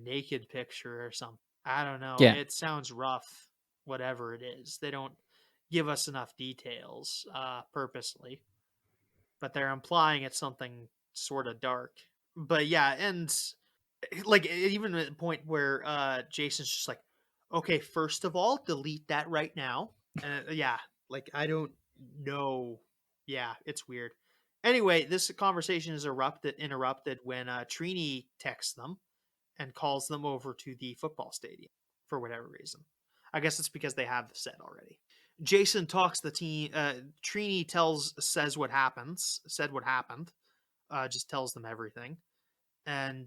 naked picture or something. I don't know. Yeah. It sounds rough, whatever it is. They don't give us enough details purposely, but they're implying it's something sort of dark. But yeah, and like even at the point where Jason's just like, okay, first of all, delete that right now. Yeah, like I don't know. Yeah, it's weird. Anyway, this conversation is interrupted when Trini texts them and calls them over to the football stadium for whatever reason. I guess it's because they have the set already. Jason talks the team. Trini said what happened. Just tells them everything, and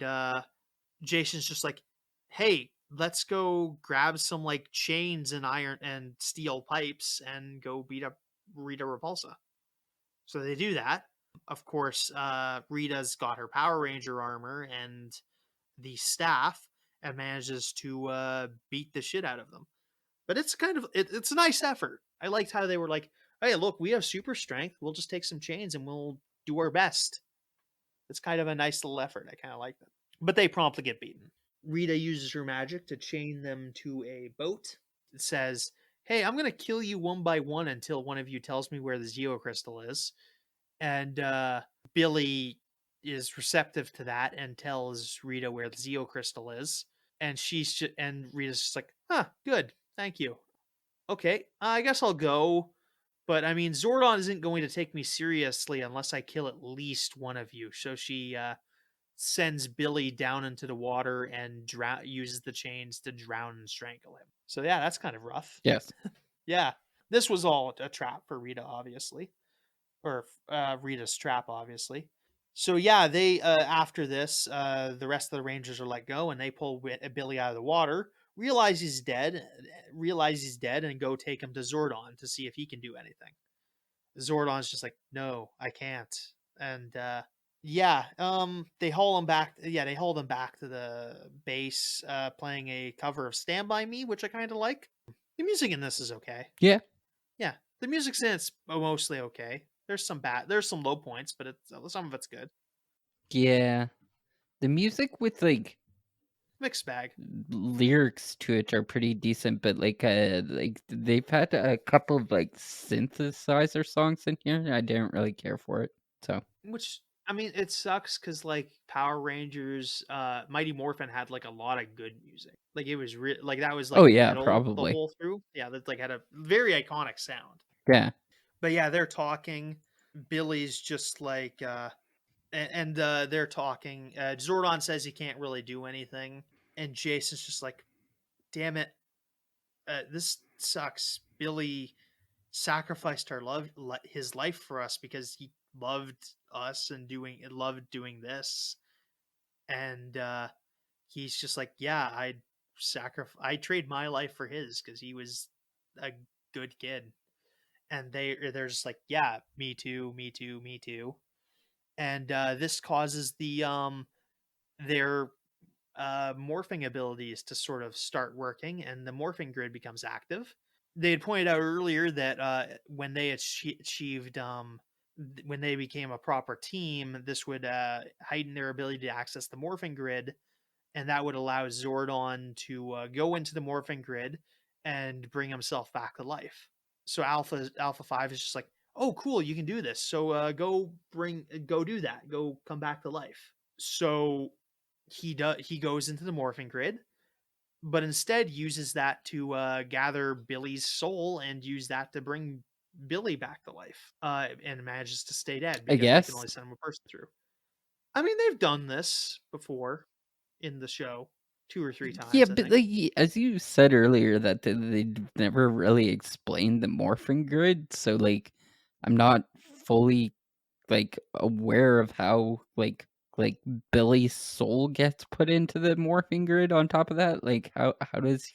Jason's just like, "Hey, let's go grab some like chains and iron and steel pipes and go beat up Rita Repulsa." So they do that. Of course, Rita's got her Power Ranger armor and the staff and manages to beat the shit out of them. But it's kind of it's a nice effort. I liked how they were like, "Hey, look, we have super strength. We'll just take some chains and we'll do our best." It's kind of a nice little effort. I kind of like that. But they promptly get beaten. Rita uses her magic to chain them to a boat. It says, "Hey, I'm gonna kill you one by one until one of you tells me where the Zeo crystal is." And Billy is receptive to that and tells Rita where the Zeo crystal is, and and Rita's just like, "Huh, good, thank you. Okay, I guess I'll go. But I mean, Zordon isn't going to take me seriously unless I kill at least one of you." So she sends Billy down into the water and uses the chains to drown and strangle him. So yeah, that's kind of rough. Yes. Yeah, this was all a trap for Rita, obviously, or Rita's trap, obviously. So yeah, they after this, the rest of the Rangers are let go, and they pull Billy out of the water. Realize he's dead, and go take him to Zordon to see if he can do anything. Zordon's just like, no, I can't. And yeah, they haul him back. Yeah, they hauled him back to the base, playing a cover of "Stand by Me," which I kind of like. The music in this is okay. Yeah. Yeah, the music's in it's mostly okay. There's some low points, but some of it's good. Yeah. The music with like Mixed bag. lyrics to it are pretty decent, but like they've had a couple of like synthesizer songs in here, and I didn't really care for it. So Which I mean, it sucks because like Power Rangers, Mighty Morphin had like a lot of good music. Like it was like that was oh like yeah, metal the probably. whole through. Yeah, that like had a very iconic sound. Yeah. But yeah, they're talking. Billy's just like, they're talking. Zordon says he can't really do anything, and Jason's just like, "Damn it, this sucks." Billy sacrificed his life for us because he loved us and loved doing this, and he's just like, "Yeah, I trade my life for his because he was a good kid." And they're just like, "Yeah, me too, me too, me too." And this causes their morphing abilities to sort of start working, and the morphing grid becomes active. They had pointed out earlier that when they achieved when they became a proper team, this would heighten their ability to access the morphing grid, and that would allow Zordon to go into the morphing grid and bring himself back to life. So Alpha 5 is just like, "Oh, cool, you can do this. So go do that. Go come back to life." So he goes into the morphing grid, but instead uses that to gather Billy's soul and use that to bring Billy back to life, and manages to stay dead I because they can guess. only send him a person through. I mean, they've done this before in the show 2 or 3 Yeah, times, I but think. like as you said earlier that they never really explained the morphing grid, so like I'm not fully like aware of how like Billy's soul gets put into the morphing grid on top of that. Like how does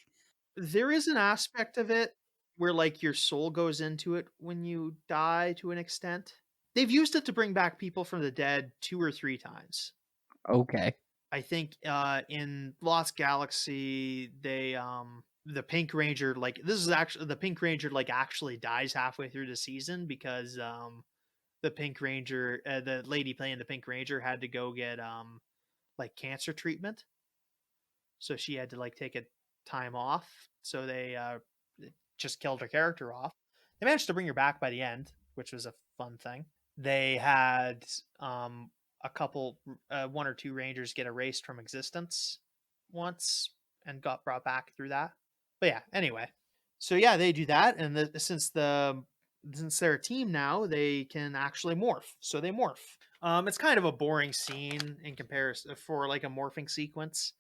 There is an aspect of it where like your soul goes into it when you die to an extent. They've used it to bring back people from the dead 2 or 3 times. okay. I think in Lost Galaxy the Pink Ranger, like this is actually the Pink Ranger like actually dies halfway through the season because the Pink Ranger, the lady playing the Pink Ranger had to go get like cancer treatment, so she had to like take a time off. So they just killed her character off. They managed to bring her back by the end, which was a fun thing. They had a couple, 1 or 2 Rangers get erased from existence once and got brought back through that. But yeah, anyway, so yeah, they do that, and since they're a team now, they can actually morph. So they morph. It's kind of a boring scene in comparison for like a morphing sequence,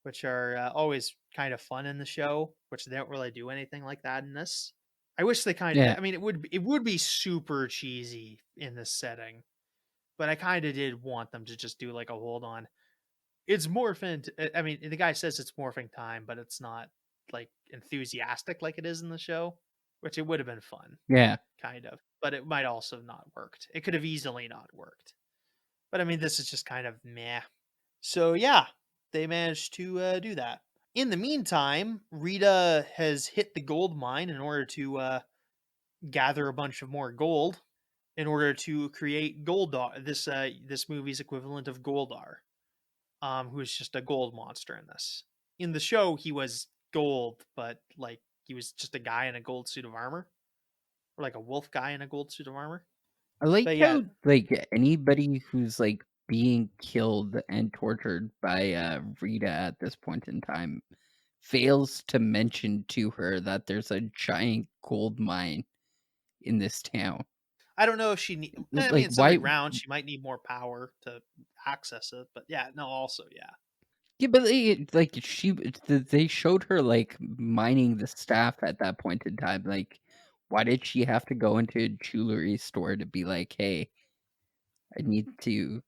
which are always kind of fun in the show, which they don't really do anything like that in this. I wish they kind of. Yeah. I mean, it would be super cheesy in this setting, but I kind of did want them to just do like a hold on. It's morphing. I mean, the guy says it's morphing time, but it's not like enthusiastic like it is in the show, which it would have been fun, Yeah. kind of. But it might also not worked. It could have easily not worked. But I mean, this is just kind of meh. So yeah, they managed to do that. In the meantime, Rita has hit the gold mine in order to gather a bunch of more gold in order to create Goldar. This movie's equivalent of Goldar, who is just a gold monster in this. In the show, he was gold, but like he was just a guy in a gold suit of armor, or like a wolf guy in a gold suit of armor. I like But yeah, how like anybody who's like being killed and tortured by Rita at this point in time fails to mention to her that there's a giant gold mine in this town. I don't know if I Like, mean, it's why? underground. She might need more power to access it. But yeah, no, also, yeah. Yeah, but like they showed her like mining the staff at that point in time. Like, why did she have to go into a jewelry store to be like, "Hey, I need to."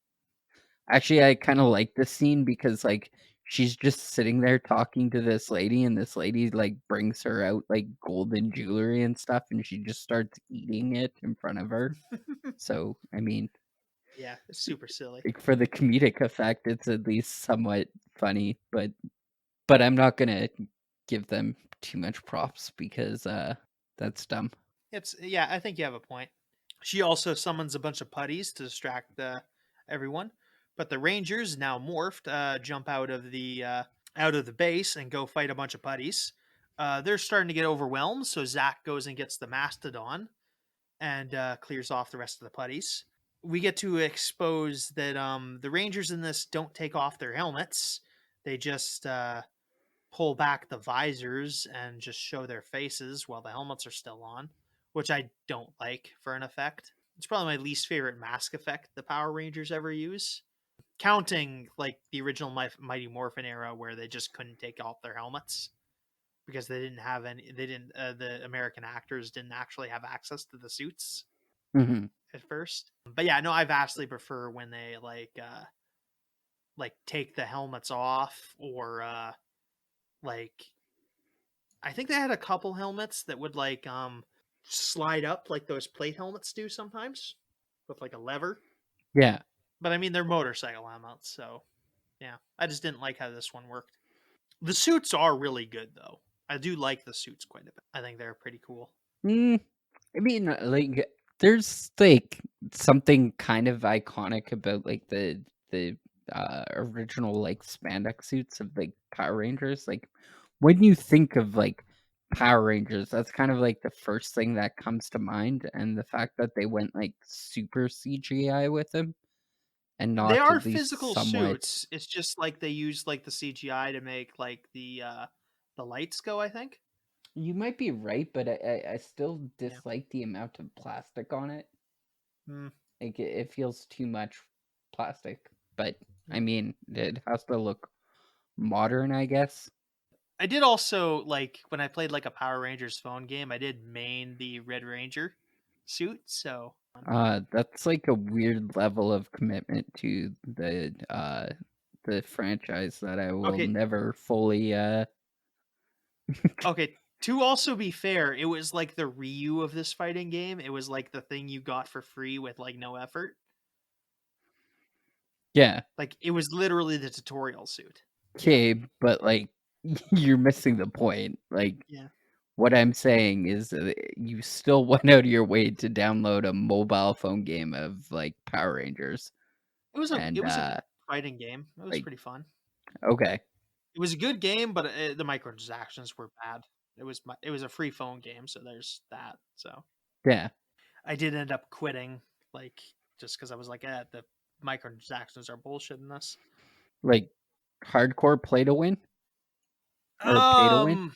Actually, I kind of like this scene because like she's just sitting there talking to this lady, and this lady like brings her out like golden jewelry and stuff, and she just starts eating it in front of her. So, I mean, Yeah, it's super silly. like for the comedic effect, it's at least somewhat funny, but I'm not gonna give them too much props because that's dumb. Yeah, I think you have a point. She also summons a bunch of putties to distract everyone, but the Rangers, now morphed, jump out of the base and go fight a bunch of putties. They're starting to get overwhelmed, so Zach goes and gets the mastodon and clears off the rest of the putties. We get to expose that the Rangers in this don't take off their helmets; they just pull back the visors and just show their faces while the helmets are still on, which I don't like for an effect. It's probably my least favorite mask effect the Power Rangers ever use. Counting like the original Mighty Morphin era where they just couldn't take off their helmets because they didn't have any, they didn't, the American actors didn't actually have access to the suits Hmm. at first. But yeah, no, I vastly prefer when they like take the helmets off or like I think they had a couple helmets that would like slide up like those plate helmets do sometimes with like a lever. Yeah. But I mean they're motorcycle helmets, so yeah. I just didn't like how this one worked. The suits are really good though. I do like the suits quite a bit. I think they're pretty cool. Mm, I mean, like, there's like something kind of iconic about like the original like spandex suits of like Power Rangers. Like, when you think of like Power Rangers, that's kind of like the first thing that comes to mind, and the fact that they went like super CGI with them and They not are at least physical somewhat. suits. It's just like they use like the CGI to make like the lights go, I think. You might be right, but I still Yeah. dislike the amount of plastic on it. Hmm. Like it feels too much plastic. But I Yeah. mean, it has to look modern, I guess. I did also like when I played like a Power Rangers phone game. I did main the Red Ranger suit. So That's like a weird level of commitment to the franchise that I will okay, never fully okay. To also be fair, it was like the Ryu of this fighting game. It was like the thing you got for free with like no effort. yeah. Like it was literally the tutorial suit. Okay, but like you're missing the point. Like Yeah, what I'm saying is that you still went out of your way to download a mobile phone game of like Power Rangers it and was a fighting game. It was like pretty fun. okay. It was a good game, but the microtransactions were bad. It was a free phone game, so there's that. So Yeah. I did end up quitting, like just because I was like, the microtransactions are bullshit in this. Like hardcore play to win or pay to win? Um,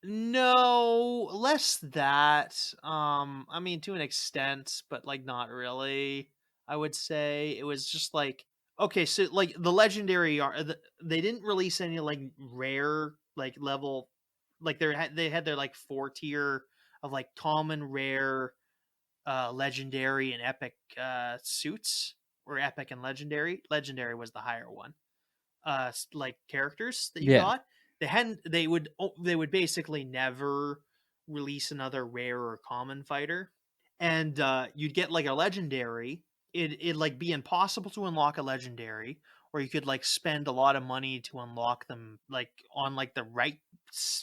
no, less that. I mean, to an extent, but like not really. I would say it was just like okay, so like the legendary they didn't release any like rare like level like they had their like 4 tier of like common, rare, legendary, and epic suits, or epic and legendary. Legendary was the higher one. Like characters that you Yeah. got. They would basically never release another rare or common fighter, and you'd get like a legendary. It'd like be impossible to unlock a legendary, or you could like spend a lot of money to unlock them like on like the right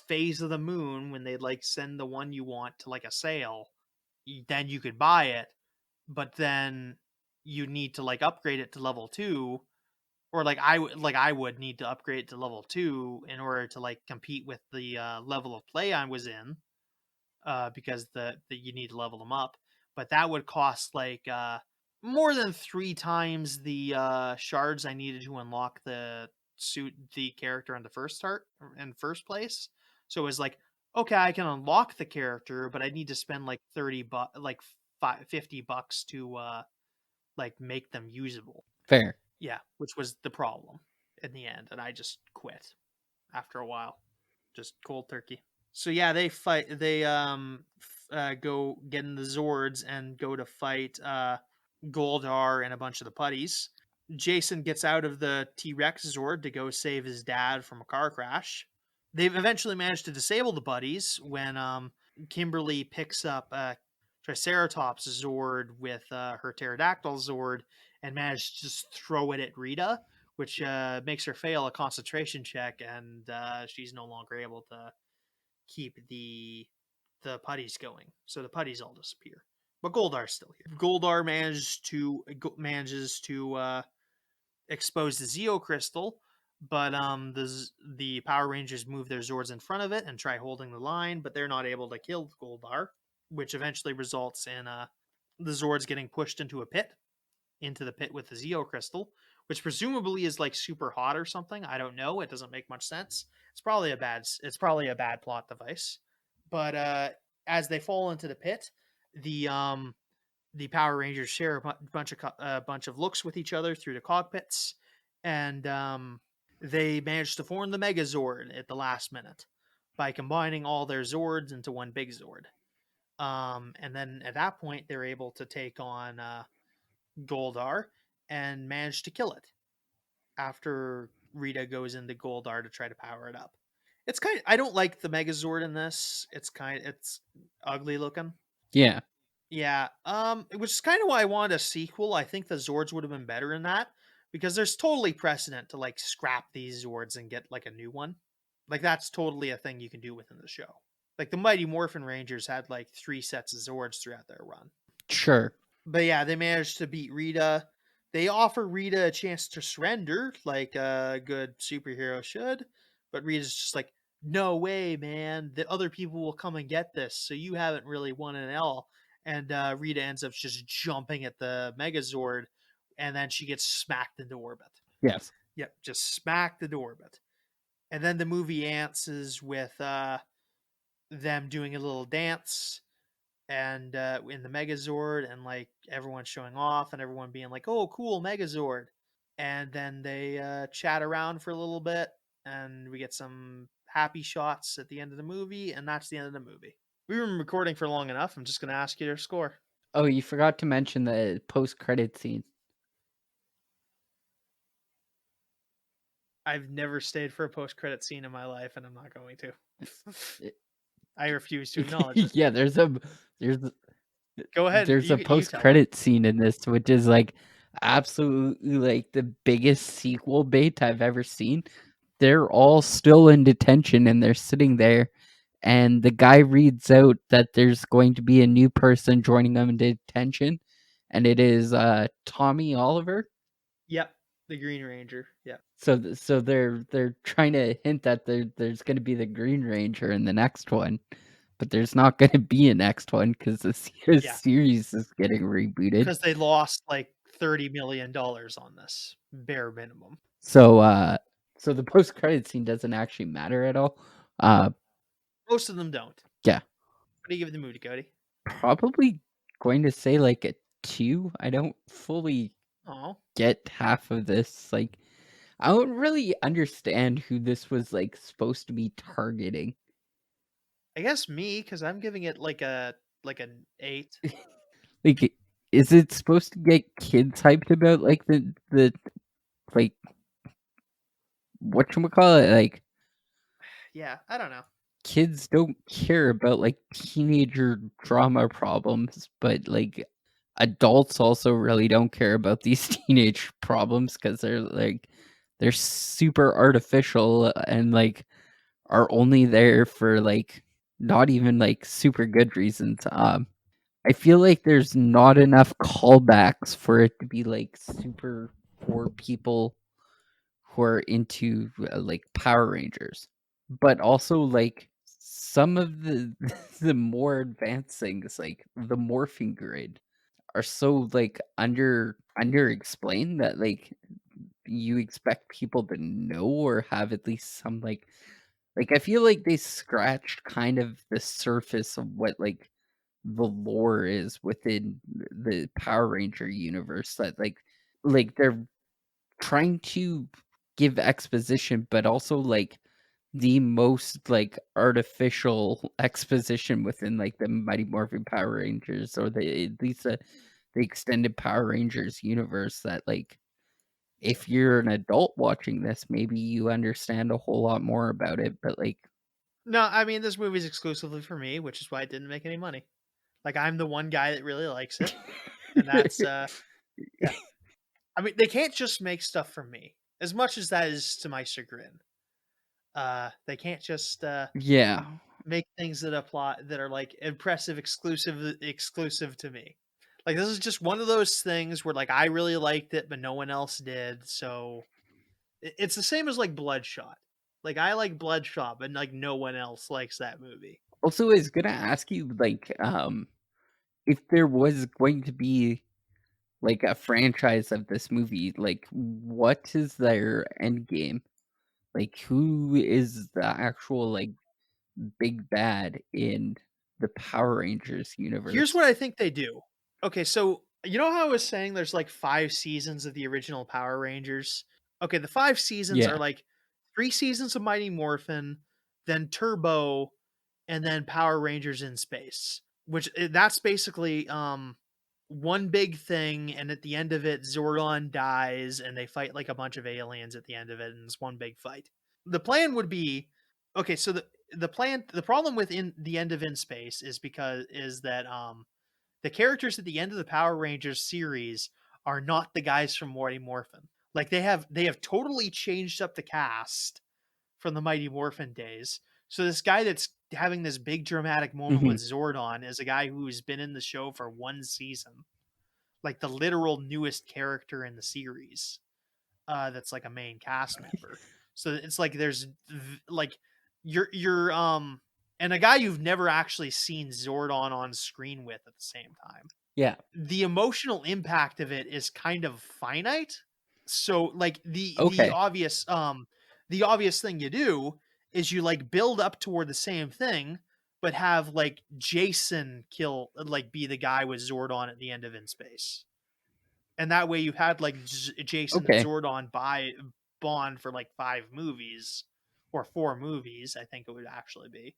phase of the moon when they'd like send the one you want to like a sale. Then you could buy it, but then you need to like upgrade it to level 2, or like I would need to upgrade to level 2 in order to like compete with the level of play I was in, because the you need to level them up. But that would cost like more than 3 times the shards I needed to unlock the character in the first place. So it was like, okay, I can unlock the character, but I need to spend like 50 bucks to like make them usable. Fair. Yeah, which was the problem in the end, and I just quit after a while. Just cold turkey. So yeah, they fight. They go get in the Zords and go to fight Goldar and a bunch of the putties. Jason gets out of the T-Rex Zord to go save his dad from a car crash. They've eventually managed to disable the buddies when Kimberly picks up Triceratops Zord with her Pterodactyl Zord and manages to just throw it at Rita, which makes her fail a concentration check, and she's no longer able to keep the putties going. So the putties all disappear. But Goldar's still here. Goldar manages to expose the Zeo crystal, but the Power Rangers move their Zords in front of it and try holding the line, but they're not able to kill Goldar, which eventually results in the Zords getting pushed into the pit with the Zeo crystal, which presumably is like super hot or something. I don't know. It doesn't make much sense. It's probably a bad plot device. But as they fall into the pit, the Power Rangers share a bunch of looks with each other through the cockpits, and they manage to form the Megazord at the last minute by combining all their Zords into one big Zord. And then at that point, they're able to take on Goldar and manage to kill it after Rita goes into Goldar to try to power it up. I don't like the Megazord in this. It's ugly looking. Yeah. Yeah. Which is kind of why I wanted a sequel. I think the Zords would have been better in that because there's totally precedent to like scrap these Zords and get like a new one. Like that's totally a thing you can do within the show. Like the Mighty Morphin Rangers had like 3 sets of Zords throughout their run. Sure. But yeah, they managed to beat Rita. They offer Rita a chance to surrender, like a good superhero should. But Rita's just like, no way, man. The other people will come and get this. So you haven't really won an L. And Rita ends up just jumping at the Megazord, and then she gets smacked into orbit. Yes. Yep, just smacked into orbit. And then the movie ends with them doing a little dance and in the Megazord, and like everyone showing off and everyone being like, "Oh, cool Megazord," and then they chat around for a little bit, and we get some happy shots at the end of the movie, and that's the end of the movie. We've been recording for long enough. I'm just going to ask you your score. Oh, you forgot to mention the post-credit scene. I've never stayed for a post-credit scene in my life, and I'm not going to. I refuse to acknowledge it. Yeah, there's a Go ahead. there's a You tell me. post-credit scene in this, which is like absolutely like the biggest sequel bait I've ever seen. They're all still in detention and they're sitting there, and the guy reads out that there's going to be a new person joining them in detention, and it is Tommy Oliver. Yep, the Green Ranger. Yep. So they're trying to hint that there's going to be the Green Ranger in the next one, but there's not going to be a next one because the series is getting rebooted. Because they lost like $30 million on this bare minimum. So so the post credit scene doesn't actually matter at all. Most of them don't. Yeah. What do you give the movie, Cody? Probably going to say like a 2. I don't fully get half of this. Like, I don't really understand who this was like supposed to be targeting. I guess me, because I'm giving it like an 8. Like, is it supposed to get kids hyped about like the like whatchamacallit? Like, yeah, I don't know. Kids don't care about like teenager drama problems, but like adults also really don't care about these teenage problems because they're super artificial and like are only there for like not even like super good reasons. I feel like there's not enough callbacks for it to be like super for people who are into like Power Rangers, but also like some of the the more advanced things like the morphing grid are so, like, underexplained that, like, you expect people to know or have at least some, like, I feel like they scratched kind of the surface of what, like, the lore is within the Power Ranger universe that, they're trying to give exposition, but also, like, the most, like, artificial exposition within, like, the Mighty Morphin Power Rangers or at least the extended Power Rangers universe that, like, if you're an adult watching this, maybe you understand a whole lot more about it, but, like No, I mean, this movie's exclusively for me, which is why it didn't make any money. Like, I'm the one guy that really likes it, and that's, yeah. I mean, they can't just make stuff for me, as much as that is to my chagrin. They can't just, Yeah. make things that apply that are, like, impressive exclusive to me. Like, this is just one of those things where, like, I really liked it, but no one else did, so it's the same as, like, Bloodshot. Like, I like Bloodshot, but, like, no one else likes that movie. Also, I was gonna ask you, like, if there was going to be, like, a franchise of this movie, like, what is their end game? Like, who is the actual, like, big bad in the Power Rangers Here's universe? what I think they do. Okay, so you know how I was saying there's like 5 seasons of the original Power Rangers? Okay, the 5 seasons are Yeah. like 3 seasons of Mighty Morphin, then Turbo, and then Power Rangers in Space, which that's basically one big thing, and at the end of it Zordon dies and they fight like a bunch of aliens at the end of it, and it's one big fight. The plan would be okay, so the problem with in the end of In Space is that the characters at the end of the Power Rangers series are not the guys from Mighty Morphin. Like they have totally changed up the cast from the Mighty Morphin days. So this guy that's having this big dramatic moment Mhm. with Zordon is a guy who's been in the show for one season, like the literal newest character in the series. That's like a main cast member. So it's like like you're and a guy you've never actually seen Zordon on screen with at the same time. Yeah. The emotional impact of it is kind of finite. So like Okay. the obvious thing you do is you like build up toward the same thing, but have like Jason kill like be the guy with Zordon at the end of In Space. And that way you had like Jason and Okay. Zordon bond for like 5 movies or 4 movies, I think it would actually be.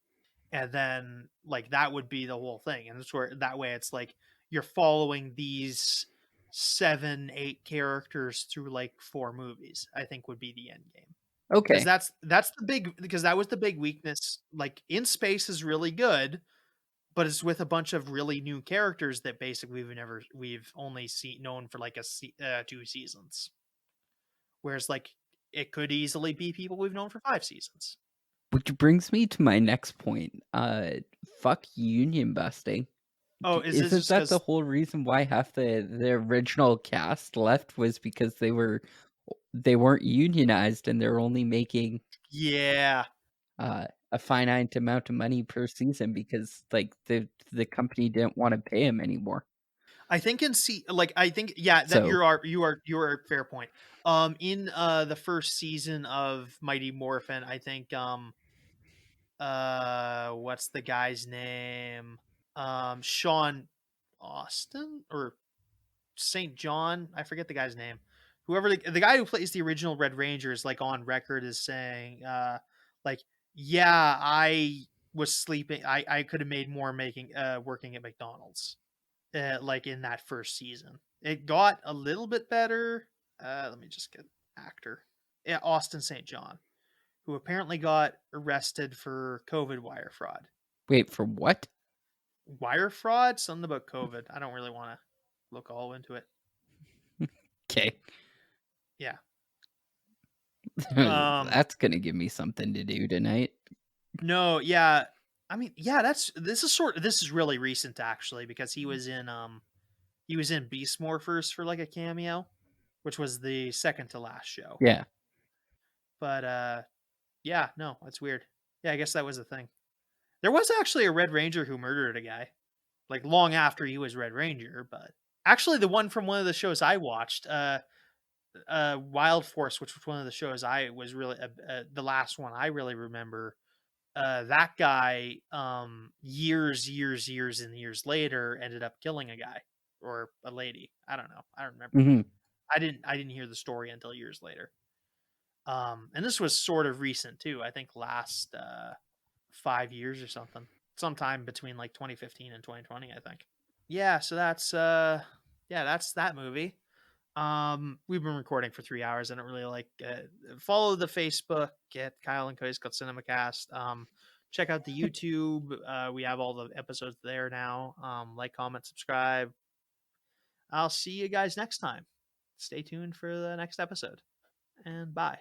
And then like that would be the whole thing. And it's where that way it's like you're following these 7, 8 characters through like 4 movies, I think would be the end game. Because Okay. that's the big because that was the big weakness. Like In Space is really good, but it's with a bunch of really new characters that basically we've only seen known for like 2 seasons. Whereas like it could easily be people we've known for 5 seasons. Which brings me to my next point. Fuck union busting. Oh, is this Isn't just that the because? whole reason why half the original cast left was because they weren't unionized and they're only making Yeah, a finite amount of money per season because like the company didn't want to pay him anymore. I think in see like I think yeah that So you are a fair point. In the first season of Mighty Morphin, I think what's the guy's name? Sean Austin or St. John. I forget the guy's name. Whoever the guy who plays the original Red Ranger is like on record as saying, like, yeah, I was sleeping. I could have made more making working at McDonald's. Like in that first season, it got a little bit better. Let me just get actor. Yeah, Austin St. John, who apparently got arrested for COVID wire fraud. wait for what? Wire fraud? Something about COVID. I don't really want to look all into it. Okay, Yeah. Um, that's gonna give me something to do tonight. No, yeah. I mean, yeah, this is really recent actually because he was in Beast Morphers for like a cameo, which was the second to last show. Yeah. But yeah, no, that's weird. Yeah, I guess that was the thing. There was actually a Red Ranger who murdered a guy like long after he was Red Ranger, but Actually, the one from one of the shows I watched, Wild Force, which was one of the shows I was really the last one I really remember. That guy, years and years later, ended up killing a guy or a lady. I don't know. I don't remember. Mhm. I didn't hear the story until years later. And this was sort of recent too. I think last 5 years or something. Sometime between like 2015 and 2020, I think. Yeah, so that's yeah, that's that movie. We've been recording for 3 hours. I don't really like follow the Facebook at Kyle and Cody's called CinemaCast. Check out the YouTube. We have all the episodes there now. Like, comment, subscribe. I'll see you guys next time. Stay tuned for the next episode. And bye.